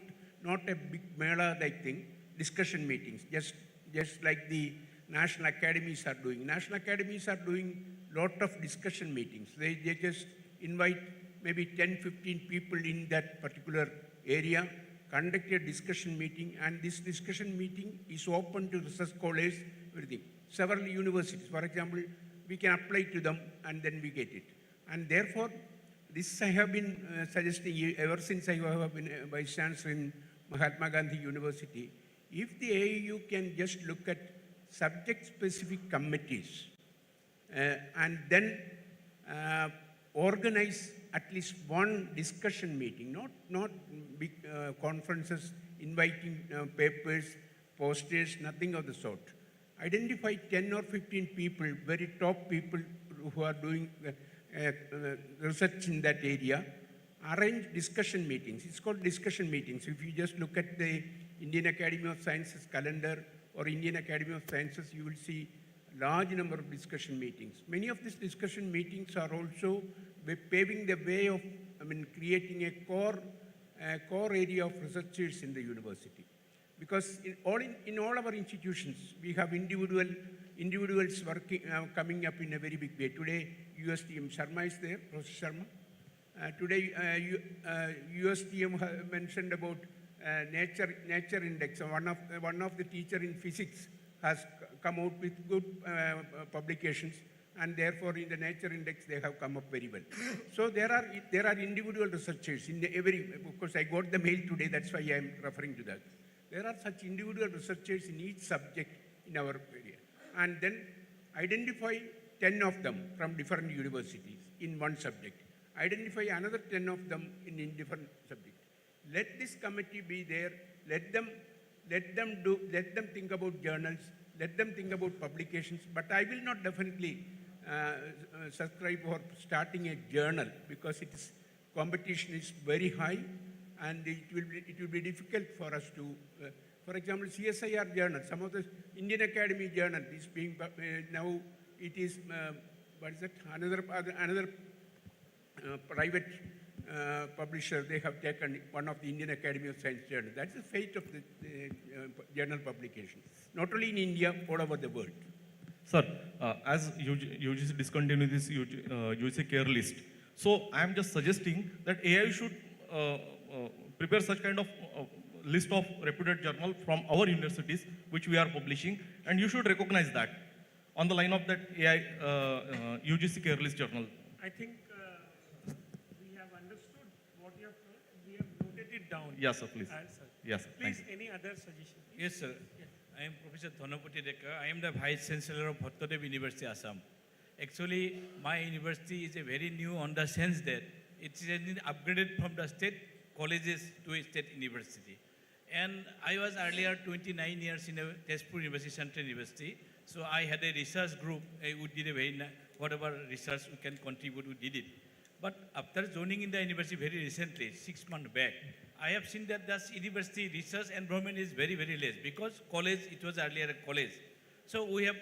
a big mela-like thing, discussion meetings, just like the national academies are doing. National academies are doing lot of discussion meetings. They just invite maybe 10, 15 people in that particular area, conduct a discussion meeting, and this discussion meeting is open to research scholars, everything. Several universities, for example, we can apply to them and then we get it. And therefore, this I have been suggesting ever since I have been Vice Chancellor in Mahatma Gandhi University. If the AAU can just look at subject-specific committees and then organize at least one discussion meeting, not big conferences, inviting papers, posters, nothing of the sort. Identify 10 or 15 people, very top people who are doing research in that area, arrange discussion meetings. It's called discussion meetings. If you just look at the Indian Academy of Sciences calendar or Indian Academy of Sciences, you will see a large number of discussion meetings. Many of these discussion meetings are also paving the way of creating a core area of researchers in the university. Because in all our institutions, we have individuals working, coming up in a very big way. Today, USTM Sharma is there, Professor Sharma. Today, USTM mentioned about nature index. One of the teacher in physics has come out with good publications, and therefore in the nature index they have come up very well. So there are individual researchers in every. Of course, I got the mail today. That's why I am referring to that. There are such individual researchers in each subject in our area, and then identify 10 of them from different universities in one subject. Identify another 10 of them in different subjects. Let this committee be there. Let them think about journals. Let them think about publications. But I will not definitely subscribe for starting a journal because competition is very high, and it will be difficult for us to. For example, CSIR journal, some of the Indian Academy journal is being now. It is what is it? Another private publisher. They have taken one of the Indian Academy of Science journal. That's the fate of the journal publication, not only in India, all over the world. Sir, as UGC discontinued this UGC care list, so I am just suggesting that AI should prepare such kind of list of reputed journals from our universities, which we are publishing, and you should recognize that on the line of that AI UGC care list journal. I think we have understood what you have told. We have noted it down. Yes, sir, please. Sir. Yes, sir. Please, any other suggestion? Yes, sir. I am Professor Dhanapati Dekar. I am the Vice Chancellor of Bhattodev University, Assam. Actually, my university is a very new on the sense that it is upgraded from the state colleges to a state university. And I was earlier 29 years in a Tezpur University, Central University. So I had a research group. We did a very, whatever research we can contribute, we did it. But after joining in the university very recently, 6 months back, I have seen that this university research environment is very, very less because college, it was earlier a college. So we have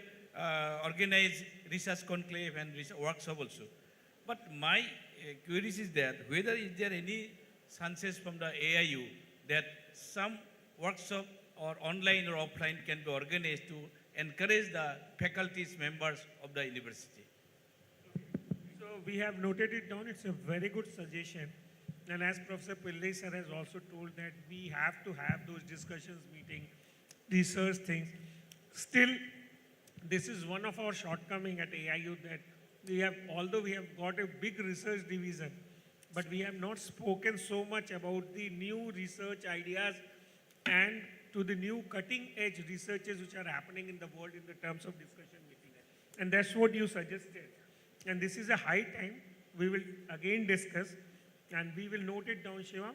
organized research conclave and research workshop also. But my queries is that whether is there any chances from the AIU that some workshop or online or offline can be organized to encourage the faculties members of the university. So we have noted it down. It's a very good suggestion. And as Professor Pillai sir has also told that we have to have those discussions, meeting, research things. Still, this is one of our shortcomings at AIU that we have, although we have got a big research division, but we have not spoken so much about the new research ideas and to the new cutting edge researches which are happening in the world in the terms of discussion meeting. And that's what you suggested. And this is a high time. We will again discuss and we will note it down, Shiva,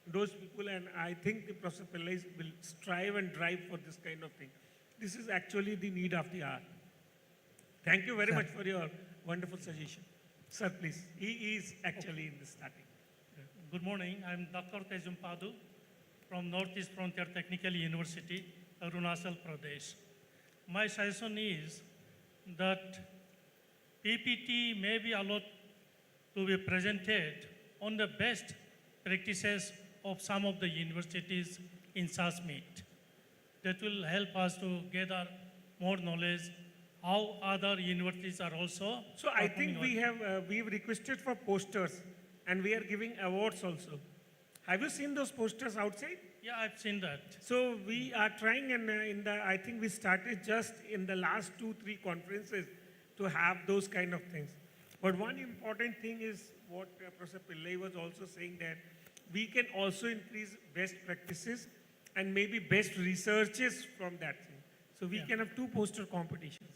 those people, and I think the Professor Pillai will strive and drive for this kind of thing. This is actually the need of the hour. Thank you very much for your wonderful suggestion. Sir, please. He is actually in the starting. Good morning. I'm Dr. Tejum Padu from Northeast Frontier Technical University, Arunachal Pradesh. My suggestion is that PPT may be allowed to be presented on the best practices of some of the universities in such meet. That will help us to gather more knowledge how other universities are also. So I think we've requested for posters and we are giving awards also. Have you seen those posters outside? Yeah, I've seen that. So we are trying, and I think we started just in the last 2-3 conferences to have those kind of things. But one important thing is what Professor Pillai was also saying, that we can also increase best practices and maybe best researches from that thing. So we can have 2 poster competitions.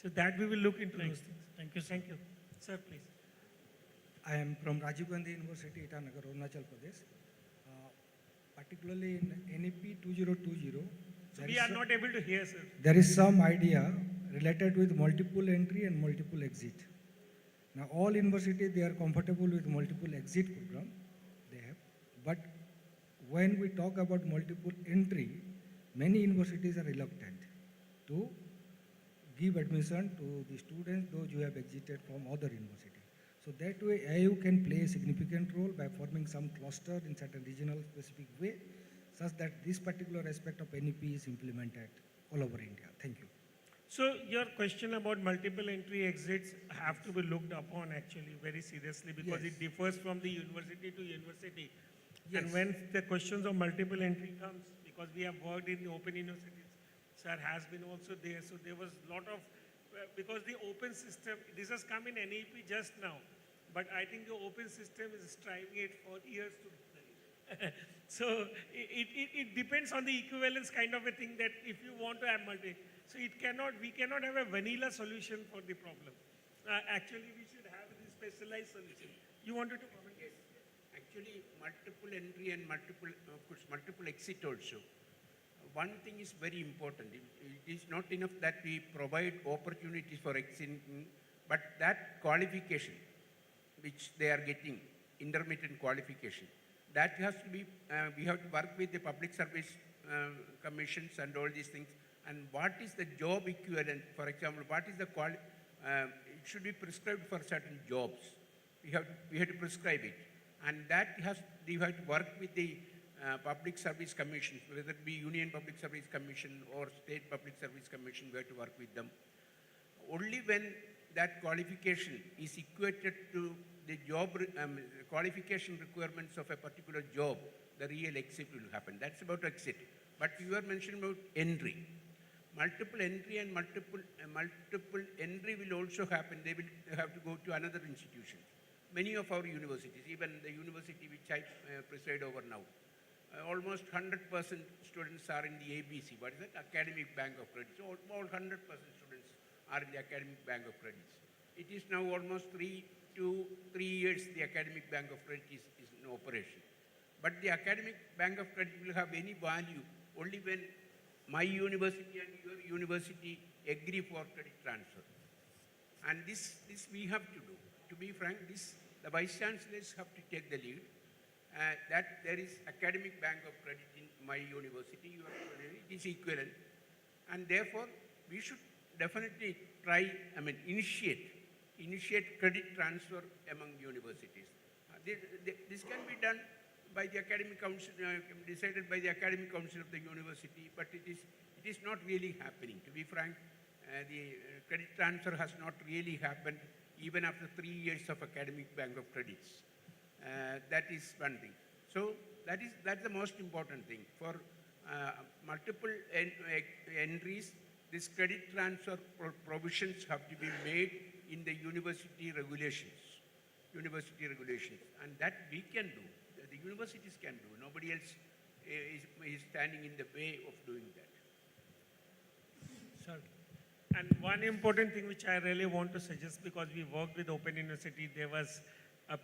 So that we will look into those things. Thank you. Thank you. Sir, please. I am from Rajiv Gandhi University, Itanagar, Arunachal Pradesh. Particularly in NEP 2020, So we are not able to hear, sir. there is some idea related with multiple entry and multiple exit. Now all universities, they are comfortable with multiple exit program, they have. But when we talk about multiple entry, many universities are reluctant to give admission to the students, those who have exited from other universities. So that way, AIU can play a significant role by forming some cluster in certain regional specific way, such that this particular aspect of NEP is implemented all over India. Thank you. So your question about multiple entry exits have to be looked upon actually very seriously because Yes. it differs from the university to university. Yes. And when the questions of multiple entry comes, because we have worked in the open universities, sir has been also there. So there was a lot of, because the open system, this has come in NEP just now, but I think the open system is striving it for years to so it depends on the equivalence kind of a thing that if you want to have multi, so we cannot have a vanilla solution for the problem. Actually, we should have the specialized solution. You wanted to comment? Yes. Actually, multiple entry and multiple, of course, multiple exit also. One thing is very important. It is not enough that we provide opportunities for exiting, but that qualification which they are getting, intermittent qualification, that has to be, we have to work with the public service commissions and all these things. And what is the job equivalent? For example, what is the it should be prescribed for certain jobs. We have to prescribe it. And that we have to work with the public service commissions, whether it be Union Public Service Commission or State Public Service Commission, we have to work with them. Only when that qualification is equated to the job qualification requirements of a particular job, the real exit will happen. That's about exit. But you are mentioning about entry. Multiple entry and multiple entry will also happen. They will have to go to another institution. Many of our universities, even the university which I preside over now, almost 100% students are in the ABC. What is that? Academic Bank of Credits. So all 100% students are in the Academic Bank of Credits. It is now almost 3 years the Academic Bank of Credit is in operation. But the Academic Bank of Credit will have any value only when my university and your university agree for credit transfer. And this we have to do. To be frank, the Vice Chancellors have to take the lead. that there is academic bank of credit in my university, it is equivalent. And therefore, we should definitely try, initiate credit transfer among universities. This can be done by the academic council, decided by the academic council of the university, but it is not really happening. To be frank, the credit transfer has not really happened even after 3 years of academic bank of credits. That is one thing. So that's the most important thing. For multiple entries, this credit transfer provisions have to be made in the university regulations. And that we can do, the universities can do. Nobody else is standing in the way of doing that. Sure. And one important thing which I really want to suggest, because we worked with Open University, there was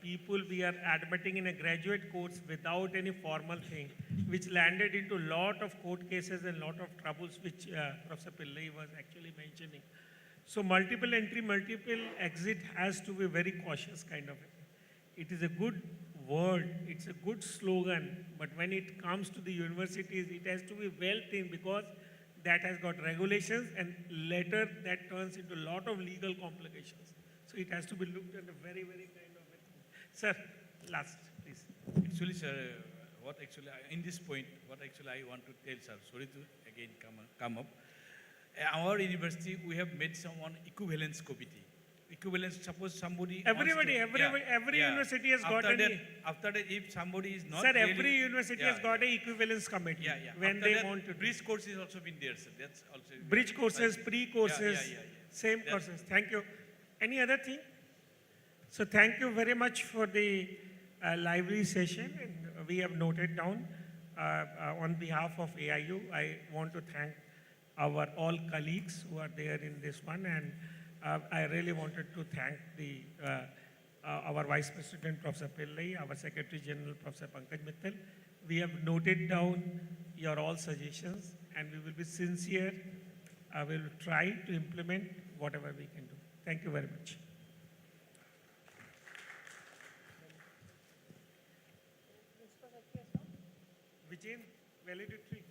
people we are admitting in a graduate course without any formal thing, which landed into a lot of court cases and lot of troubles, which Professor Pillai was actually mentioning. So multiple entry, multiple exit has to be very cautious kind of. It is a good word, it's a good slogan, but when it comes to the universities, it has to be well thinked, because that has got regulations, and later that turns into a lot of legal complications. So it has to be looked at a very, very kind of a thing. Sir, last, please. Actually, sir, in this point, what actually I want to tell, sir, sorry to again come up. Our university, we have made someone equivalence committee. Equivalence, suppose somebody Every university has got after that, if somebody is not sir, really, every university has got an equivalence committee when after they that, want to bridge course is also been there, sir. That's also bridge courses, pre-courses, same That's courses. Thank you. Any other thing? So thank you very much for the lively session, and we have noted down on behalf of AIU. I want to thank our all colleagues who are there in this one, and I really wanted to thank our Vice President, Professor Pillai, our Secretary General, Professor Pankaj Mittal. We have noted down your all suggestions, and we will be sincere. I will try to implement whatever we can do. Thank you very much. Vijay, valedictory.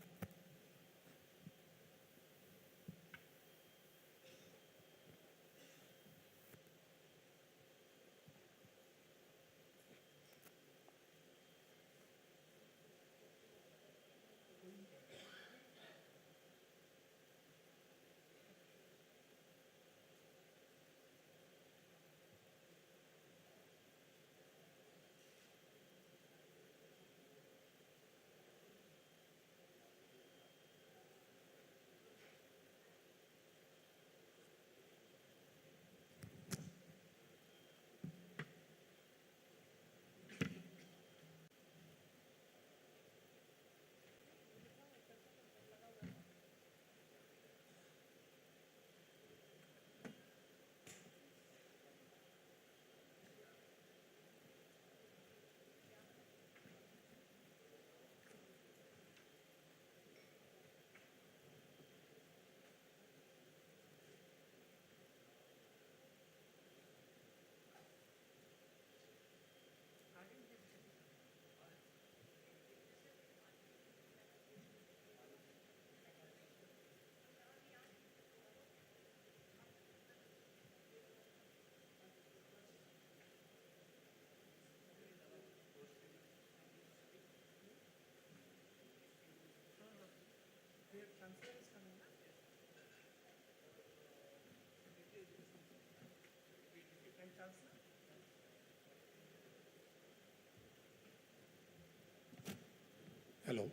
Hello.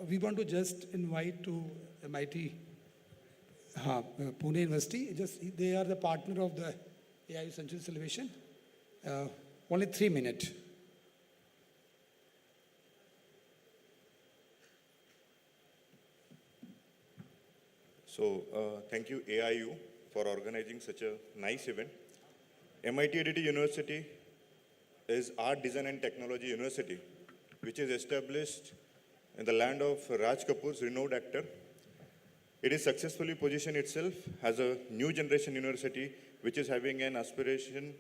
We want to just invite to MIT, Pune University. They are the partner of the AIU Central Celebration. Only 3 minutes. So thank you AIU for organizing such a nice event. MIT ADT University is Art, Design and Technology University, which is established in the land of Raj Kapoor's renowned actor. It is successfully positioned itself as a new generation university which is having an aspiration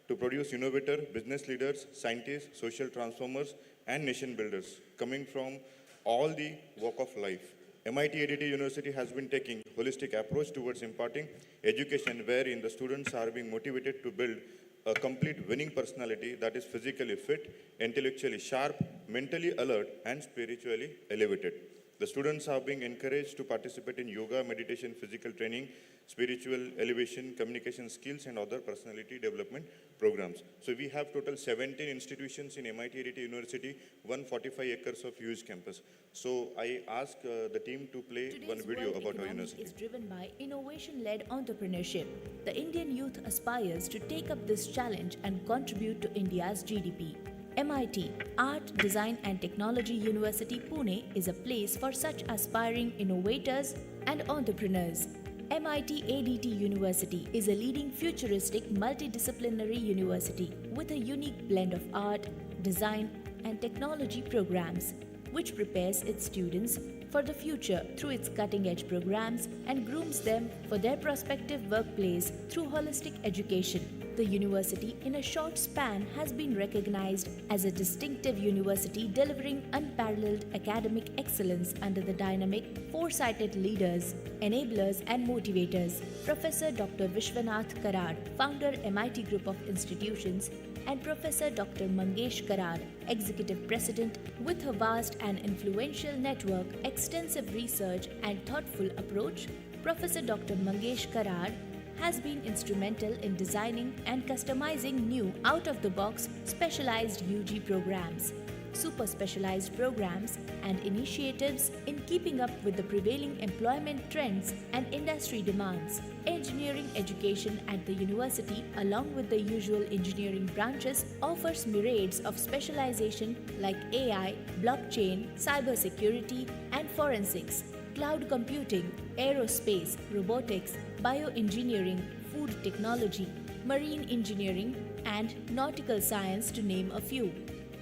to produce innovator, business leaders, scientists, social transformers, and nation builders coming from all the walk of life. MIT ADT University has been taking holistic approach towards imparting education wherein the students are being motivated to build a complete winning personality that is physically fit, intellectually sharp, mentally alert, and spiritually elevated. The students are being encouraged to participate in yoga, meditation, physical training, spiritual elevation, communication skills, and other personality development programs. So we have total 17 institutions in MIT ADT University, 145 acres of huge campus. So I ask the team to play one Today's video world about our economy university. is driven by innovation-led entrepreneurship. The Indian youth aspires to take up this challenge and contribute to India's GDP. MIT, Art, Design and Technology University, Pune is a place for such aspiring innovators and entrepreneurs. MIT ADT University is a leading futuristic multidisciplinary university with a unique blend of art, design and technology programs, which prepares its students for the future through its cutting-edge programs and grooms them for their prospective workplace through holistic education. The university, in a short span, has been recognized as a distinctive university delivering unparalleled academic excellence under the dynamic, foresighted leaders, enablers and motivators. Professor Dr. Vishwanath Karad, founder MIT Group of Institutions, and Professor Dr. Mangesh Karad, Executive President, with a vast and influential network, extensive research and thoughtful approach, Professor Dr. Mangesh Karad has been instrumental in designing and customizing new out-of-the-box specialized UG programs, super specialized programs and initiatives in keeping up with the prevailing employment trends and industry demands. Engineering education at the university, along with the usual engineering branches, offers myriads of specialization like AI, blockchain, cybersecurity and forensics, cloud computing, aerospace, robotics, bioengineering, food technology, marine engineering, and nautical science, to name a few.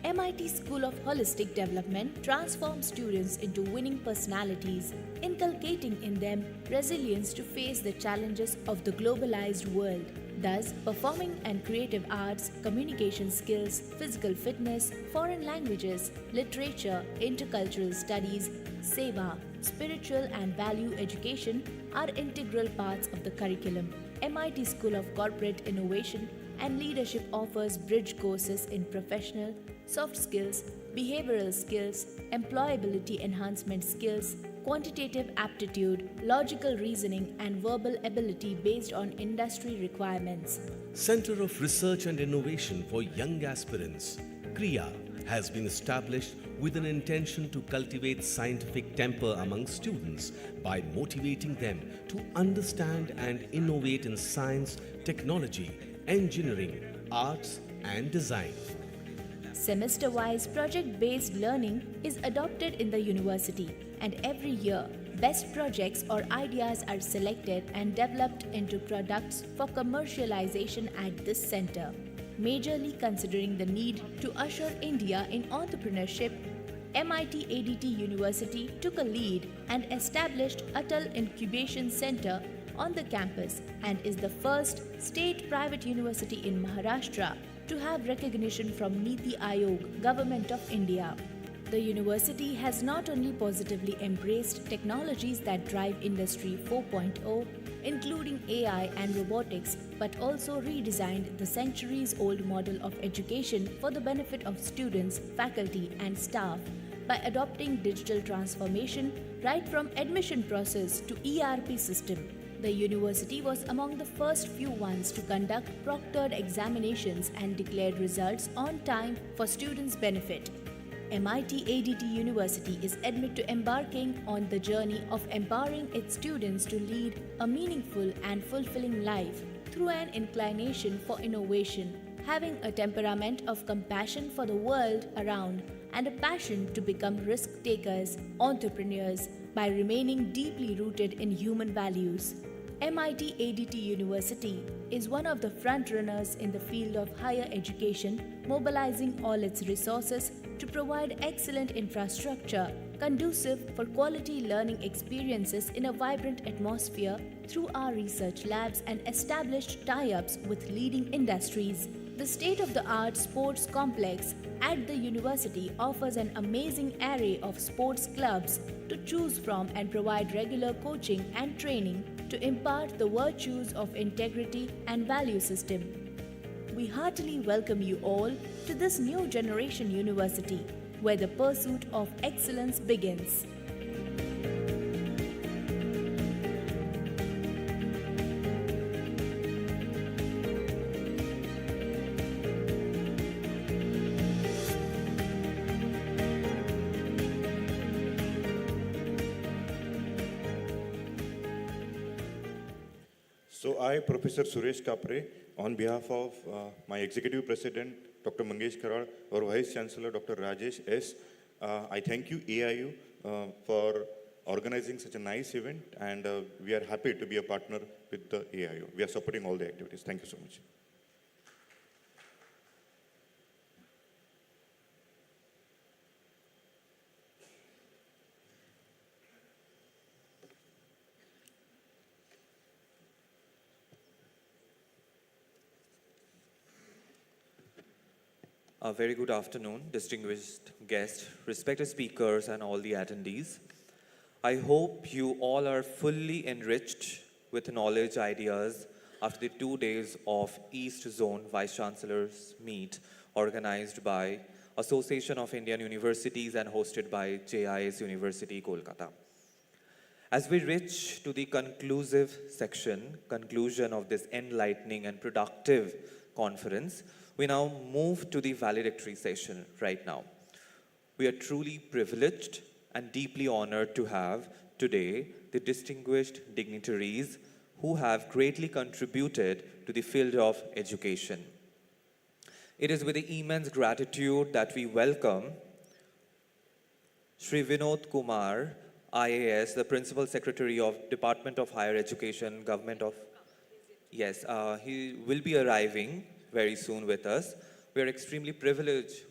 MIT School of Holistic Development transforms students into winning personalities, inculcating in them resilience to face the challenges of the globalized world. Thus, performing and creative arts, communication skills, physical fitness, foreign languages, literature, intercultural studies, seva, spiritual and value education are integral parts of the curriculum. MIT School of Corporate Innovation and Leadership offers bridge courses in professional, soft skills, behavioral skills, employability enhancement skills, quantitative aptitude, logical reasoning, and verbal ability based on industry requirements. Center of Research and Innovation for Young Aspirants, CRIA, has been established with an intention to cultivate scientific temper among students by motivating them to understand and innovate in science, technology, engineering, arts, and design. Semester-wise project-based learning is adopted in the university, and every year, best projects or ideas are selected and developed into products for commercialization at this center. Majorly considering the need to usher India in entrepreneurship, MIT ADT University took a lead and established Atal Incubation Center on the campus and is the first state-private university in Maharashtra to have recognition from Niti Aayog, Government of India. The university has not only positively embraced technologies that drive Industry 4.0, including AI and robotics, but also redesigned the centuries-old model of education for the benefit of students, faculty, and staff by adopting digital transformation right from admission process to ERP system. The university was among the first few ones to conduct proctored examinations and declared results on time for students' benefit. MIT ADT University is admitted to embarking on the journey of empowering its students to lead a meaningful and fulfilling life through an inclination for innovation, having a temperament of compassion for the world around and a passion to become risk-takers, entrepreneurs, by remaining deeply rooted in human values. MIT ADT University is one of the front-runners in the field of higher education, mobilizing all its resources to provide excellent infrastructure conducive for quality learning experiences in a vibrant atmosphere through our research labs and established tie-ups with leading industries. The state-of-the-art sports complex at the university offers an amazing array of sports clubs to choose from and provide regular coaching and training to impart the virtues of integrity and value system. We heartily welcome you all to this new generation university where the pursuit of excellence begins. So I, Professor Suresh Kapre, on behalf of my Executive President, Dr. Mangesh Karad, our Vice Chancellor, Dr. Rajesh S., I thank you, AIU, for organizing such a nice event, and we are happy to be a partner with the AIU. We are supporting all the activities. Thank you so much. A very good afternoon, distinguished guests, respected speakers, and all the attendees. I hope you all are fully enriched with knowledge, ideas after the 2 days of East Zone Vice Chancellors Meet organized by Association of Indian Universities and hosted by JIS University, Kolkata. As we reach to the conclusion of this enlightening and productive conference, we now move to the valedictory session right now. We are truly privileged and deeply honored to have today the distinguished dignitaries who have greatly contributed to the field of education. It is with immense gratitude that we welcome Shri Vinod Kumar, IAS, the Principal Secretary of Department of Higher Education, Government of... Yes, he will be arriving very soon with us. We are extremely privileged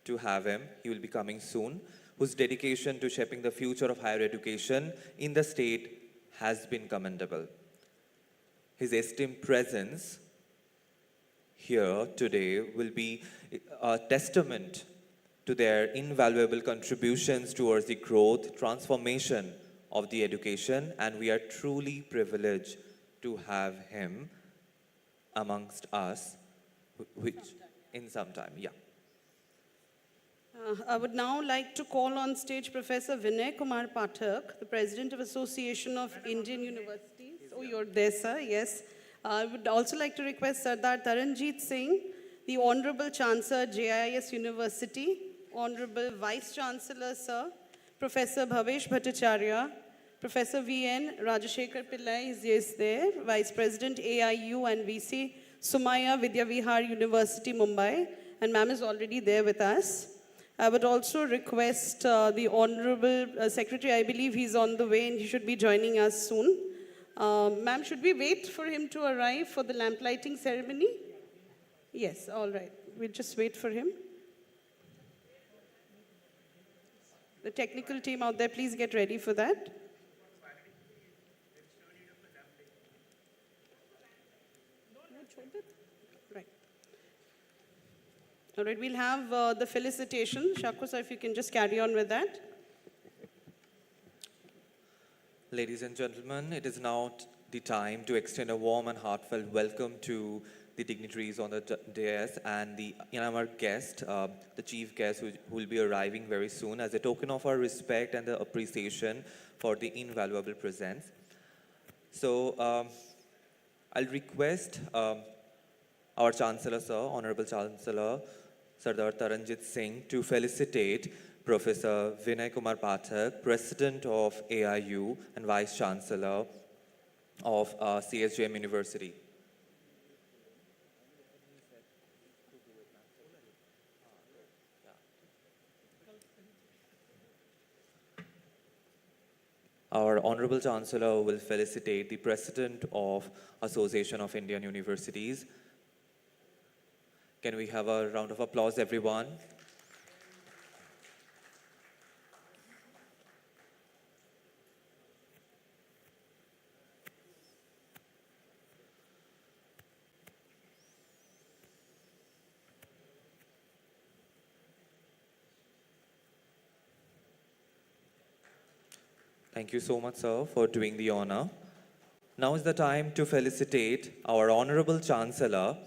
to have him. He will be coming soon, whose dedication to shaping the future of higher education in the state has been commendable. His esteemed presence here today will be a testament to their invaluable contributions towards the growth, transformation of the education, and we are truly privileged to have him amongst us, which in some time, yeah. I would now like to call on stage Professor Vinay Kumar Pathak, the President of Association of Indian Universities. Oh, you're there, sir, yes. I would also like to request Sardar Taranjeet Singh, the Honorable Chancellor, JIS University, Honorable Vice Chancellor, sir, Professor Bhavesh Bhattacharya, Professor V.N. Rajashekar Pillai is there, Vice President AIU and VC, Sumaya Vidyavihar University, Mumbai, and ma'am is already there with us. I would also request the Honorable Secretary, I believe he's on the way and he should be joining us soon. Ma'am, should we wait for him to arrive for the lamp lighting ceremony? Yes, all right. We'll just wait for him. The technical team out there, please get ready for that. Right. All right, we'll have the felicitation. Shaku, sir, if you can just carry on with that. Ladies and gentlemen, it is now the time to extend a warm and heartfelt welcome to the dignitaries on the dais and our guest, the chief guest who will be arriving very soon, as a token of our respect and the appreciation for the invaluable presence. So I'll request our Chancellor, sir, Honorable Chancellor, Sardar Taranjeet Singh, to felicitate Professor Vinay Kumar Pathak, President of AIU and Vice Chancellor of CSJM University. Our Honorable Chancellor will felicitate the President of Association of Indian Universities. Can we have a round of applause, everyone? Thank you so much, sir, for doing the honor. Now is the time to felicitate our Honorable Chancellor,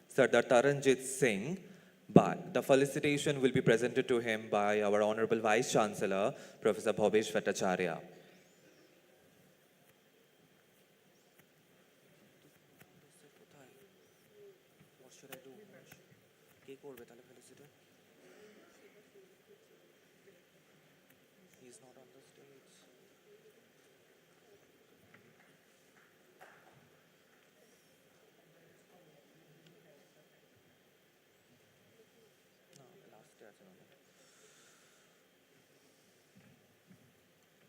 Sardar Taranjit Singh, but the felicitation will be presented to him by our Honorable Vice Chancellor, Professor Bhobesh Bhattacharya. What should I do? He's not on the stage.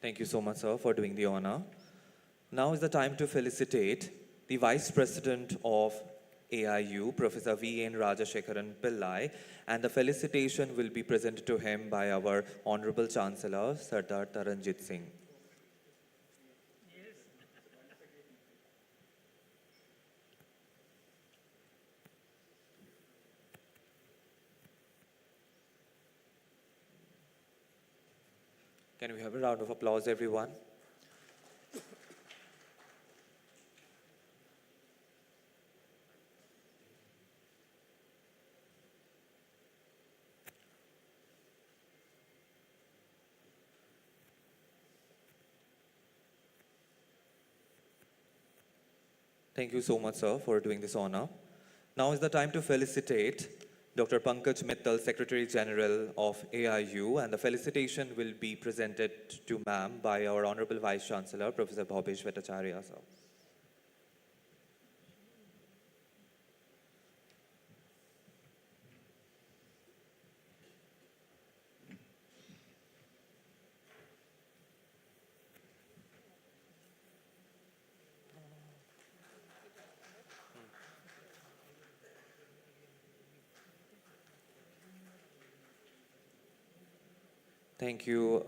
Thank you so much, sir, for doing the honor. Now is the time to felicitate the Vice President of AIU, Professor V.N. Rajashekharan Pillai, and the felicitation will be presented to him by our Honorable Chancellor, Sardar Taranjit Singh. Can we have a round of applause, everyone? Thank you so much, sir, for doing this honor. Now is the time to felicitate Dr. Pankaj Mittal, Secretary General of AIU, and the felicitation will be presented to ma'am by our Honorable Vice Chancellor, Professor Bhobesh Bhattacharya, sir. Thank you.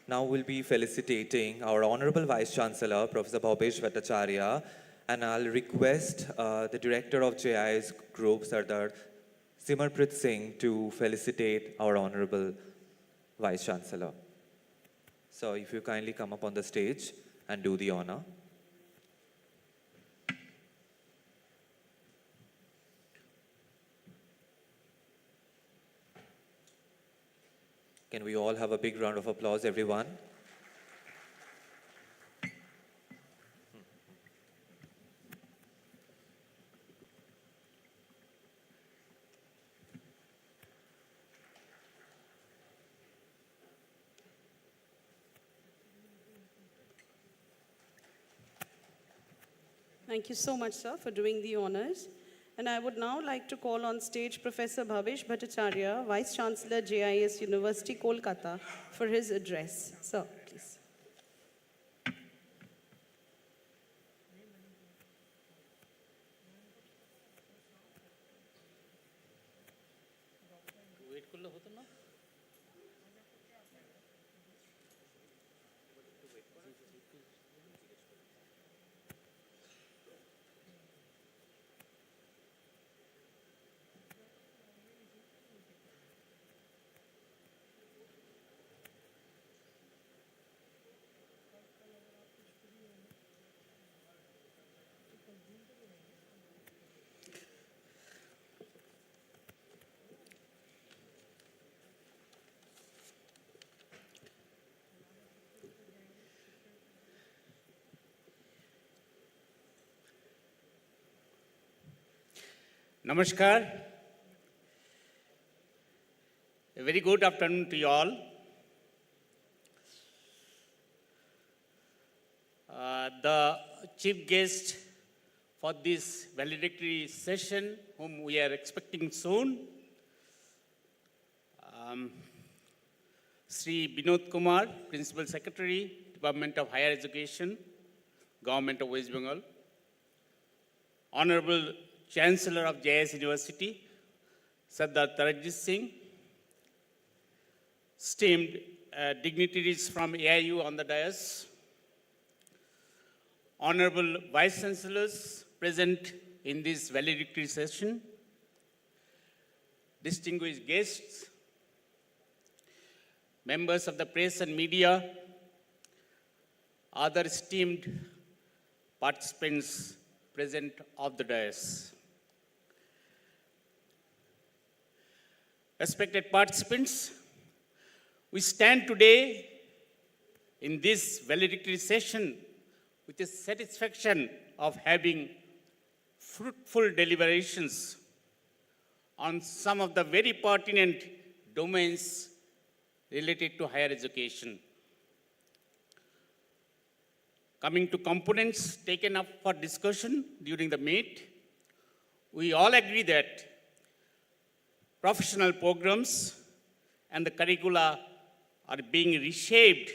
Now we'll be felicitating our Honorable Vice Chancellor, Professor Bhobesh Bhattacharya, and I'll request the Director of JIS Group, Sardar Simarprit Singh, to felicitate our Honorable Vice Chancellor. So if you kindly come up on the stage and do the honor. Can we all have a big round of applause, everyone? Thank you so much, sir, for doing the honors. And I would now like to call on stage Professor Bhobesh Bhattacharya, Vice Chancellor, JIS University, Kolkata, for his address. Sir, please. Namaskar. A very good afternoon to you all. The chief guest for this valedictory session, whom we are expecting soon, Sri Binod Kumar, Principal Secretary, Department of Higher Education, Government of West Bengal, Honorable Chancellor of JIS University, Sardar Taranjit Singh, esteemed dignitaries from AIU on the dais, Honorable Vice Chancellors present in this valedictory session, distinguished guests, members of the press and media, other esteemed participants present of the dais. Respected participants, we stand today in this valedictory session with the satisfaction of having fruitful deliberations on some of the very pertinent domains related to higher education. Coming to components taken up for discussion during the meet, we all agree that professional programs and the curricula are being reshaped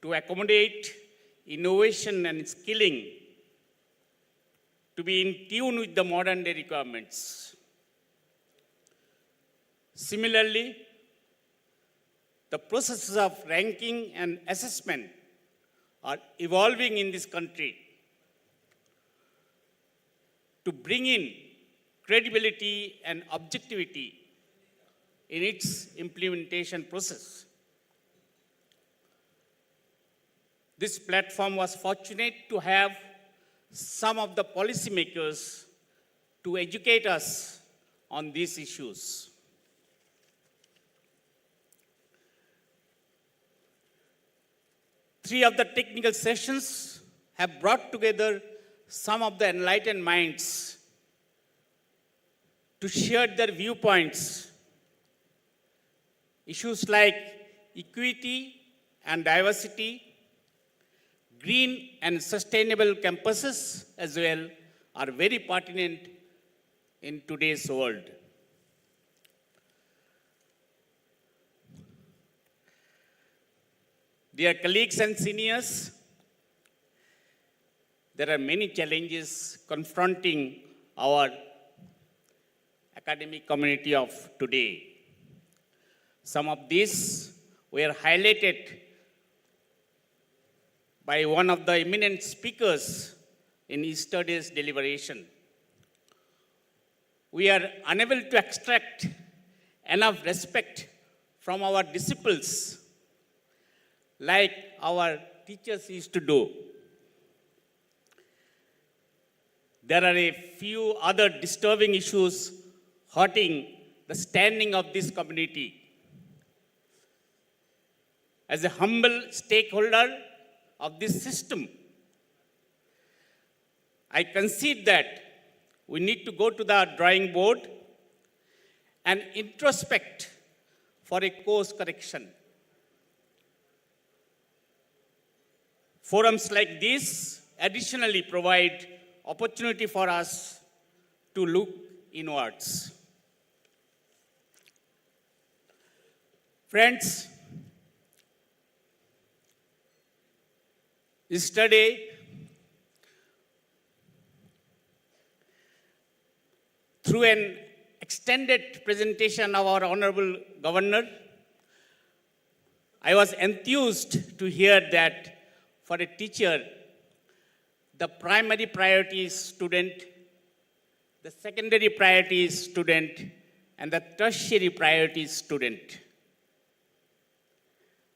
to accommodate innovation and skilling to be in tune with the modern day requirements. Similarly, the processes of ranking and assessment are evolving in this country to bring in credibility and objectivity in its implementation process. This platform was fortunate to have some of the policymakers to educate us on these issues. Three of the technical sessions have brought together some of the enlightened minds to share their viewpoints. Issues like equity and diversity, green and sustainable campuses as well are very pertinent in today's world. Dear colleagues and seniors, there are many challenges confronting our academic community of today. Some of these were highlighted by one of the eminent speakers in yesterday's deliberation. We are unable to extract enough respect from our disciples like our teachers used to do. There are a few other disturbing issues hurting the standing of this community. As a humble stakeholder of this system, I concede that we need to go to the drawing board and introspect for a course correction. Forums like this additionally provide opportunity for us to look inwards. Friends, yesterday, through an extended presentation of our Honorable Governor, I was enthused to hear that for a teacher, the primary priority is student, the secondary priority is student, and the tertiary priority is student.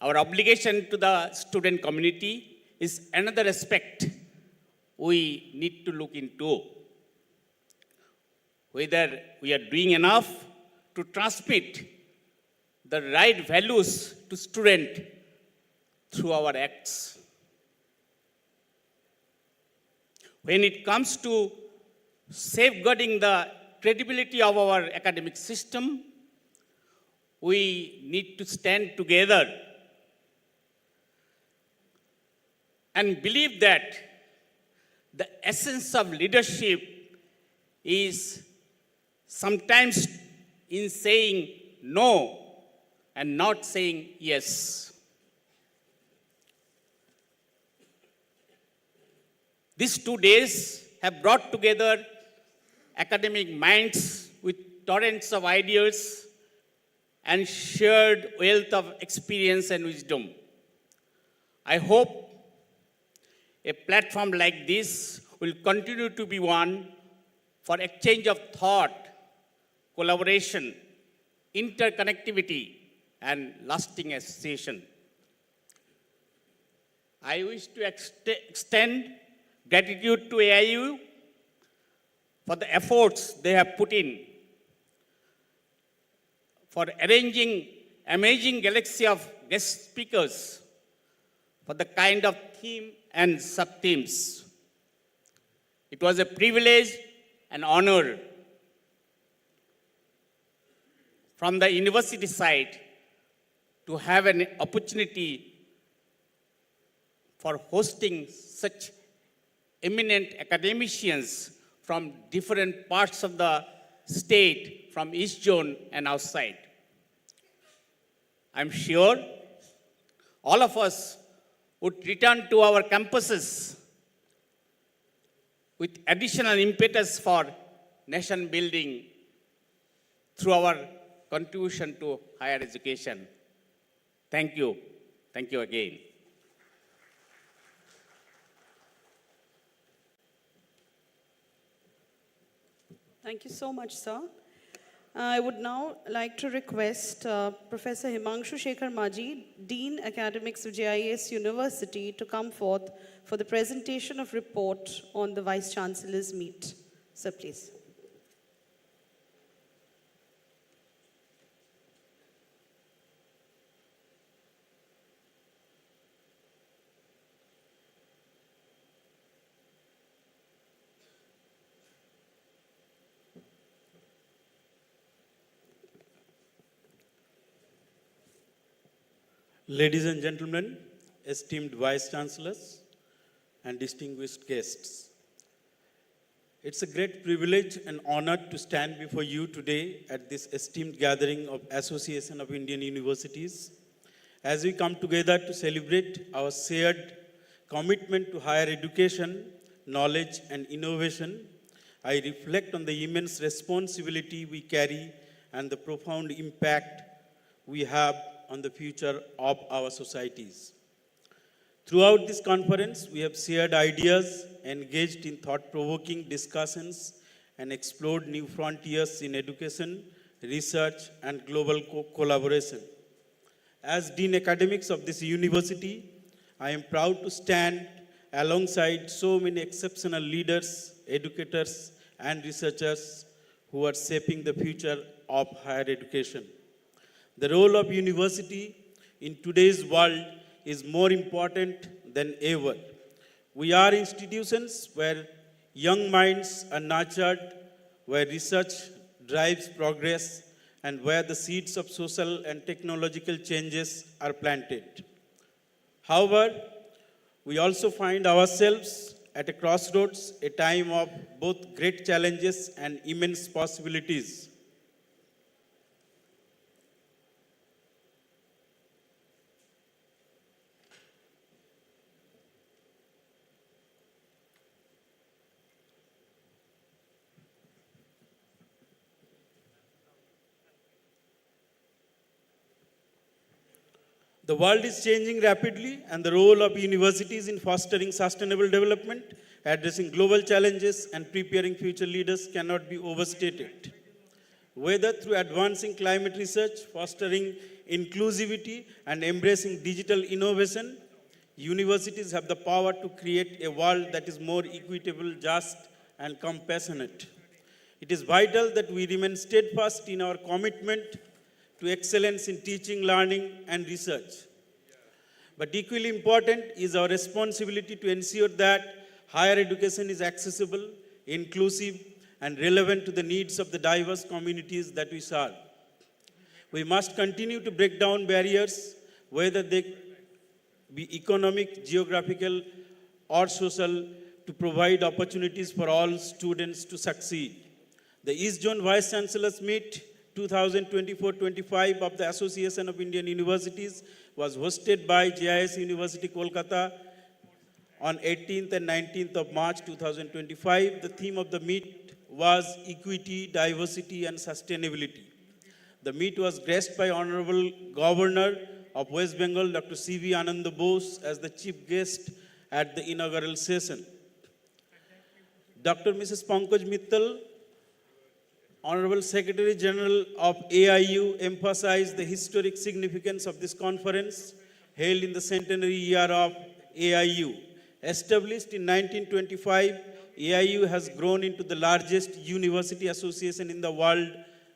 Our obligation to the student community is another aspect we need to look into. Whether we are doing enough to transmit the right values to student through our acts. When it comes to safeguarding the credibility of our academic system, we need to stand together and believe that the essence of leadership is sometimes in saying no and not saying yes. These 2 days have brought together academic minds with torrents of ideas and shared wealth of experience and wisdom. I hope a platform like this will continue to be one for exchange of thought, collaboration, interconnectivity, and lasting association. I wish to extend gratitude to AIU for the efforts they have put in for arranging amazing galaxy of guest speakers for the kind of theme and sub-themes. It was a privilege and honor from the university side to have an opportunity for hosting such eminent academicians from different parts of the state, from East Zone and outside. I'm sure all of us would return to our campuses with additional impetus for nation building through our contribution to higher education. Thank you. Thank you again. Thank you so much, sir. I would now like to request Professor Himanshu Shekhar Maji, Dean Academics of JIS University, to come forth for the presentation of report on the Vice Chancellor's meet. Sir, please. Ladies and gentlemen, esteemed Vice Chancellors, and distinguished guests. It's a great privilege and honor to stand before you today at this esteemed gathering of Association of Indian Universities as we come together to celebrate our shared commitment to higher education, knowledge, and innovation. I reflect on the immense responsibility we carry and the profound impact we have on the future of our societies. Throughout this conference, we have shared ideas, engaged in thought-provoking discussions, and explored new frontiers in education, research, and global collaboration. As Dean Academics of this university, I am proud to stand alongside so many exceptional leaders, educators, and researchers who are shaping the future of higher education. The role of university in today's world is more important than ever. We are institutions where young minds are nurtured, where research drives progress, and where the seeds of social and technological changes are planted. However, we also find ourselves at a crossroads, a time of both great challenges and immense possibilities. The world is changing rapidly, and the role of universities in fostering sustainable development, addressing global challenges, and preparing future leaders cannot be overstated. Whether through advancing climate research, fostering inclusivity, and embracing digital innovation, universities have the power to create a world that is more equitable, just, and compassionate. It is vital that we remain steadfast in our commitment to excellence in teaching, learning, and research. But equally important is our responsibility to ensure that higher education is accessible, inclusive, and relevant to the needs of the diverse communities that we serve. We must continue to break down barriers, whether they be economic, geographical, or social, to provide opportunities for all students to succeed. The East Zone Vice Chancellors Meet 2024-25 of the Association of Indian Universities was hosted by JIS University, Kolkata on 18th and 19th of March 2025. The theme of the meet was Equity, Diversity, and Sustainability. The meet was graced by Honorable Governor of West Bengal, Dr. C.V. Ananda Bose, as the chief guest at the inaugural session. Dr. Mrs. Pankaj Mittal, Honorable Secretary General of AIU emphasized the historic significance of this conference held in the centenary year of AIU. Established in 1925, AIU has grown into the largest university association in the world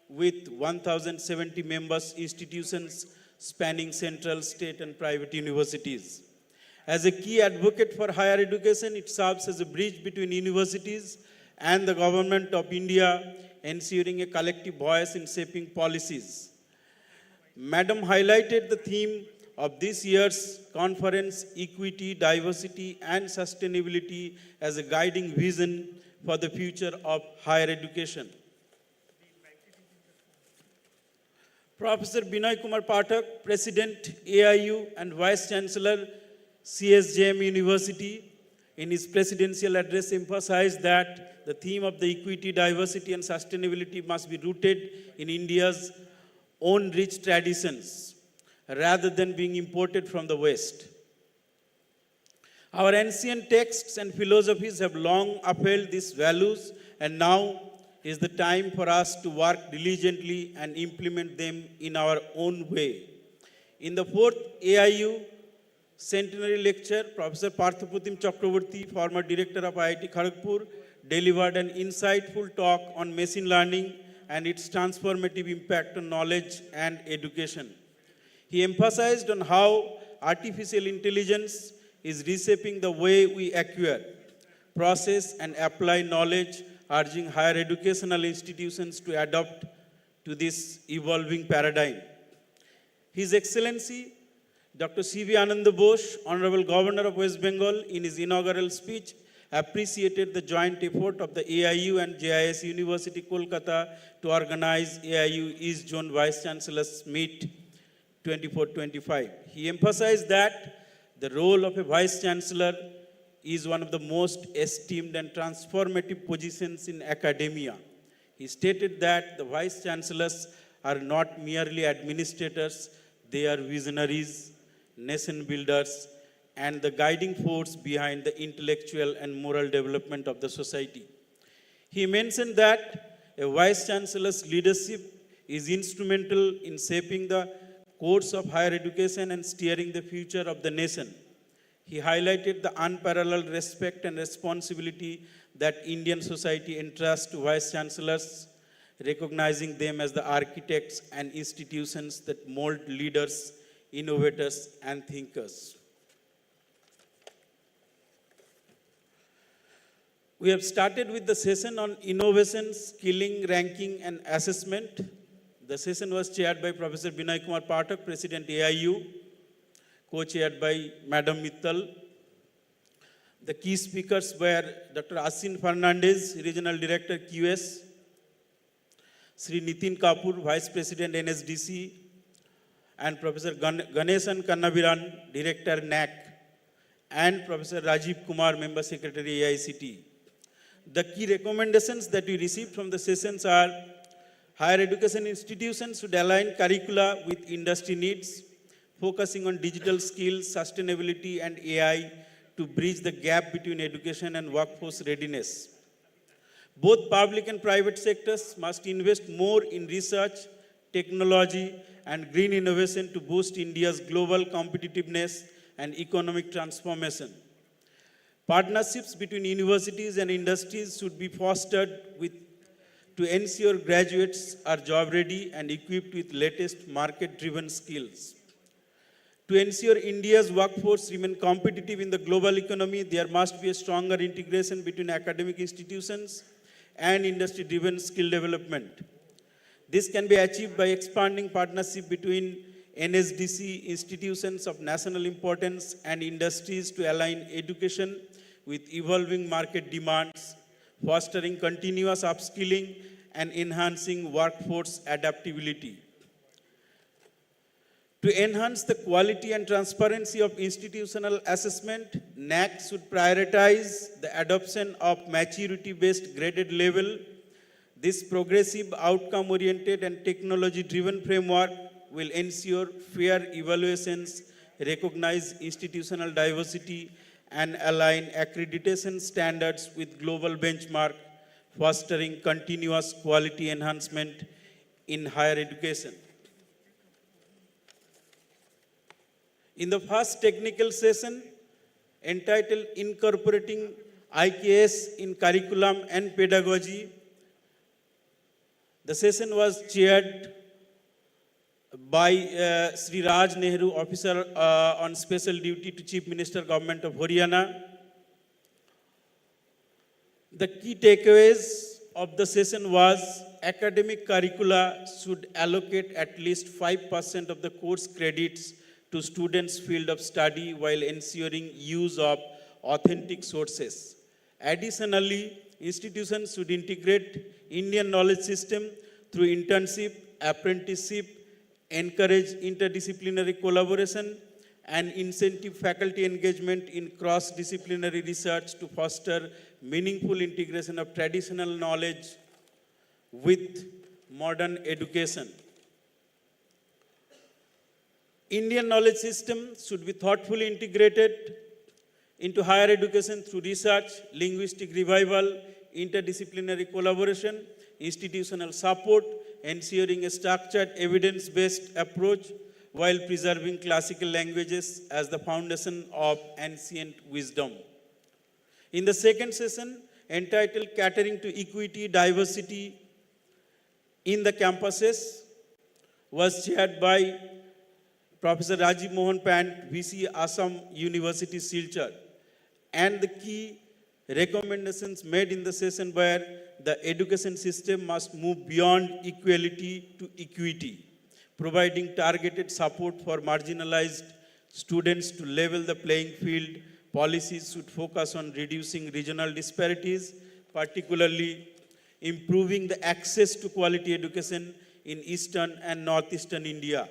with 1,070 members institutions spanning central, state and private universities. As a key advocate for higher education, it serves as a bridge between universities and the government of India, ensuring a collective voice in shaping policies. Madam highlighted the theme of this year's conference, equity, diversity and sustainability, as a guiding vision for the future of higher education. Professor Binay Kumar Pathak, President AIU and Vice Chancellor CSJM University, in his presidential address emphasized that the theme of the equity, diversity and sustainability must be rooted in India's own rich traditions rather than being imported from the West. Our ancient texts and philosophies have long upheld these values, and now is the time for us to work diligently and implement them in our own way. In the fourth AIU centenary lecture, Professor Parthaputim Chakraborty, former director of IIT Kharagpur, delivered an insightful talk on machine learning and its transformative impact on knowledge and education. He emphasized on how artificial intelligence is reshaping the way we acquire, process and apply knowledge, urging higher educational institutions to adapt to this evolving paradigm. His Excellency Dr. C.V. Ananda Bose, Honorable Governor of West Bengal, in his inaugural speech, appreciated the joint effort of the AIU and JIS University, Kolkata to organize AIU East Zone Vice Chancellors Meet 24-25. He emphasized that the role of a Vice Chancellor is one of the most esteemed and transformative positions in academia. He stated that the Vice Chancellors are not merely administrators, they are visionaries, nation builders, and the guiding force behind the intellectual and moral development of the society. He mentioned that a Vice Chancellor's leadership is instrumental in shaping the course of higher education and steering the future of the nation. He highlighted the unparalleled respect and responsibility that Indian society entrusts to Vice Chancellors, recognizing them as the architects and institutions that mold leaders, innovators, and thinkers. We have started with the session on innovation, skilling, ranking, and assessment. The session was chaired by Professor Binay Kumar Pathak, President AIU, co-chaired by Madam Mittal. The key speakers were Dr. Asin Fernandez, Regional Director QS, Sri Nitin Kapoor, Vice President NSDC, and Professor Ganesan Kannabiran, Director NAC, and Professor Rajiv Kumar, Member Secretary AICT. The key recommendations that we received from the sessions are: higher education institutions should align curricula with industry needs, focusing on digital skills, sustainability, and AI to bridge the gap between education and workforce readiness. Both public and private sectors must invest more in research, technology, and green innovation to boost India's global competitiveness and economic transformation. Partnerships between universities and industries should be fostered to ensure graduates are job ready and equipped with latest market-driven skills. To ensure India's workforce remain competitive in the global economy, there must be a stronger integration between academic institutions and industry-driven skill development. This can be achieved by expanding partnership between NSDC institutions of national importance and industries to align education with evolving market demands, fostering continuous upskilling and enhancing workforce adaptability. To enhance the quality and transparency of institutional assessment, NAC should prioritize the adoption of maturity-based graded level. This progressive, outcome-oriented and technology-driven framework will ensure fair evaluations, recognize institutional diversity, and align accreditation standards with global benchmark, fostering continuous quality enhancement in higher education. In the first technical session, entitled Incorporating IKS in Curriculum and Pedagogy, the session was chaired by Sri Raj Nehru, Officer on Special Duty to Chief Minister, Government of Haryana. The key takeaways of the session was academic curricula should allocate at least 5% of the course credits to students' field of study while ensuring use of authentic sources. Additionally, institutions should integrate Indian knowledge system through internship, apprenticeship, encourage interdisciplinary collaboration, and incentive faculty engagement in cross-disciplinary research to foster meaningful integration of traditional knowledge with modern education. Indian knowledge system should be thoughtfully integrated into higher education through research, linguistic revival, interdisciplinary collaboration, institutional support, ensuring a structured evidence-based approach while preserving classical languages as the foundation of ancient wisdom. In the second session, entitled Catering to Equity, Diversity in the Campuses, was chaired by Professor Rajiv Mohan Pant, VC Assam University, Silchar. And the key recommendations made in the session were the education system must move beyond equality to equity, providing targeted support for marginalized students to level the playing field. Policies should focus on reducing regional disparities, particularly improving the access to quality education in eastern and northeastern India,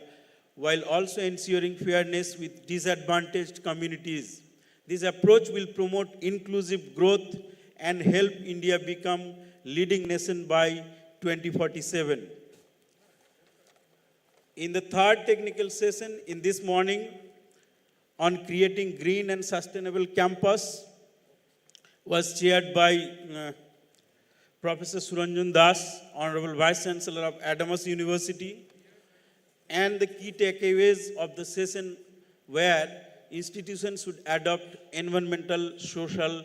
while also ensuring fairness with disadvantaged communities. This approach will promote inclusive growth and help India become leading nation by 2047. In the third technical session in this morning on creating green and sustainable campus was chaired by Professor Suranjan Das, Honorable Vice Chancellor of Adamas University. And the key takeaways of the session were institutions should adopt environmental, social,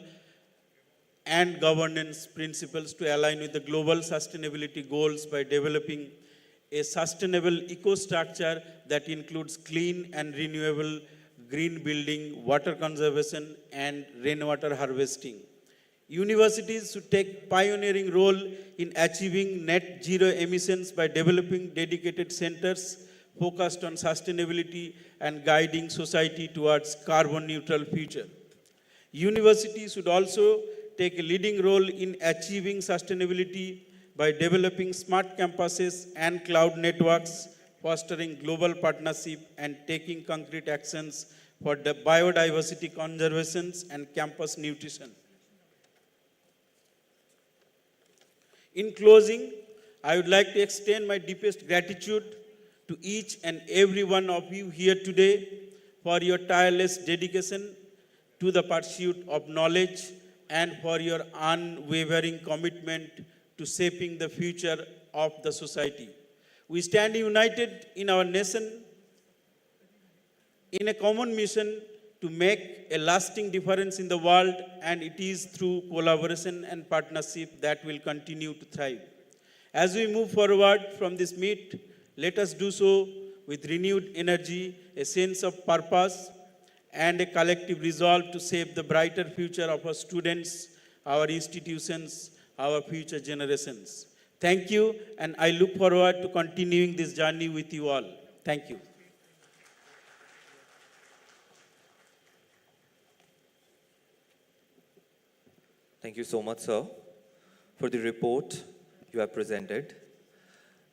and governance principles to align with the global sustainability goals by developing a sustainable eco-structure that includes clean and renewable green building, water conservation, and rainwater harvesting. Universities should take pioneering role in achieving net zero emissions by developing dedicated centers focused on sustainability and guiding society towards carbon neutral future. Universities should also take a leading role in achieving sustainability by developing smart campuses and cloud networks, fostering global partnership, and taking concrete actions for the biodiversity conservation and campus nutrition. In closing, I would like to extend my deepest gratitude to each and every one of you here today for your tireless dedication to the pursuit of knowledge and for your unwavering commitment to shaping the future of the society. We stand united in our nation in a common mission to make a lasting difference in the world, and it is through collaboration and partnership that will continue to thrive. As we move forward from this meet, let us do so with renewed energy, a sense of purpose, and a collective resolve to shape the brighter future of our students, our institutions, our future generations. Thank you, and I look forward to continuing this journey with you all. Thank you. Thank you so much, sir, for the report you have presented.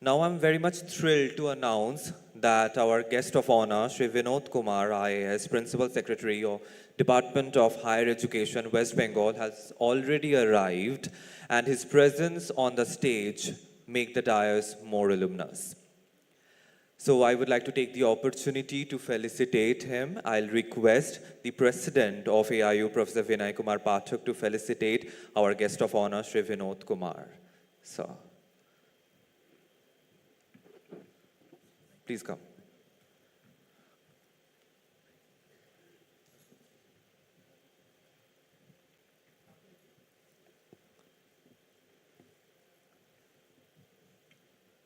Now I'm very much thrilled to announce that our guest of honor, Shri Vinod Kumar, IAS, Principal Secretary of Department of Higher Education, West Bengal, has already arrived, and his presence on the stage make the dais more luminous. So I would like to take the opportunity to felicitate him. I'll request the President of AIU, Professor Vinay Kumar Pathak, to felicitate our guest of honor, Shri Vinod Kumar. So, please come.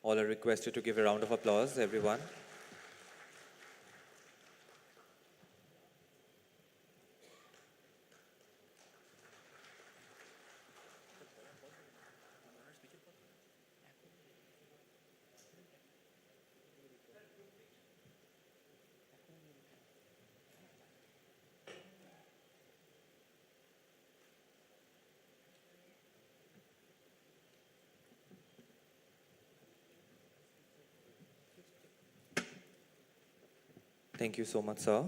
All are requested to give a round of applause, everyone. Thank you so much, sir,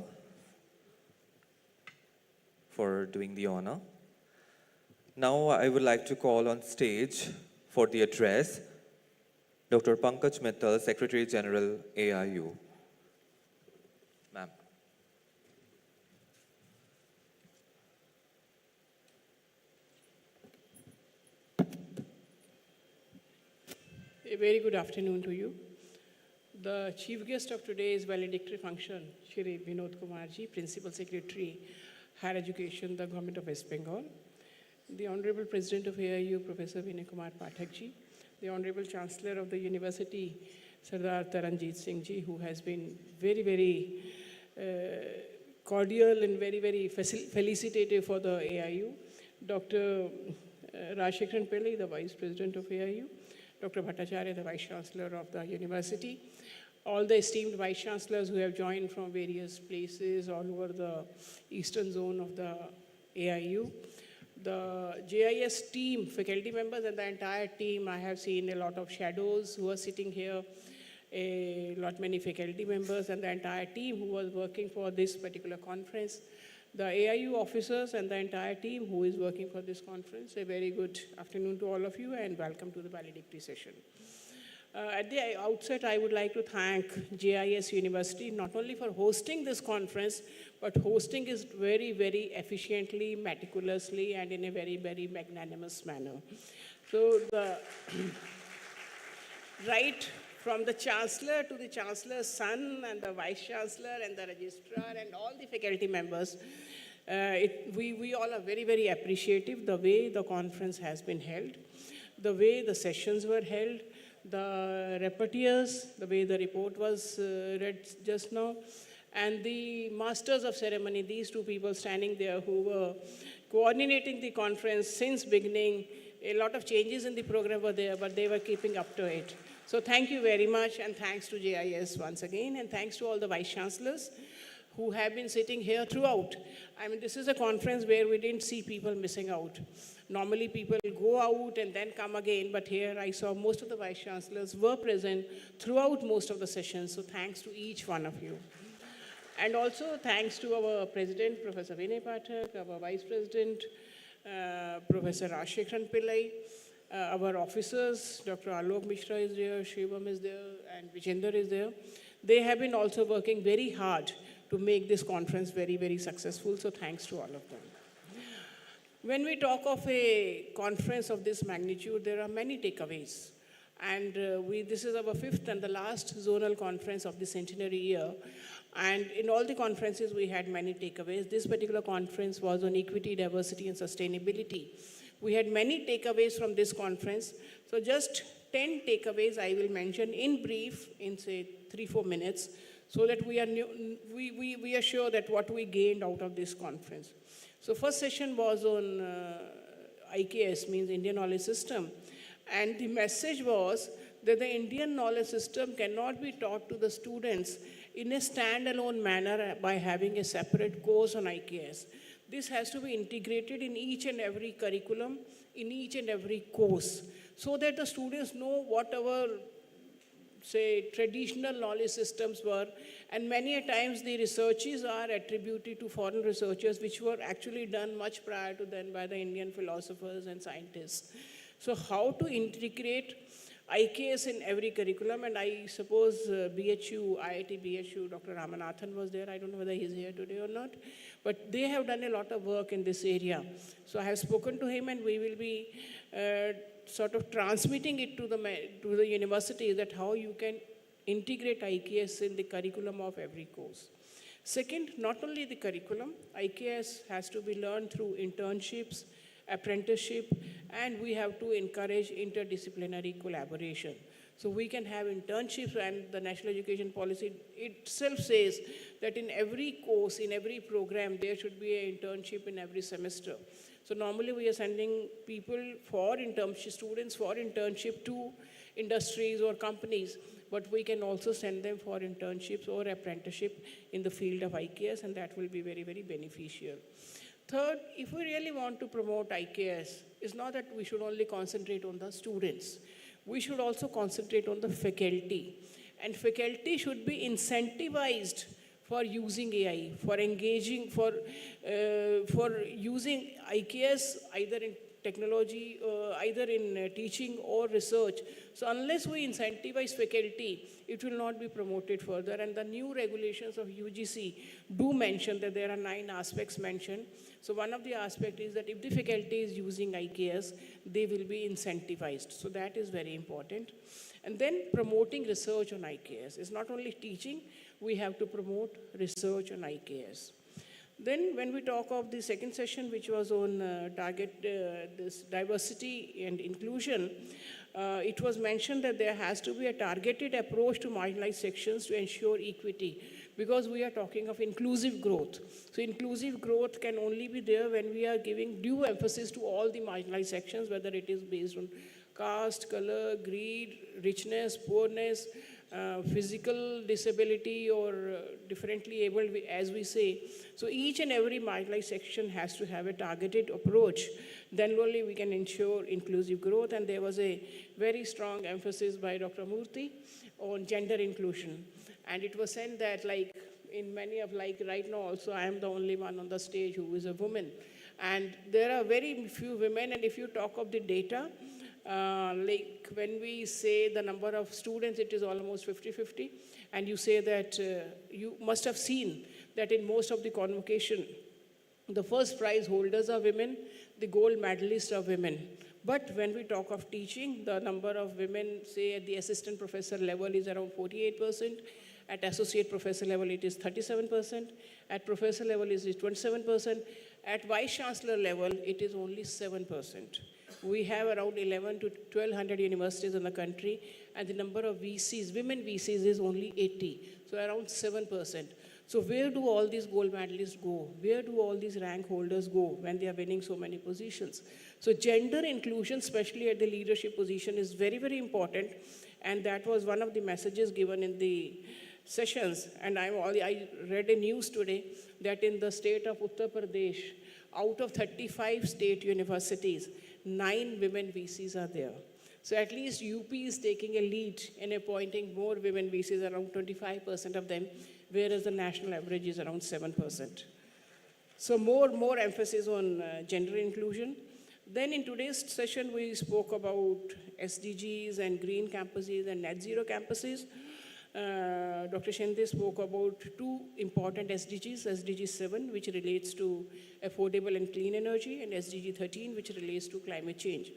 for doing the honor. Now I would like to call on stage for the address Dr. Pankaj Mittal, Secretary General, AIU. Ma'am. A very good afternoon to you. The chief guest of today's valedictory function, Shri Vinod Kumar ji, Principal Secretary, Higher Education, the Government of West Bengal. The Honorable President of AIU, Professor Vinay Kumar Pathak ji. The Honorable Chancellor of the University, Sardar Taranjit Singh ji, who has been very, very cordial and very, very felicitative for the AIU. Dr. Rajshekharan Pillai, the Vice President of AIU. Dr. Bhattacharya, the Vice Chancellor of the University. All the esteemed Vice Chancellors who have joined from various places all over the eastern zone of the AIU. The JIS team, faculty members and the entire team, I have seen a lot of shadows who are sitting here, many faculty members and the entire team who was working for this particular conference. The AIU officers and the entire team who is working for this conference, a very good afternoon to all of you and welcome to the valedictory session. At the outset, I would like to thank JIS University not only for hosting this conference, but hosting it very, very efficiently, meticulously, and in a very, very magnanimous manner. So right from the Chancellor to the Chancellor's son and the Vice Chancellor and the Registrar and all the faculty members, we all are very, very appreciative the way the conference has been held, the way the sessions were held, the rapporteurs, the way the report was read just now, and the masters of ceremony, these two people standing there who were coordinating the conference since beginning. A lot of changes in the program were there, but they were keeping up to it. So thank you very much, and thanks to JIS once again, and thanks to all the Vice Chancellors who have been sitting here throughout. I mean, this is a conference where we didn't see people missing out. Normally people go out and then come again, but here I saw most of the Vice Chancellors were present throughout most of the sessions, so thanks to each one of you. And also thanks to our President, Professor Vinay Pathak, our Vice President, Professor Rajshekharan Pillai, our officers, Dr. Alok Mishra is there, Shivam is there, and Vijender is there. They have been also working very hard to make this conference very, very successful, so thanks to all of them. When we talk of a conference of this magnitude, there are many takeaways. And this is our fifth and the last zonal conference of the centenary year. And in all the conferences, we had many takeaways. This particular conference was on equity, diversity, and sustainability. We had many takeaways from this conference. So just 10 takeaways I will mention in brief in, say, 3-4 minutes, so that we are sure that what we gained out of this conference. So first session was on IKS, means Indian Knowledge System. And the message was that the Indian knowledge system cannot be taught to the students in a standalone manner by having a separate course on IKS. This has to be integrated in each and every curriculum, in each and every course, so that the students know what our, say, traditional knowledge systems were. And many a times the researches are attributed to foreign researchers, which were actually done much prior to then by the Indian philosophers and scientists. So how to integrate IKS in every curriculum, and I suppose BHU, IIT BHU, Dr. Ramanathan was there. I don't know whether he's here today or not, but they have done a lot of work in this area. So I have spoken to him, and we will be sort of transmitting it to the university, that how you can integrate IKS in the curriculum of every course. Second, not only the curriculum, IKS has to be learned through internships, apprenticeship, and we have to encourage interdisciplinary collaboration. So we can have internships, and the National Education Policy itself says that in every course, in every program, there should be an internship in every semester. So normally we are sending people for internship, students for internship to industries or companies, but we can also send them for internships or apprenticeship in the field of IKS, and that will be very, very beneficial. Third, if we really want to promote IKS, it's not that we should only concentrate on the students. We should also concentrate on the faculty. And faculty should be incentivized for using AI, for engaging, for using IKS either in technology, either in teaching or research. So unless we incentivize faculty, it will not be promoted further. And the new regulations of UGC do mention that there are 9 aspects mentioned. So one of the aspects is that if the faculty is using IKS, they will be incentivized. So that is very important. And then promoting research on IKS. It's not only teaching, we have to promote research on IKS. Then when we talk of the second session, which was on this diversity and inclusion, it was mentioned that there has to be a targeted approach to marginalized sections to ensure equity, because we are talking of inclusive growth. So inclusive growth can only be there when we are giving due emphasis to all the marginalized sections, whether it is based on caste, color, greed, richness, poorness, physical disability, or differently able, as we say. So each and every marginalized section has to have a targeted approach. Then only we can ensure inclusive growth. And there was a very strong emphasis by Dr. Murthy on gender inclusion. And it was said that, like in many of, like right now also, I am the only one on the stage who is a woman. And there are very few women, and if you talk of the data, like when we say the number of students, it is almost 50-50. And you say that you must have seen that in most of the convocation, the first prize holders are women, the gold medalists are women. But when we talk of teaching, the number of women, say at the assistant professor level, is around 48%. At associate professor level, it is 37%. At professor level, it is 27%. At vice chancellor level, it is only 7%. We have around 11 to 1,200 universities in the country, and the number of VCs, women VCs, is only 80, so around 7%. So where do all these gold medalists go? Where do all these rank holders go when they are winning so many positions? So gender inclusion, especially at the leadership position, is very, very important, and that was one of the messages given in the sessions. And I read a news today that in the state of Uttar Pradesh, out of 35 state universities, 9 women VCs are there. So at least UP is taking a lead in appointing more women VCs, around 25% of them, whereas the national average is around 7%. So more emphasis on gender inclusion. Then in today's session, we spoke about SDGs and green campuses and net zero campuses. Dr. Shinde spoke about 2 important SDGs, SDG 7, which relates to affordable and clean energy, and SDG 13, which relates to climate change.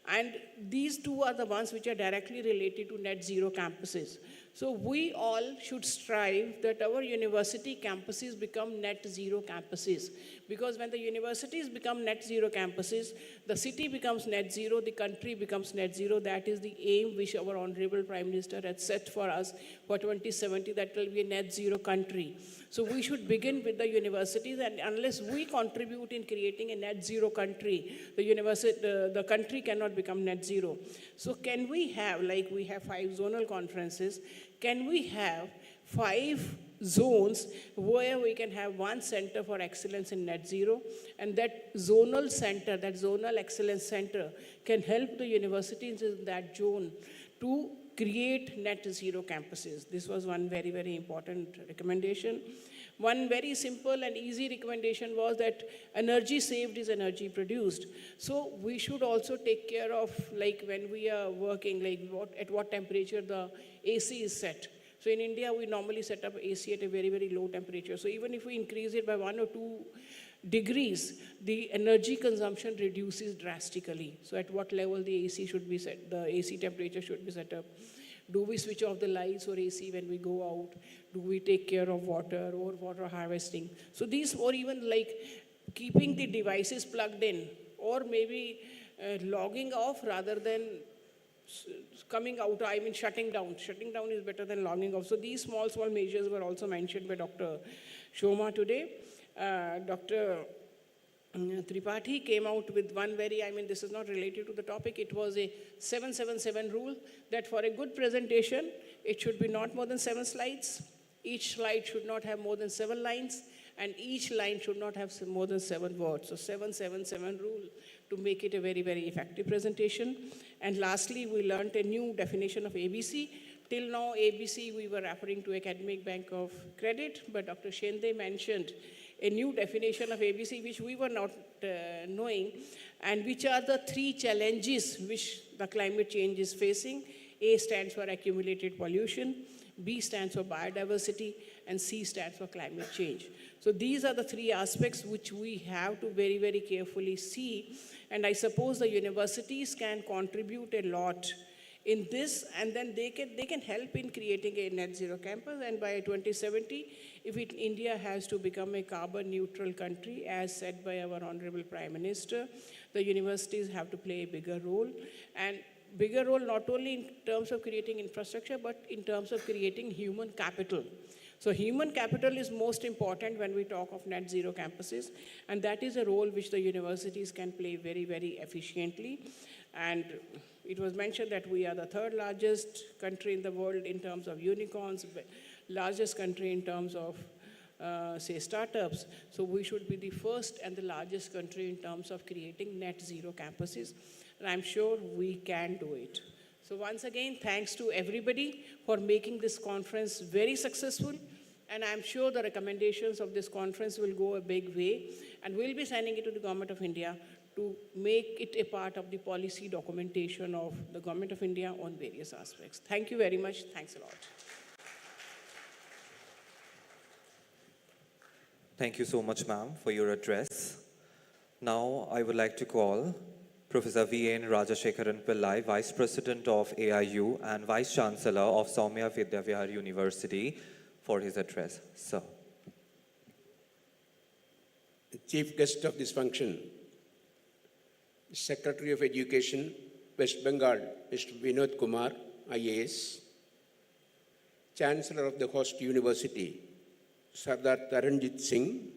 And these 2 are the ones which are directly related to net zero campuses. So we all should strive that our university campuses become net zero campuses. Because when the universities become net zero campuses, the city becomes net zero, the country becomes net zero. That is the aim which our Honorable Prime Minister had set for us for 2070, that will be a net zero country. So we should begin with the universities, and unless we contribute in creating a net zero country, the country cannot become net zero. So can we have, like we have 5 zonal conferences, can we have 5 zones where we can have one center for excellence in net zero, and that zonal center, that zonal excellence center can help the universities in that zone to create net zero campuses. This was one very, very important recommendation. one very simple and easy recommendation was that energy saved is energy produced. So we should also take care of, like when we are working, like at what temperature the AC is set. So in India, we normally set up AC at a very, very low temperature. So even if we increase it by 1 or 2 degrees, the energy consumption reduces drastically. So at what level the AC should be set, the AC temperature should be set up. Do we switch off the lights or AC when we go out? Do we take care of water or water harvesting? So these, or even like keeping the devices plugged in, or maybe logging off rather than coming out, I mean shutting down. Shutting down is better than logging off. So these small measures were also mentioned by Dr. Shoma today. Dr. Tripathi came out with one very, I mean, this is not related to the topic, it was a 777 rule that for a good presentation, it should be not more than 7 slides. Each slide should not have more than 7 lines, and each line should not have more than 7 words. So 777 rule to make it a very, very effective presentation. And lastly, we learned a new definition of ABC. Till now, ABC, we were referring to Academic Bank of Credit, but Dr. Shende mentioned a new definition of ABC, which we were not knowing, and which are the 3 challenges which the climate change is facing. A stands for accumulated pollution, B stands for biodiversity, and C stands for climate change. So these are the 3 aspects which we have to very, very carefully see. And I suppose the universities can contribute a lot in this, and then they can help in creating a net zero campus. And by 2070, if India has to become a carbon neutral country, as said by our Honorable Prime Minister, the universities have to play a bigger role. And bigger role not only in terms of creating infrastructure, but in terms of creating human capital. So human capital is most important when we talk of net zero campuses, and that is a role which the universities can play very, very efficiently. And it was mentioned that we are the 3rd largest country in the world in terms of unicorns, largest country in terms of, say, startups. So we should be the first and the largest country in terms of creating net zero campuses. And I'm sure we can do it. So once again, thanks to everybody for making this conference very successful. And I'm sure the recommendations of this conference will go a big way. And we'll be sending it to the Government of India to make it a part of the policy documentation of the Government of India on various aspects. Thank you very much. Thanks a lot. Thank you so much, ma'am, for your address. Now, I would like to call Professor V.N. Rajashekharan Pillai, Vice President of AIU and Vice Chancellor of Soumya Vidyavihar University, for his address. Sir. The chief guest of this function, Secretary of Education, West Bengal, Mr. Vinod Kumar, IAS, Chancellor of the host university, Sardar Taranjit Singh,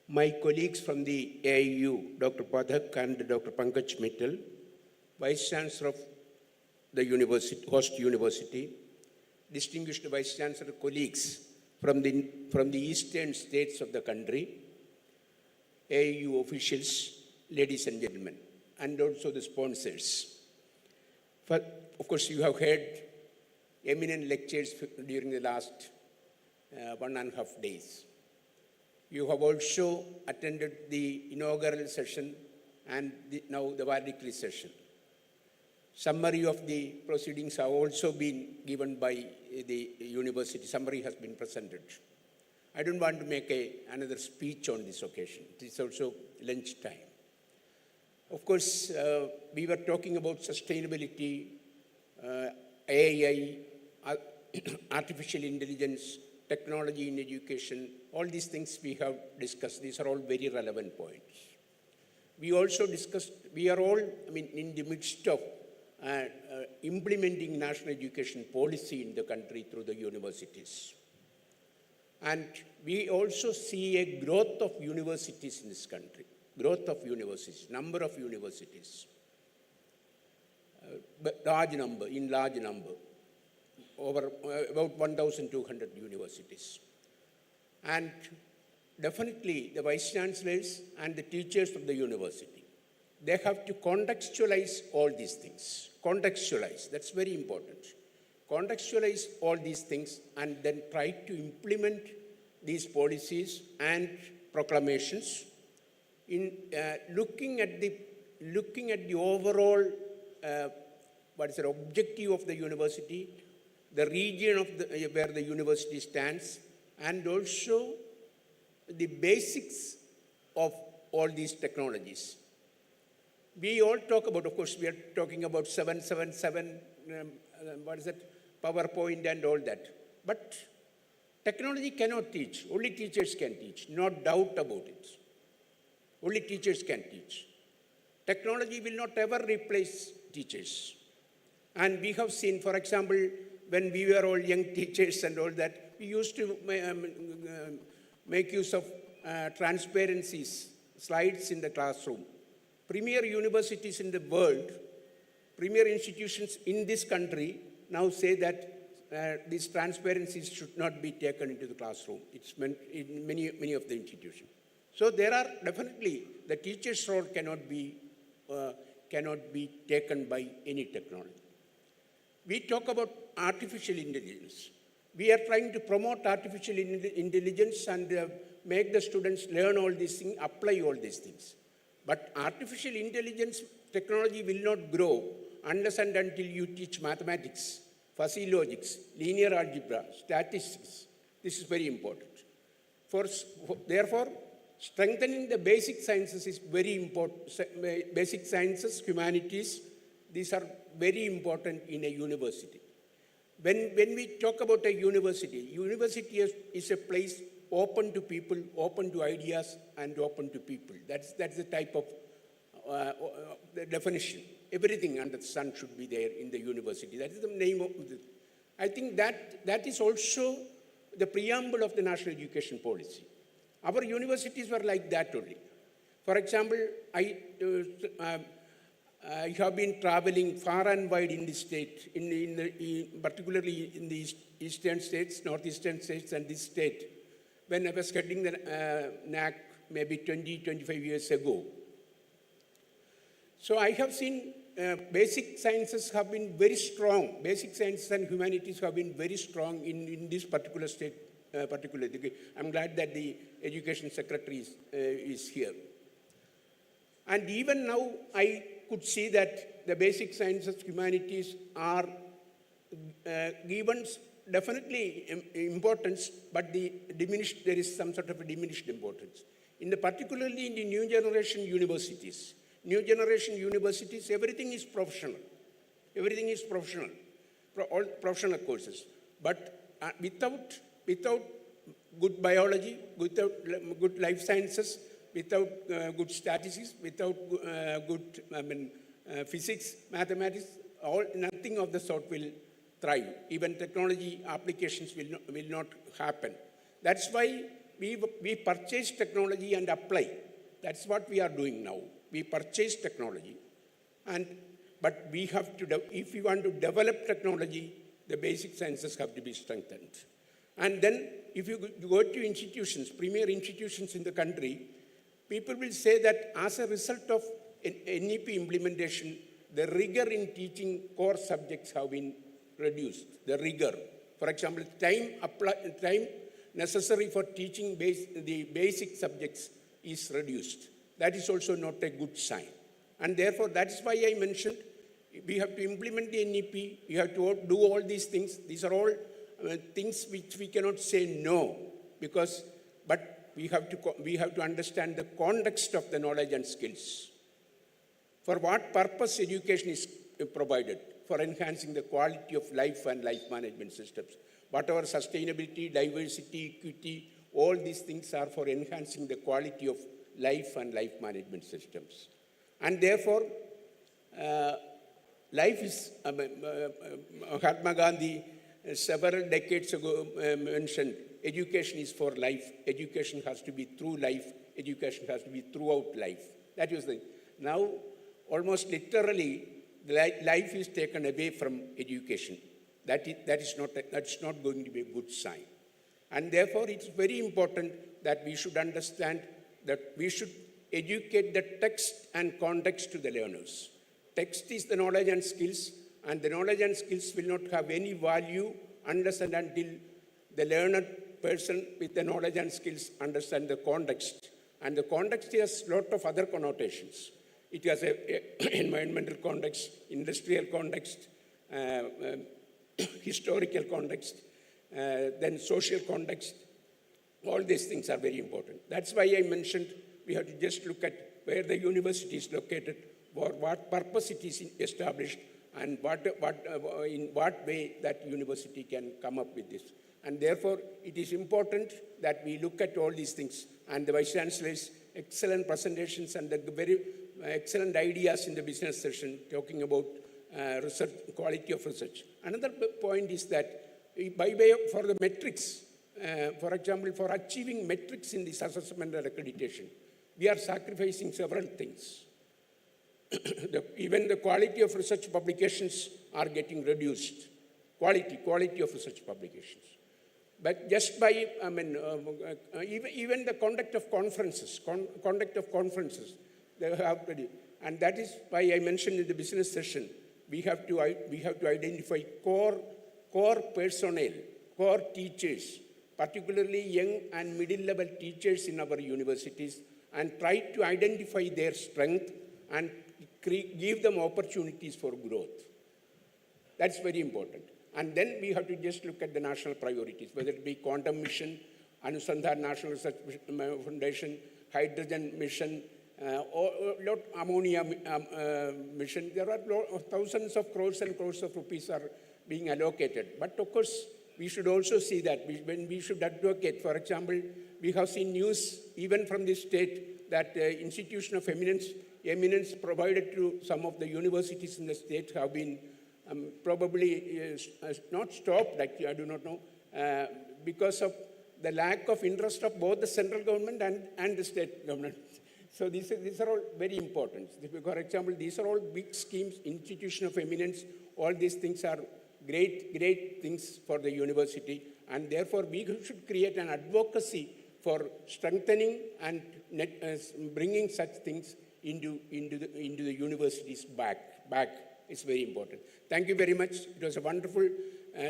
my colleagues from the AIU, Dr. Pathak and Dr. Pankaj Mittal, Vice Chancellor of the university, host university, distinguished Vice Chancellor colleagues from the eastern states of the country, AIU officials, ladies and gentlemen, and also the sponsors. Of course, you have heard eminent lectures during the last 1.5 days. You have also attended the inaugural session and now the valedictory session. Summary of the proceedings have also been given by the university. Summary has been presented. I don't want to make another speech on this occasion. It is also lunch time. Of course, we were talking about sustainability, AI, artificial intelligence, technology in education, all these things we have discussed. These are all very relevant points. We also discussed, we are all, in the midst of implementing national education policy in the country through the universities. And we also see a growth of universities in this country, growth of universities, number of universities, large number, over about 1,200 universities. And definitely the vice chancellors and the teachers of the university, they have to contextualize all these things. Contextualize, that's very important. Contextualize all these things and then try to implement these policies and proclamations in looking at the overall objective of the university, the region of where the university stands, and also the basics of all these technologies. We all talk about, of course, we are talking about 777, PowerPoint and all that. But technology cannot teach. Only teachers can teach. No doubt about it. Only teachers can teach. Technology will not ever replace teachers. And we have seen, for example, when we were all young teachers and all that, we used to make use of transparencies, slides in the classroom. Premier universities in the world, premier institutions in this country now say that these transparencies should not be taken into the classroom. It's meant in many of the institutions. So there are definitely, the teacher's role cannot be taken by any technology. We talk about artificial intelligence. We are trying to promote artificial intelligence and make the students learn all these things, apply all these things. But artificial intelligence technology will not grow unless and until you teach mathematics, fuzzy logics, linear algebra, statistics. This is very important. Therefore, strengthening the basic sciences is very important. Basic sciences, humanities, these are very important in a university. When we talk about a university is a place open to people, open to ideas, and open to people. That's the type of the definition. Everything under the sun should be there in the university. That is the name of it. I think that is also the preamble of the national education policy. Our universities were like that only. For example, I have been traveling far and wide in the state, particularly in the eastern states, northeastern states, and this state, when I was heading the NAC maybe 25 years ago. So I have seen basic sciences have been very strong. Basic sciences and humanities have been very strong in this particular state. I'm glad that the education secretary is here. And even now, I could see that the basic sciences, humanities are given definitely importance, but there is some sort of a diminished importance. Particularly in the new generation universities. New generation universities, everything is professional. Everything is professional, all professional courses. But without good biology, without good life sciences, without good statistics, without good physics, mathematics, nothing of the sort will thrive. Even technology applications will not happen. That's why we purchase technology and apply. That's what we are doing now. We purchase technology, but we have to, if we want to develop technology, the basic sciences have to be strengthened. And then if you go to institutions, premier institutions in the country, people will say that as a result of NEP implementation, the rigor in teaching core subjects have been reduced. The rigor. For example, time necessary for teaching the basic subjects is reduced. That is also not a good sign. And therefore, that is why I mentioned we have to implement the NEP, we have to do all these things. These are all things which we cannot say no, but we have to understand the context of the knowledge and skills. For what purpose education is provided? For enhancing the quality of life and life management systems. Whatever sustainability, diversity, equity, all these things are for enhancing the quality of life and life management systems. And therefore, life is, Mahatma Gandhi several decades ago mentioned, education is for life. Education has to be through life. Education has to be throughout life. That was the, now almost literally, life is taken away from education. That's not going to be a good sign. And therefore, it's very important that we should understand that we should educate the text and context to the learners. Text is the knowledge and skills, and the knowledge and skills will not have any value unless and until the learner person with the knowledge and skills understand the context. And the context has a lot of other connotations. It has a environmental context, industrial context, historical context, then social context. All these things are very important. That's why I mentioned we have to just look at where the university is located, for what purpose it is established, and in what way that university can come up with this. And therefore, it is important that we look at all these things. And the Vice Chancellor's excellent presentations and the very excellent ideas in the business session talking about research, quality of research. Another point is that by way of, for the metrics, for example, for achieving metrics in this assessment and accreditation, we are sacrificing several things. Even the quality of research publications are getting reduced. Quality of research publications. But just by, even the conduct of conferences, they have to do. And that is why I mentioned in the business session, we have to identify core personnel, core teachers, particularly young and middle-level teachers in our universities, and try to identify their strength and give them opportunities for growth. That's very important. And then we have to just look at the national priorities, whether it be quantum mission, Anusandhan National Research Foundation, hydrogen mission, or ammonia mission. There are thousands of crores and crores of rupees are being allocated. But of course, we should also see that when we should advocate, for example, we have seen news even from the state that institution of eminence provided to some of the universities in the state have been probably not stopped, actually, I do not know, because of the lack of interest of both the central government and the state government. So these are all very important. For example, these are all big schemes, institution of eminence, all these things are great things for the university, and therefore we should create an advocacy for strengthening and bringing such things into the universities back. It's very important. Thank you very much. It was a wonderful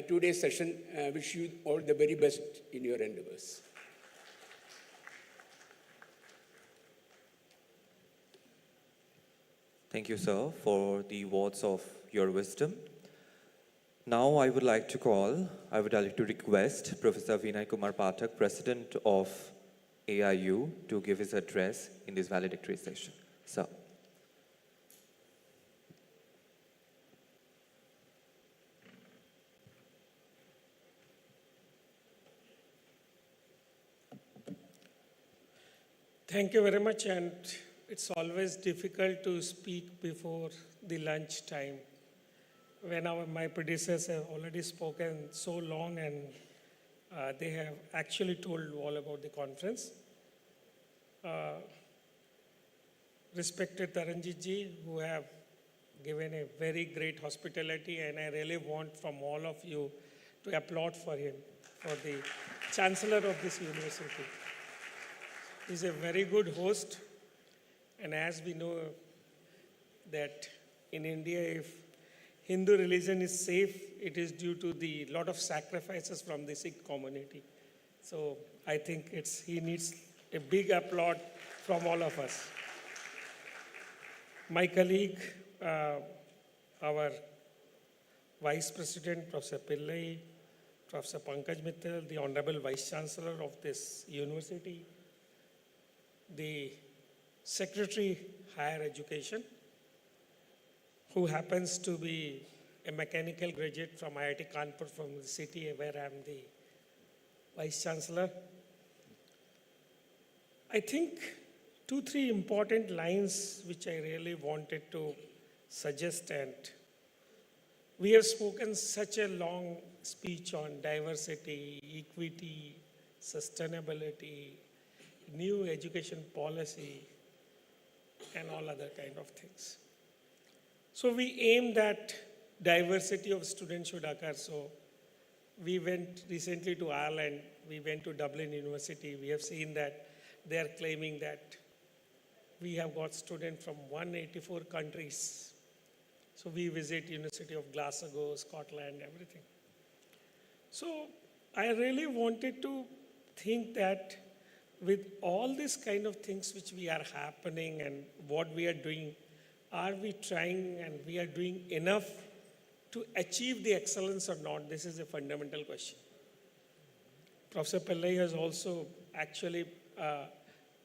two-day session. I wish you all the very best in your endeavors. Thank you, sir, for the words of your wisdom. Now I would like to request Professor Vinay Kumar Pathak, President of AIU, to give his address in this valedictory session. Sir. Thank you very much, and it's always difficult to speak before the lunch time when my predecessors have already spoken so long and they have actually told all about the conference. Respected Taranjit ji, who have given a very great hospitality, and I really want from all of you to applaud for him, for the Chancellor of this university. He's a very good host, and as we know that in India, if Hindu religion is safe, it is due to the lot of sacrifices from the Sikh community. So I think he needs a big applaud from all of us. My colleague, our Vice President, Professor Pillai, Professor Pankaj Mittal, the Honorable Vice Chancellor of this university, the Secretary Higher Education, who happens to be a mechanical graduate from IIT Kanpur, from the city where I am the Vice Chancellor. I think 2-3 important lines which I really wanted to suggest, and we have spoken such a long speech on diversity, equity, sustainability, new education policy, and all other kind of things. So we aim that diversity of students should occur. So we went recently to Ireland, we went to Dublin University, we have seen that they are claiming that we have got students from 184 countries. So we visit University of Glasgow, Scotland, everything. So I really wanted to think that with all these kind of things which we are happening and what we are doing, are we trying and we are doing enough to achieve the excellence or not? This is a fundamental question. Professor Pillai has also actually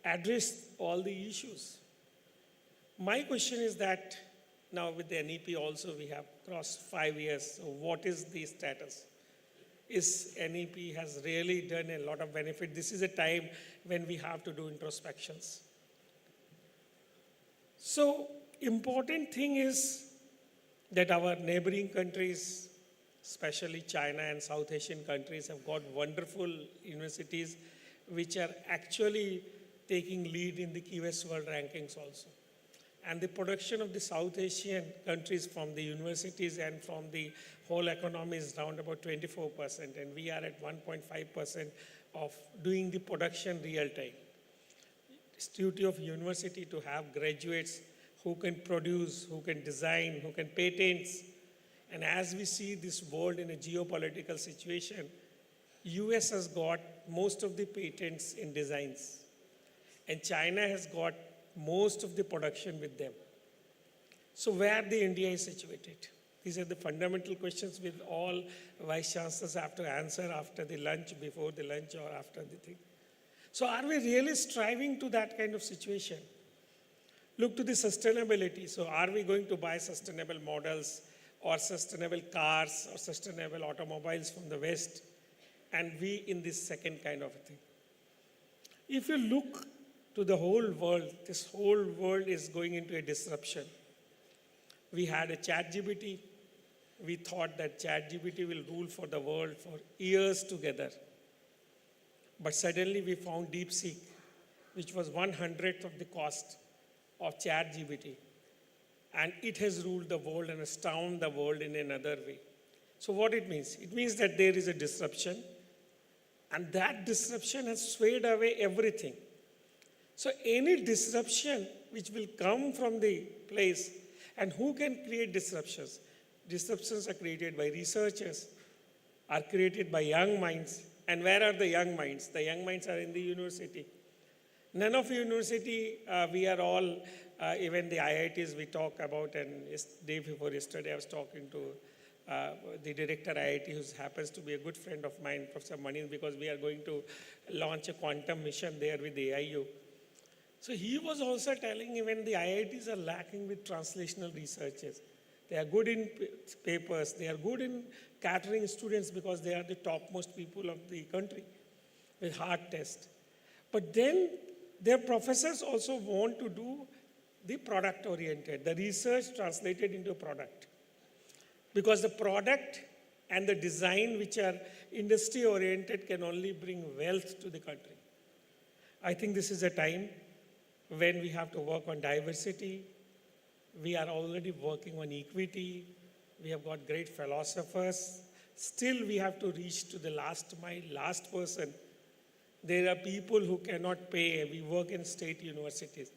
addressed all the issues. My question is that now with the NEP also we have crossed 5 years. So what is the status? Is NEP has really done a lot of benefit? This is a time when we have to do introspections. So important thing is that our neighboring countries, especially China and South Asian countries, have got wonderful universities which are actually taking lead in the QS World Rankings also. And the production of the South Asian countries from the universities and from the whole economy is around about 24%, and we are at 1.5% of doing the production real time. It's duty of university to have graduates who can produce, who can design, who can patents. And as we see this world in a geopolitical situation, US has got most of the patents in designs, and China has got most of the production with them. So where the India is situated? These are the fundamental questions with all vice chancellors have to answer after the lunch, before the lunch, or after the thing. So are we really striving to that kind of situation? Look to the sustainability. So are we going to buy sustainable models or sustainable cars or sustainable automobiles from the West, and we in this second kind of thing? If you look to the whole world, this whole world is going into a disruption. We had a ChatGPT. We thought that ChatGPT will rule for the world for years together. But suddenly we found DeepSeek, which was 1/100th of the cost of ChatGPT. And it has ruled the world and astounded the world in another way. So what it means? It means that there is a disruption, and that disruption has swayed away everything. So any disruption which will come from the place, and who can create disruptions? Disruptions are created by researchers, are created by young minds. And where are the young minds? The young minds are in the university. None of university, we are all, even the IITs we talk about, and day before yesterday I was talking to the director IIT, who happens to be a good friend of mine, Professor Manin, because we are going to launch a quantum mission there with the AIU. So he was also telling even the IITs are lacking with translational researchers. They are good in papers, they are good in catering students because they are the topmost people of the country with hard tests. But then their professors also want to do the product oriented, the research translated into a product. Because the product and the design which are industry oriented can only bring wealth to the country. I think this is a time when we have to work on diversity. We are already working on equity. We have got great philosophers. Still, we have to reach to the last mile, last person. There are people who cannot pay. We work in state universities.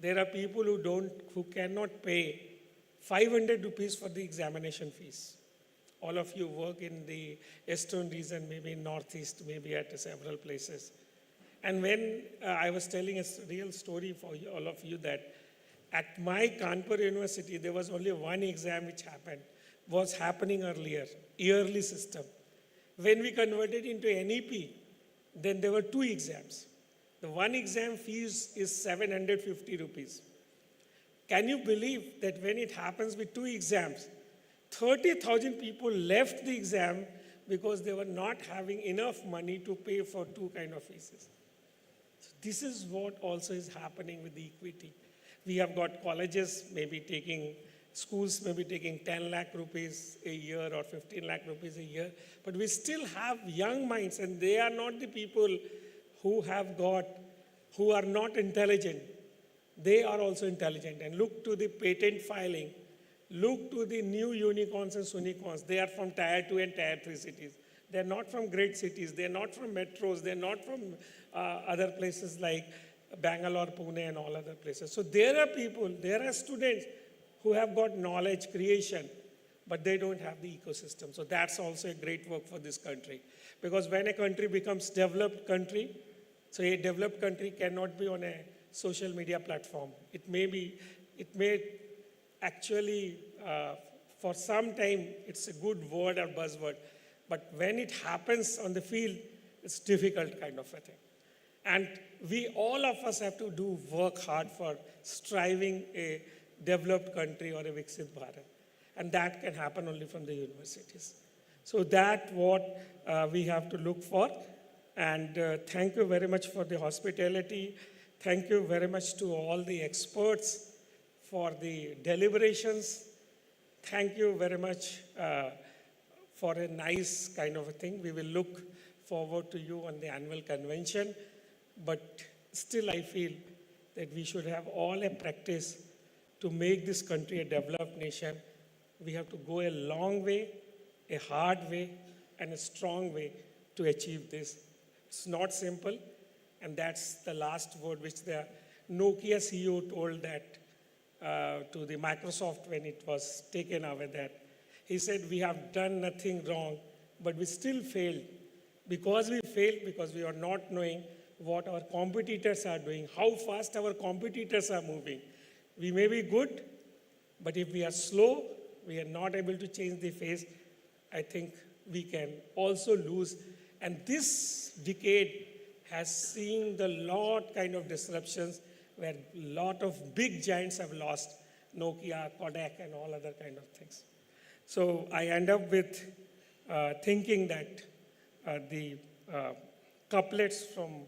There are people who cannot pay 500 rupees for the examination fees. All of you work in the Eastern region, maybe in Northeast, maybe at several places. And when I was telling a real story for all of you that at my Kanpur University, there was only one exam which was happening earlier, yearly system. When we converted into NEP, then there were 2 exams. The one exam fees is 750 rupees. Can you believe that when it happens with 2 exams, 30,000 people left the exam because they were not having enough money to pay for 2 kind of fees. So this is what also is happening with the equity. We have got colleges schools maybe taking 10 lakh rupees a year or 15 lakh rupees a year, but we still have young minds, and they are not the people who are not intelligent. They are also intelligent. And look to the patent filing. Look to the new unicorns and sunicorns. They are from Tier 2 and Tier 3 cities. They're not from great cities. They're not from metros. They're not from other places like Bangalore, Pune, and all other places. So there are people, there are students who have got knowledge creation, but they don't have the ecosystem. So that's also a great work for this country. Because when a country becomes developed country, so a developed country cannot be on a social media platform. It may actually, for some time, it's a good word or buzzword, but when it happens on the field, it's difficult kind of a thing. And all of us have to work hard for striving a developed country or a Viksit Bharat. And that can happen only from the universities. So that's what we have to look for. And thank you very much for the hospitality. Thank you very much to all the experts for the deliberations. Thank you very much for a nice kind of a thing. We will look forward to you on the annual convention. But still I feel that we should have all a practice to make this country a developed nation. We have to go a long way, a hard way, and a strong way to achieve this. It's not simple, and that's the last word which the Nokia CEO told that to the Microsoft when it was taken away, that he said, we have done nothing wrong, but we still failed. Because we failed, because we are not knowing what our competitors are doing, how fast our competitors are moving. We may be good, but if we are slow, we are not able to change the face, I think we can also lose. And this decade has seen the lot kind of disruptions where a lot of big giants have lost, Nokia, Kodak, and all other kind of things. So I end up with thinking that the couplets from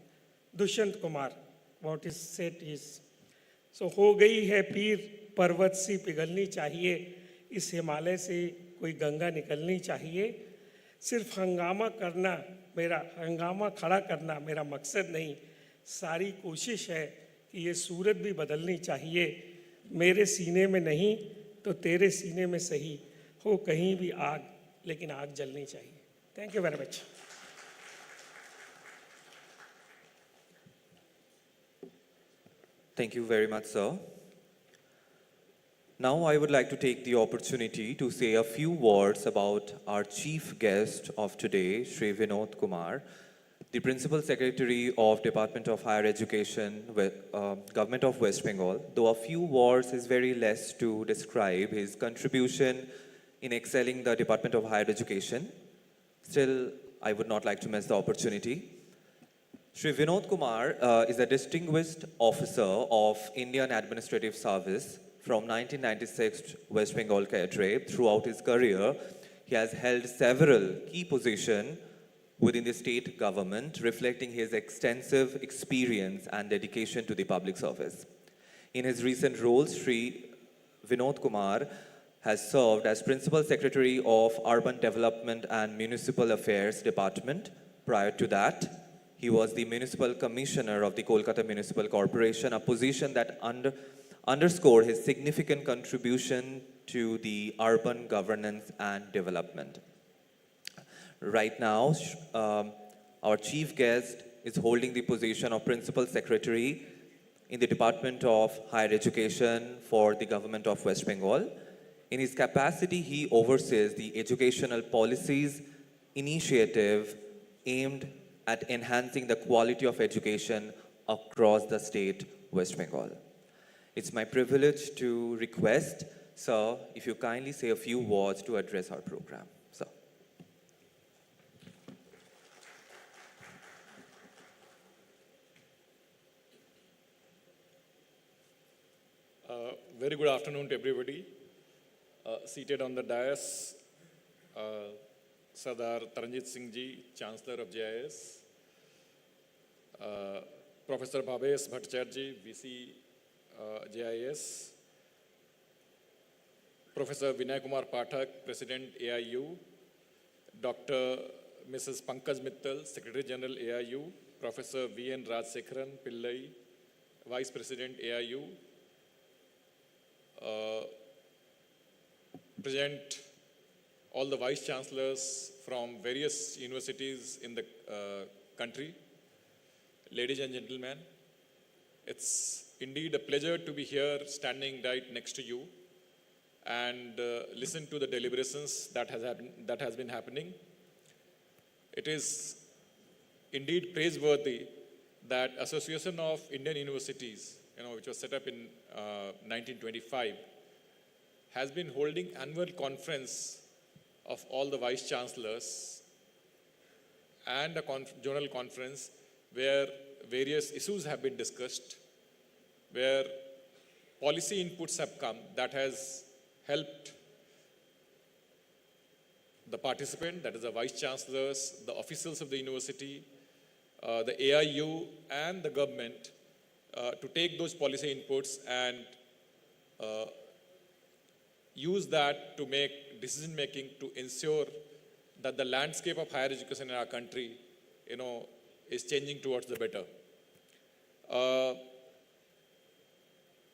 Dushyant Kumar, what is said is, so हो गई है पीर पर्वत सी पिघलनी चाहिए, इस हिमालय से कोई गंगा निकलनी चाहिए, सिर्फ हंगामा खड़ा करना मेरा मकसद नहीं, सारी कोशिश है कि ये सूरत भी बदलनी चाहिए, मेरे सीने में नहीं तो तेरे सीने में सही, हो कहीं भी आग लेकिन आग जलनी चाहिए. Thank you very much. Thank you very much, sir. Now I would like to take the opportunity to say a few words about our chief guest of today, Shri Vinod Kumar, the Principal Secretary of Department of Higher Education, Government of West Bengal. Though a few words is very less to describe his contribution in excelling the Department of Higher Education, still I would not like to miss the opportunity. Shri Vinod Kumar is a distinguished officer of Indian Administrative Service from 1996 West Bengal cadre. Throughout his career, he has held several key positions within the state government, reflecting his extensive experience and dedication to the public service. In his recent roles, Shri Vinod Kumar has served as Principal Secretary of Urban Development and Municipal Affairs Department. Prior to that, he was the Municipal Commissioner of the Kolkata Municipal Corporation, a position that underscored his significant contribution to the urban governance and development. Right now, our chief guest is holding the position of Principal Secretary in the Department of Higher Education for the Government of West Bengal. In his capacity, he oversees the educational policies initiative aimed at enhancing the quality of education across the state West Bengal. It's my privilege to request, sir, if you kindly say a few words to address our program. Sir. Very good afternoon to everybody. Seated on the dais, Sardar Taranjit Singh Ji, Chancellor of JIS, Professor Bhavesh Bhattacharya Ji, VC JIS, Professor Vinay Kumar Pathak, President AIU, Dr. Mrs. Pankaj Mittal, Secretary General AIU, Professor V.N. Rajsekharan Pillai, Vice President AIU, present all the Vice Chancellors from various universities in the country. Ladies and gentlemen, it's indeed a pleasure to be here standing right next to you and listen to the deliberations that has been happening. It is indeed praiseworthy that Association of Indian Universities, which was set up in 1925, has been holding annual conference of all the vice chancellors and a journal conference where various issues have been discussed, where policy inputs have come that has helped the participant, that is the vice chancellors, the officials of the university, the AIU and the government to take those policy inputs and use that to make decision making to ensure that the landscape of higher education in our country, is changing towards the better.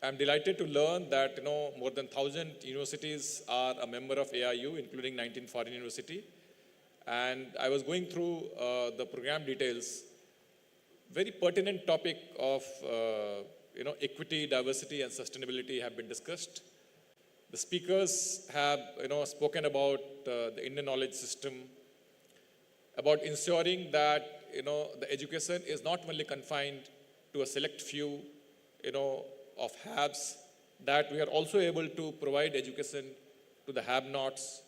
I'm delighted to learn that more than 1,000 universities are a member of AIU, including 19 foreign universities. And I was going through the program details. Very pertinent topic of equity, diversity, and sustainability have been discussed. The speakers have spoken about the Indian knowledge system, about ensuring that the education is not only confined to a select few of haves, that we are also able to provide education to the have-nots,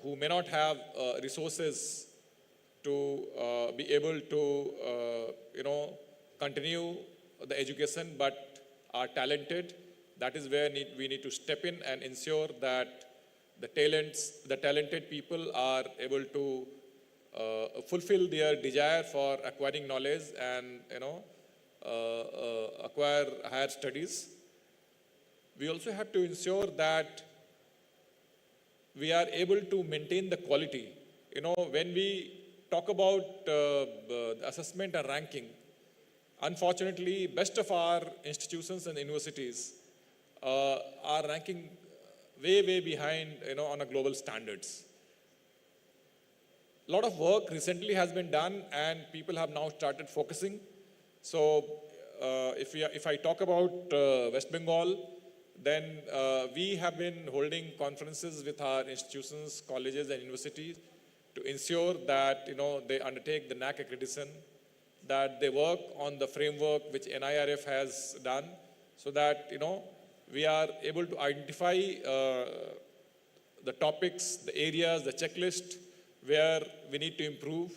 who may not have resources to be able to continue the education but are talented. That is where we need to step in and ensure that the talented people are able to fulfill their desire for acquiring knowledge and acquire higher studies. We also have to ensure that we are able to maintain the quality. When we talk about the assessment and ranking, unfortunately, best of our institutions and universities are ranking way behind, on a global standards. A lot of work recently has been done and people have now started focusing. So if I talk about West Bengal, then we have been holding conferences with our institutions, colleges and universities to ensure that they undertake the NAC accreditation, that they work on the framework which NIRF has done, so that we are able to identify the topics, the areas, the checklist where we need to improve,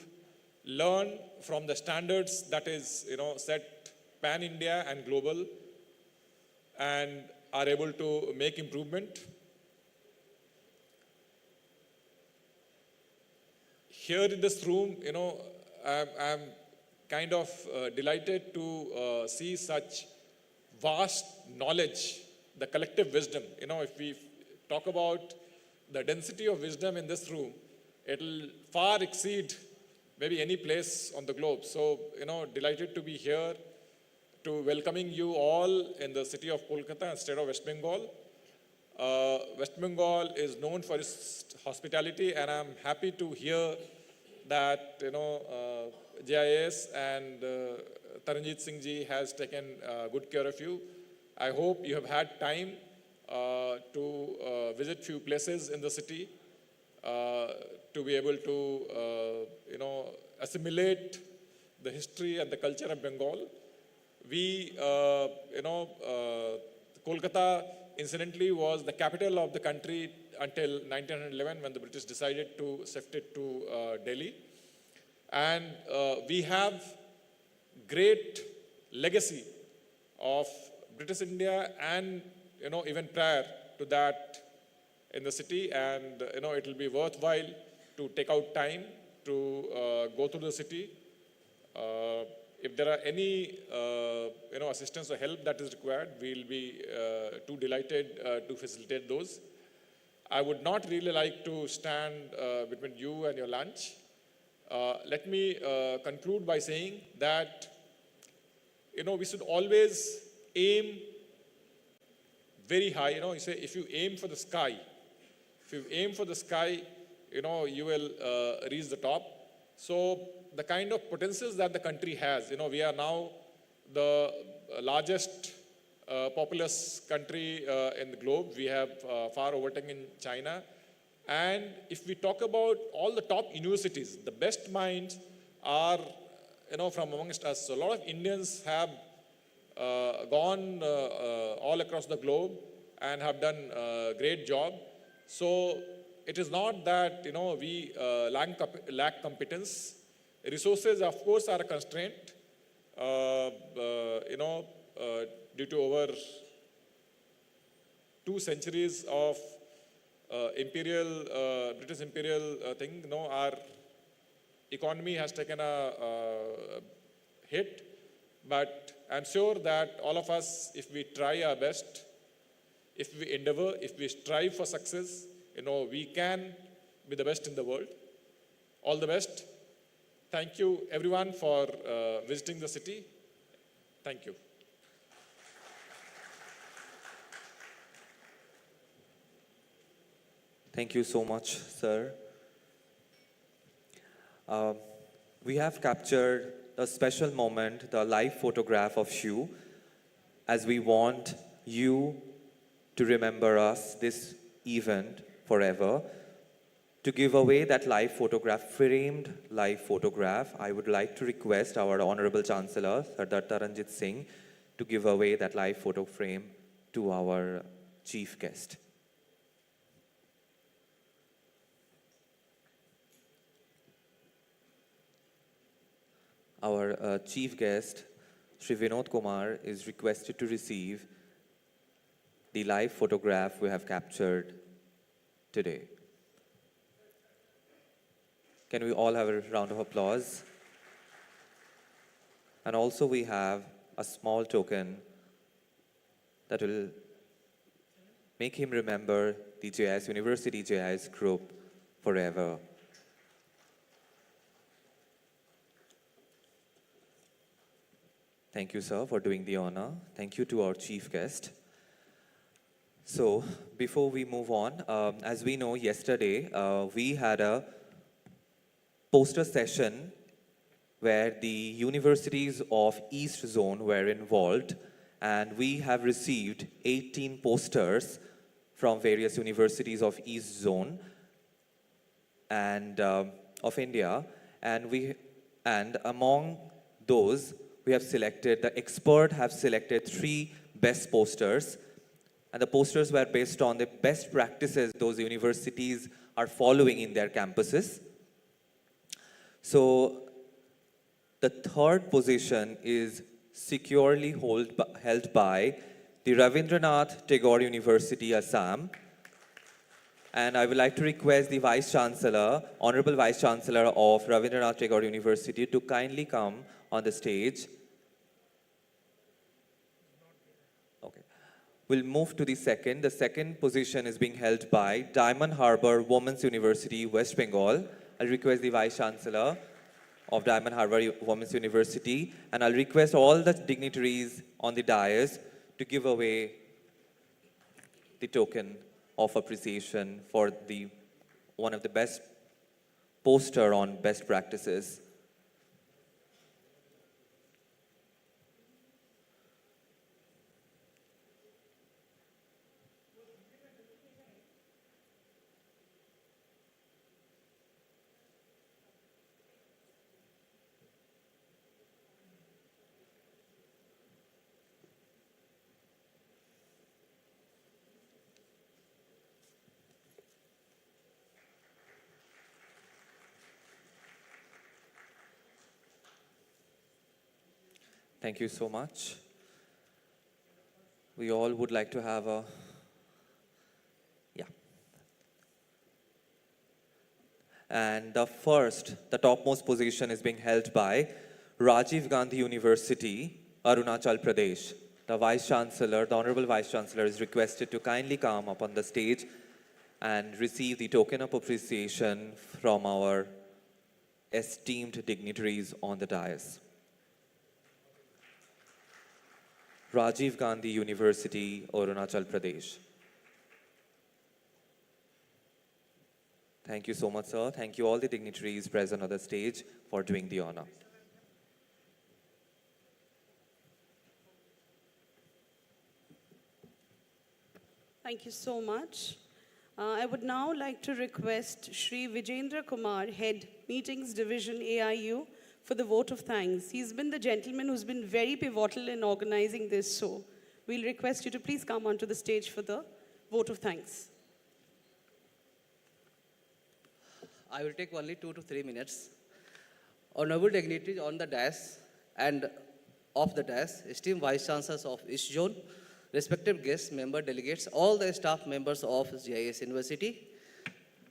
learn from the standards that is set pan-India and global, and are able to make improvement. Here in this room, I'm kind of delighted to see such vast knowledge, the collective wisdom. If we talk about the density of wisdom in this room, it'll far exceed maybe any place on the globe. So, delighted to be here, to welcoming you all in the city of Kolkata and state of West Bengal. West Bengal is known for its hospitality, and I'm happy to hear that JIS and Taranjit Singh ji has taken good care of you. I hope you have had time to visit few places in the city to be able to assimilate the history and the culture of Bengal. We, Kolkata incidentally was the capital of the country until 1911 when the British decided to shift it to Delhi. And we have great legacy of British India and even prior to that in the city, and it will be worthwhile to take out time to go through the city. If there are any assistance or help that is required, we'll be too delighted to facilitate those. I would not really like to stand between you and your lunch. Let me conclude by saying that we should always aim very high. You say if you aim for the sky, you will reach the top. So the kind of potentials that the country has, we are now the largest populous country in the globe. We have far overtaken in China. And if we talk about all the top universities, the best minds are, from amongst us. So a lot of Indians have gone all across the globe and have done a great job. So it is not that, we lack competence. Resources, of course, are a constraint, due to over 2 centuries of British imperial thing. Our economy has taken a hit, but I'm sure that all of us, if we try our best, if we endeavor, if we strive for success, we can be the best in the world. All the best. Thank you, everyone, for visiting the city. Thank you. Thank you so much, sir. We have captured a special moment, the live photograph of you, as we want you to remember us, this event, forever. To give away that live photograph, framed live photograph, I would like to request our Honorable Chancellor, Sardar Taranjit Singh, to give away that live photo frame to our chief guest. Our chief guest, Shri Vinod Kumar, is requested to receive the live photograph we have captured today. Can we all have a round of applause? And also we have a small token that will make him remember the JIS University JIS group forever. Thank you, sir, for doing the honor. Thank you to our chief guest. So, before we move on, as we know, yesterday we had a poster session where the universities of East Zone were involved, and we have received 18 posters from various universities of East Zone and of India, and among those we have selected, the expert have selected 3 best posters, and the posters were based on the best practices those universities are following in their campuses. So the third position is securely held by the Ravindranath Tagore University, Assam. And I would like to request the Vice Chancellor, Honorable Vice Chancellor of Ravindranath Tagore University, to kindly come on the stage. Okay. We'll move to the second. The second position is being held by Diamond Harbour Women's University, West Bengal. I'll request the Vice Chancellor of Diamond Harbour Women's University, and I'll request all the dignitaries on the dais to give away the token of appreciation for one of the best poster on best practices. Thank you so much. We all would like to have a, And the topmost position is being held by Rajiv Gandhi University, Arunachal Pradesh. The Vice Chancellor, the Honorable Vice Chancellor is requested to kindly come up on the stage and receive the token of appreciation from our esteemed dignitaries on the dais. Rajiv Gandhi University, Arunachal Pradesh. Thank you so much, sir. Thank you all the dignitaries present on the stage for doing the honor. Thank you so much. I would now like to request Shri Vijendra Kumar, Head Meetings Division AIU, for the vote of thanks. He's been the gentleman who's been very pivotal in organizing this, so we'll request you to please come onto the stage for the vote of thanks. I will take only 2 to 3 minutes. Honorable dignitaries on the dais and off the dais, esteemed Vice Chancellors of East Zone, respected guests, member delegates, all the staff members of GIS University.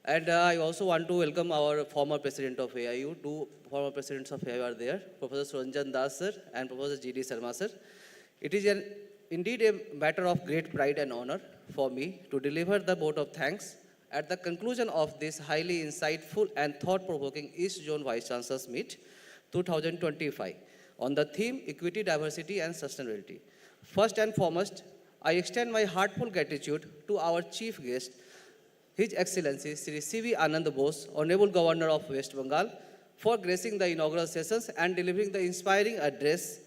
And I also want to welcome our former president of AIU. 2 former presidents of AIU are there, Professor Ranjan Das sir and Professor G.D. Sharma sir. It is indeed a matter of great pride and honor for me to deliver the vote of thanks at the conclusion of this highly insightful and thought-provoking East Zone Vice Chancellors Meet 2025 on the theme Equity, Diversity and Sustainability. First and foremost, I extend my heartfelt gratitude to our chief guest, His Excellency Sri C.V. Anand Bose, Honorable Governor of West Bengal, for gracing the inaugural sessions and delivering the inspiring address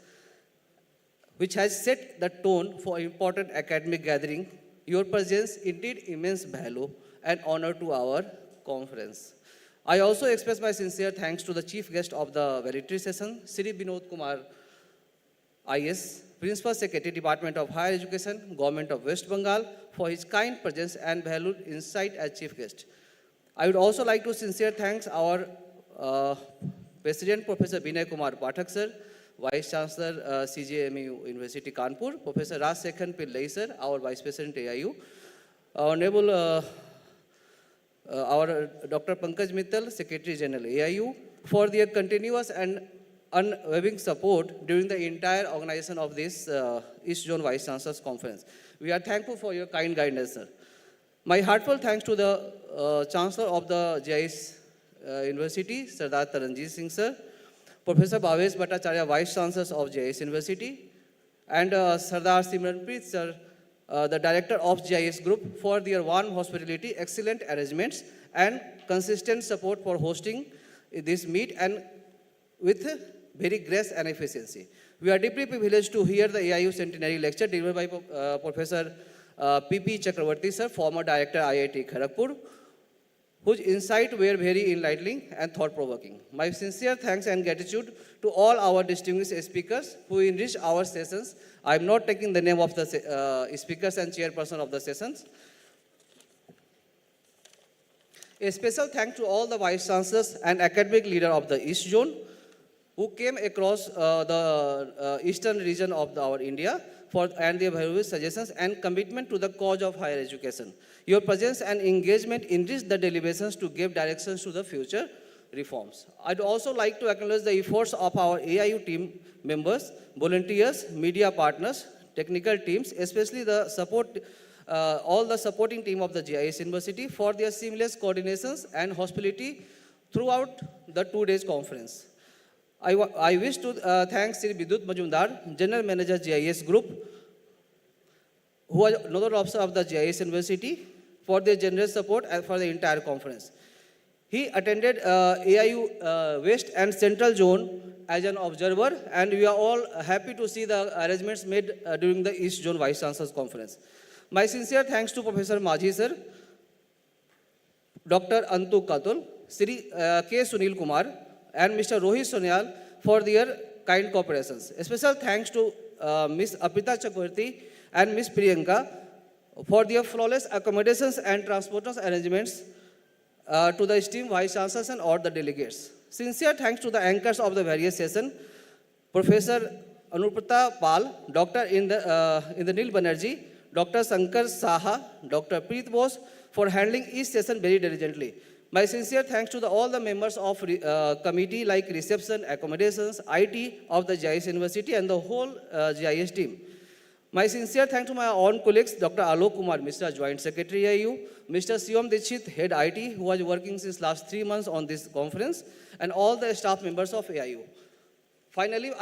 which has set the tone for important academic gathering. Your presence indeed immense value and honor to our conference. I also express my sincere thanks to the chief guest of the valedictory session, Sri Binod Kumar IS, Principal Secretary, Department of Higher Education, Government of West Bengal, for his kind presence and valued insight as chief guest. I would also like to sincere thanks our President, Professor Vinay Kumar Pathak sir, Vice Chancellor CJMU University Kanpur, Professor Raj Sekhan Pillai sir, our Vice President AIU, Honorable our Dr. Pankaj Mittal, Secretary General AIU, for their continuous and unwavering support during the entire organization of this East Zone Vice Chancellors Conference. We are thankful for your kind guidance, sir. My heartfelt thanks to the Chancellor of the GIS University, Sardar Taranjit Singh sir, Professor Bhavesh Bhattacharya, Vice Chancellors of GIS University, and Sardar Simranpreet sir, the Director of GIS Group, for their warm hospitality, excellent arrangements, and consistent support for hosting this meet and with very grace and efficiency. We are deeply privileged to hear the AIU Centenary Lecture delivered by Professor P.P. Chakravarti sir, former Director IIT Kharagpur, whose insights were very enlightening and thought-provoking. My sincere thanks and gratitude to all our distinguished speakers who enriched our sessions. I am not taking the name of the speakers and chairperson of the sessions. A special thanks to all the Vice Chancellors and academic leaders of the East Zone who came across the eastern region of our India and their valuable suggestions and commitment to the cause of higher education. Your presence and engagement enriched the deliberations to give directions to the future reforms. I'd also like to acknowledge the efforts of our AIU team members, volunteers, media partners, technical teams, especially the all the supporting team of the GIS University for their seamless coordinations and hospitality throughout the 2 days conference. I wish to thank Sri Vidut Majumdar, General Manager GIS Group, who was Nodal Officer of the GIS University, for their generous support and for the entire conference. He attended AIU West and Central Zone as an observer, and we are all happy to see the arrangements made during the East Zone Vice Chancellors Conference. My sincere thanks to Professor Majhi sir, Dr. Antu Katul, Sri K. Sunil Kumar, and Mr. Rohit Sonyal for their kind cooperations. A special thanks to Ms. Apita Chakravarti and Ms. Priyanka for their flawless accommodations and transportation arrangements to the esteemed Vice Chancellors and all the delegates. Sincere thanks to the anchors of the various sessions, Professor Anuprata Pal, Dr. Indranil Banerjee, Dr. Shankar Saha, Dr. Preet Bose for handling each session very diligently. My sincere thanks to all the members of committee like reception, accommodations, IT of the GIS University and the whole GIS team. My sincere thanks to my own colleagues, Dr. Alok Kumar Mishra, Joint Secretary AIU, Mr. Siom Dikshit, Head IT, who was working since last 3 months on this conference, and all the staff members of AIU. Finally,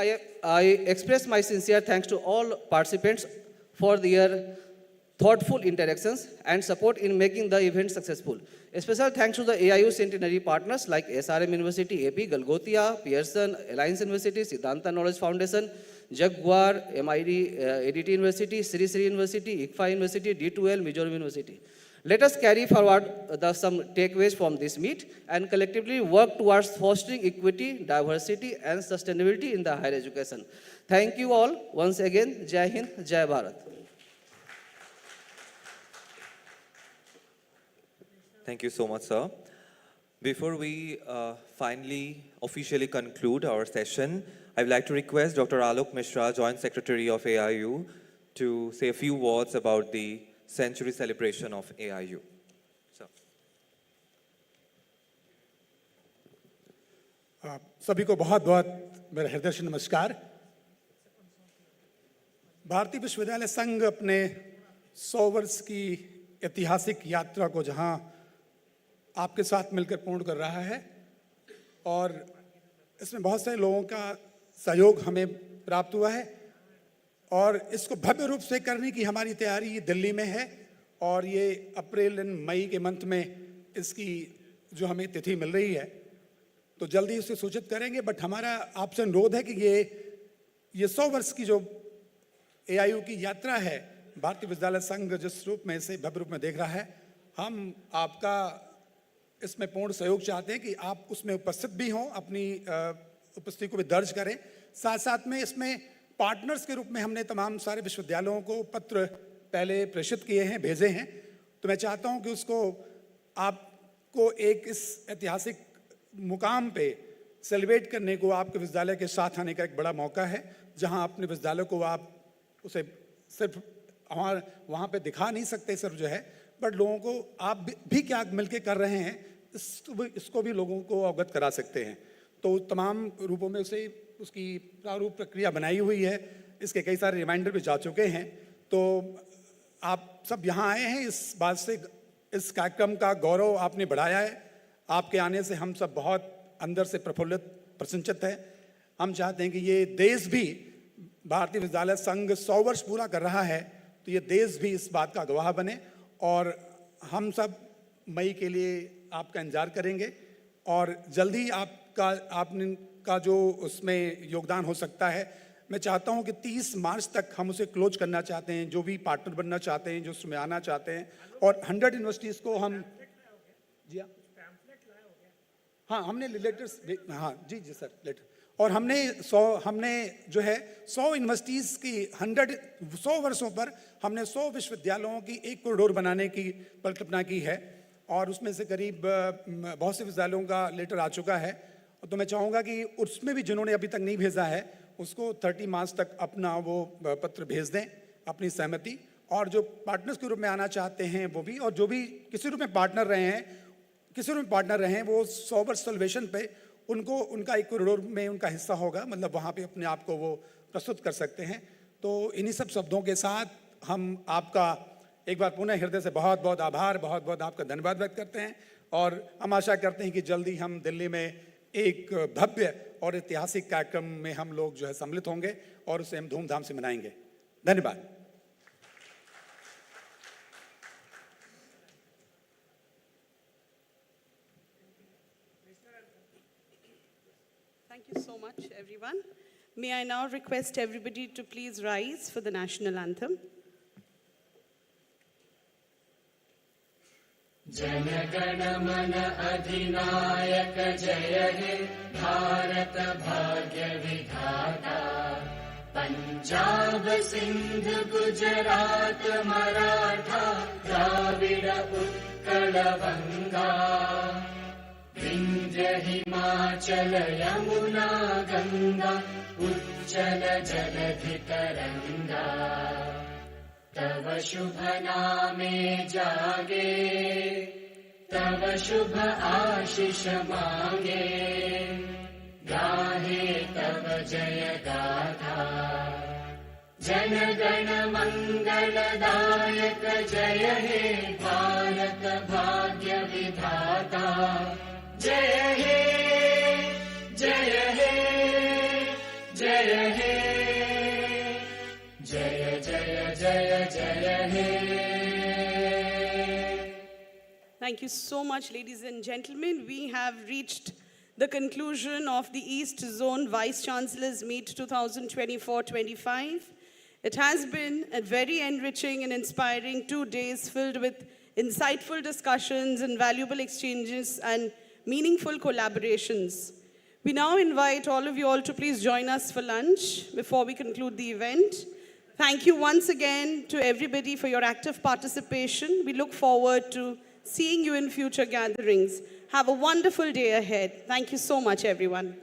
I express my sincere thanks to all participants for their thoughtful interactions and support in making the event successful. A special thanks to the AIU centenary partners like SRM University, AP, Galgotia, Pearson, Alliance University, Siddhanta Knowledge Foundation, Jaguar, MIT, ADT University, Sri Sri University, ICFA University, D2L, Mizoram University. Let us carry forward some takeaways from this meet and collectively work towards fostering equity, diversity, and sustainability in the higher education. Thank you all once again. Jai Hind, Jai Bharat. Thank you so much, sir. Before we finally officially conclude our session, I would like to request Dr. Alok Mishra, Joint Secretary of AIU, to say a few words about the century celebration of AIU. Sir. सभी को बहुत बहुत मेरा हृदय से नमस्कार। भारतीय विश्वविद्यालय संघ अपने 100 वर्ष की ऐतिहासिक यात्रा को जहां आपके साथ मिलकर पूर्ण कर रहा है और इसमें बहुत सारे लोगों का सहयोग हमें प्राप्त हुआ है और इसको भव्य रूप से करने की हमारी तैयारी दिल्ली में है और ये अप्रैल एंड मई के मंथ में इसकी जो हमें तिथि मिल रही है तो जल्दी उसे सूचित करेंगे। बट हमारा आपसे अनुरोध है कि ये 100 वर्ष की जो AIU की यात्रा है, भारतीय विद्यालय संघ जिस रूप में इसे भव्य रूप में देख रहा है, हम आपका इसमें पूर्ण सहयोग चाहते हैं कि आप उसमें उपस्थित भी हों, अपनी उपस्थिति को भी दर्ज करें। साथ साथ में इसमें पार्टनर्स के रूप में हमने तमाम सारे विश्वविद्यालयों को पत्र पहले प्रेषित किए हैं, भेजे हैं। तो मैं चाहता हूं कि उसको आपको एक इस ऐतिहासिक मुकाम पे सेलिब्रेट करने को आपके विश्वविद्यालय के साथ आने का एक बड़ा मौका है, जहां अपने विश्वविद्यालय को आप उसे सिर्फ वहाँ पे दिखा नहीं सकते सिर्फ जो है, बट लोगों को आप भी क्या मिलके कर रहे हैं इसको भी लोगों को अवगत करा सकते हैं। तो तमाम रूपों में उसे उसकी प्रारूप प्रक्रिया बनाई हुई है, इसके कई सारे रिमाइंडर भी जा चुके हैं। तो आप सब यहाँ आए हैं इस बात से, इस कार्यक्रम का गौरव आपने बढ़ाया है। आपके आने से हम सब बहुत अंदर से प्रफुल्लित प्रसन्नचित्त है। हम चाहते हैं कि ये देश भी, भारतीय विद्यालय संघ 100 वर्ष पूरा कर रहा है तो ये देश भी इस बात का गवाह बने और हम सब मई के लिए आपका इंतजार करेंगे और जल्दी आपका जो उसमें योगदान हो सकता है, मैं चाहता हूं कि 30 मार्च तक हम उसे क्लोज करना चाहते हैं। जो भी पार्टनर बनना चाहते हैं, जो उसमें आना चाहते हैं, और 100 यूनिवर्सिटीज़ को हम जी हाँ हमने लेटर्स, हाँ जी सर लेटर, और हमने जो है 100 यूनिवर्सिटीज़ की 100 वर्षों पर हमने 100 विश्वविद्यालयों की एक कॉरिडोर बनाने की परिकल्पना की है और उसमें से करीब बहुत से विश्वविद्यालयों का लेटर आ चुका है। तो मैं चाहूँगा कि उसमें भी जिन्होंने अभी तक नहीं भेजा है उसको 30 मार्च तक अपना वो पत्र भेज दें, अपनी सहमति, और जो पार्टनर्स के रूप में आना चाहते हैं वो भी, और जो भी किसी रूप में पार्टनर रहे हैं वो 100 वर्ष सेलिब्रेशन पे उनको उनका एक कॉरिडोर में उनका हिस्सा होगा, मतलब वहाँ पे अपने आप को वो प्रस्तुत कर सकते हैं। तो इन्हीं सब शब्दों के साथ हम आपका एक बार पुनः हृदय से बहुत बहुत आभार, बहुत बहुत आपका धन्यवाद व्यक्त करते हैं और हम आशा करते हैं कि जल्दी हम दिल्ली में एक भव्य और ऐतिहासिक कार्यक्रम में हम लोग जो है सम्मिलित होंगे और उसे हम धूमधाम से मनाएंगे। धन्यवाद। Thank you so much, everyone. May I now request everybody to please rise for the national anthem. जनगण मन अधिनायक जय हे भारत भाग्य विधाता पंजाब सिंध गुजरात मराठा द्राविड़ उत्कल बंगा विंध्य हिमाचल यमुना गंगा उज्जल जलधि तरंगा तव शुभ नामे जागे तव शुभ आशीष मांगे गाहे तव जय गाथा जन गण मंगलदायक जय हे भारत भाग्य विधाता जय हे जय हे जय हे जय जय जय जय हे। Thank you so much, ladies and gentlemen. We have reached the conclusion of the East Zone Vice Chancellors Meet 2024-25. It has been a very enriching and inspiring 2 days filled with insightful discussions and valuable exchanges and meaningful collaborations. We now invite all of you all to please join us for lunch before we conclude the event. Thank you once again to everybody for your active participation. We look forward to seeing you in future gatherings. Have a wonderful day ahead. Thank you so much, everyone.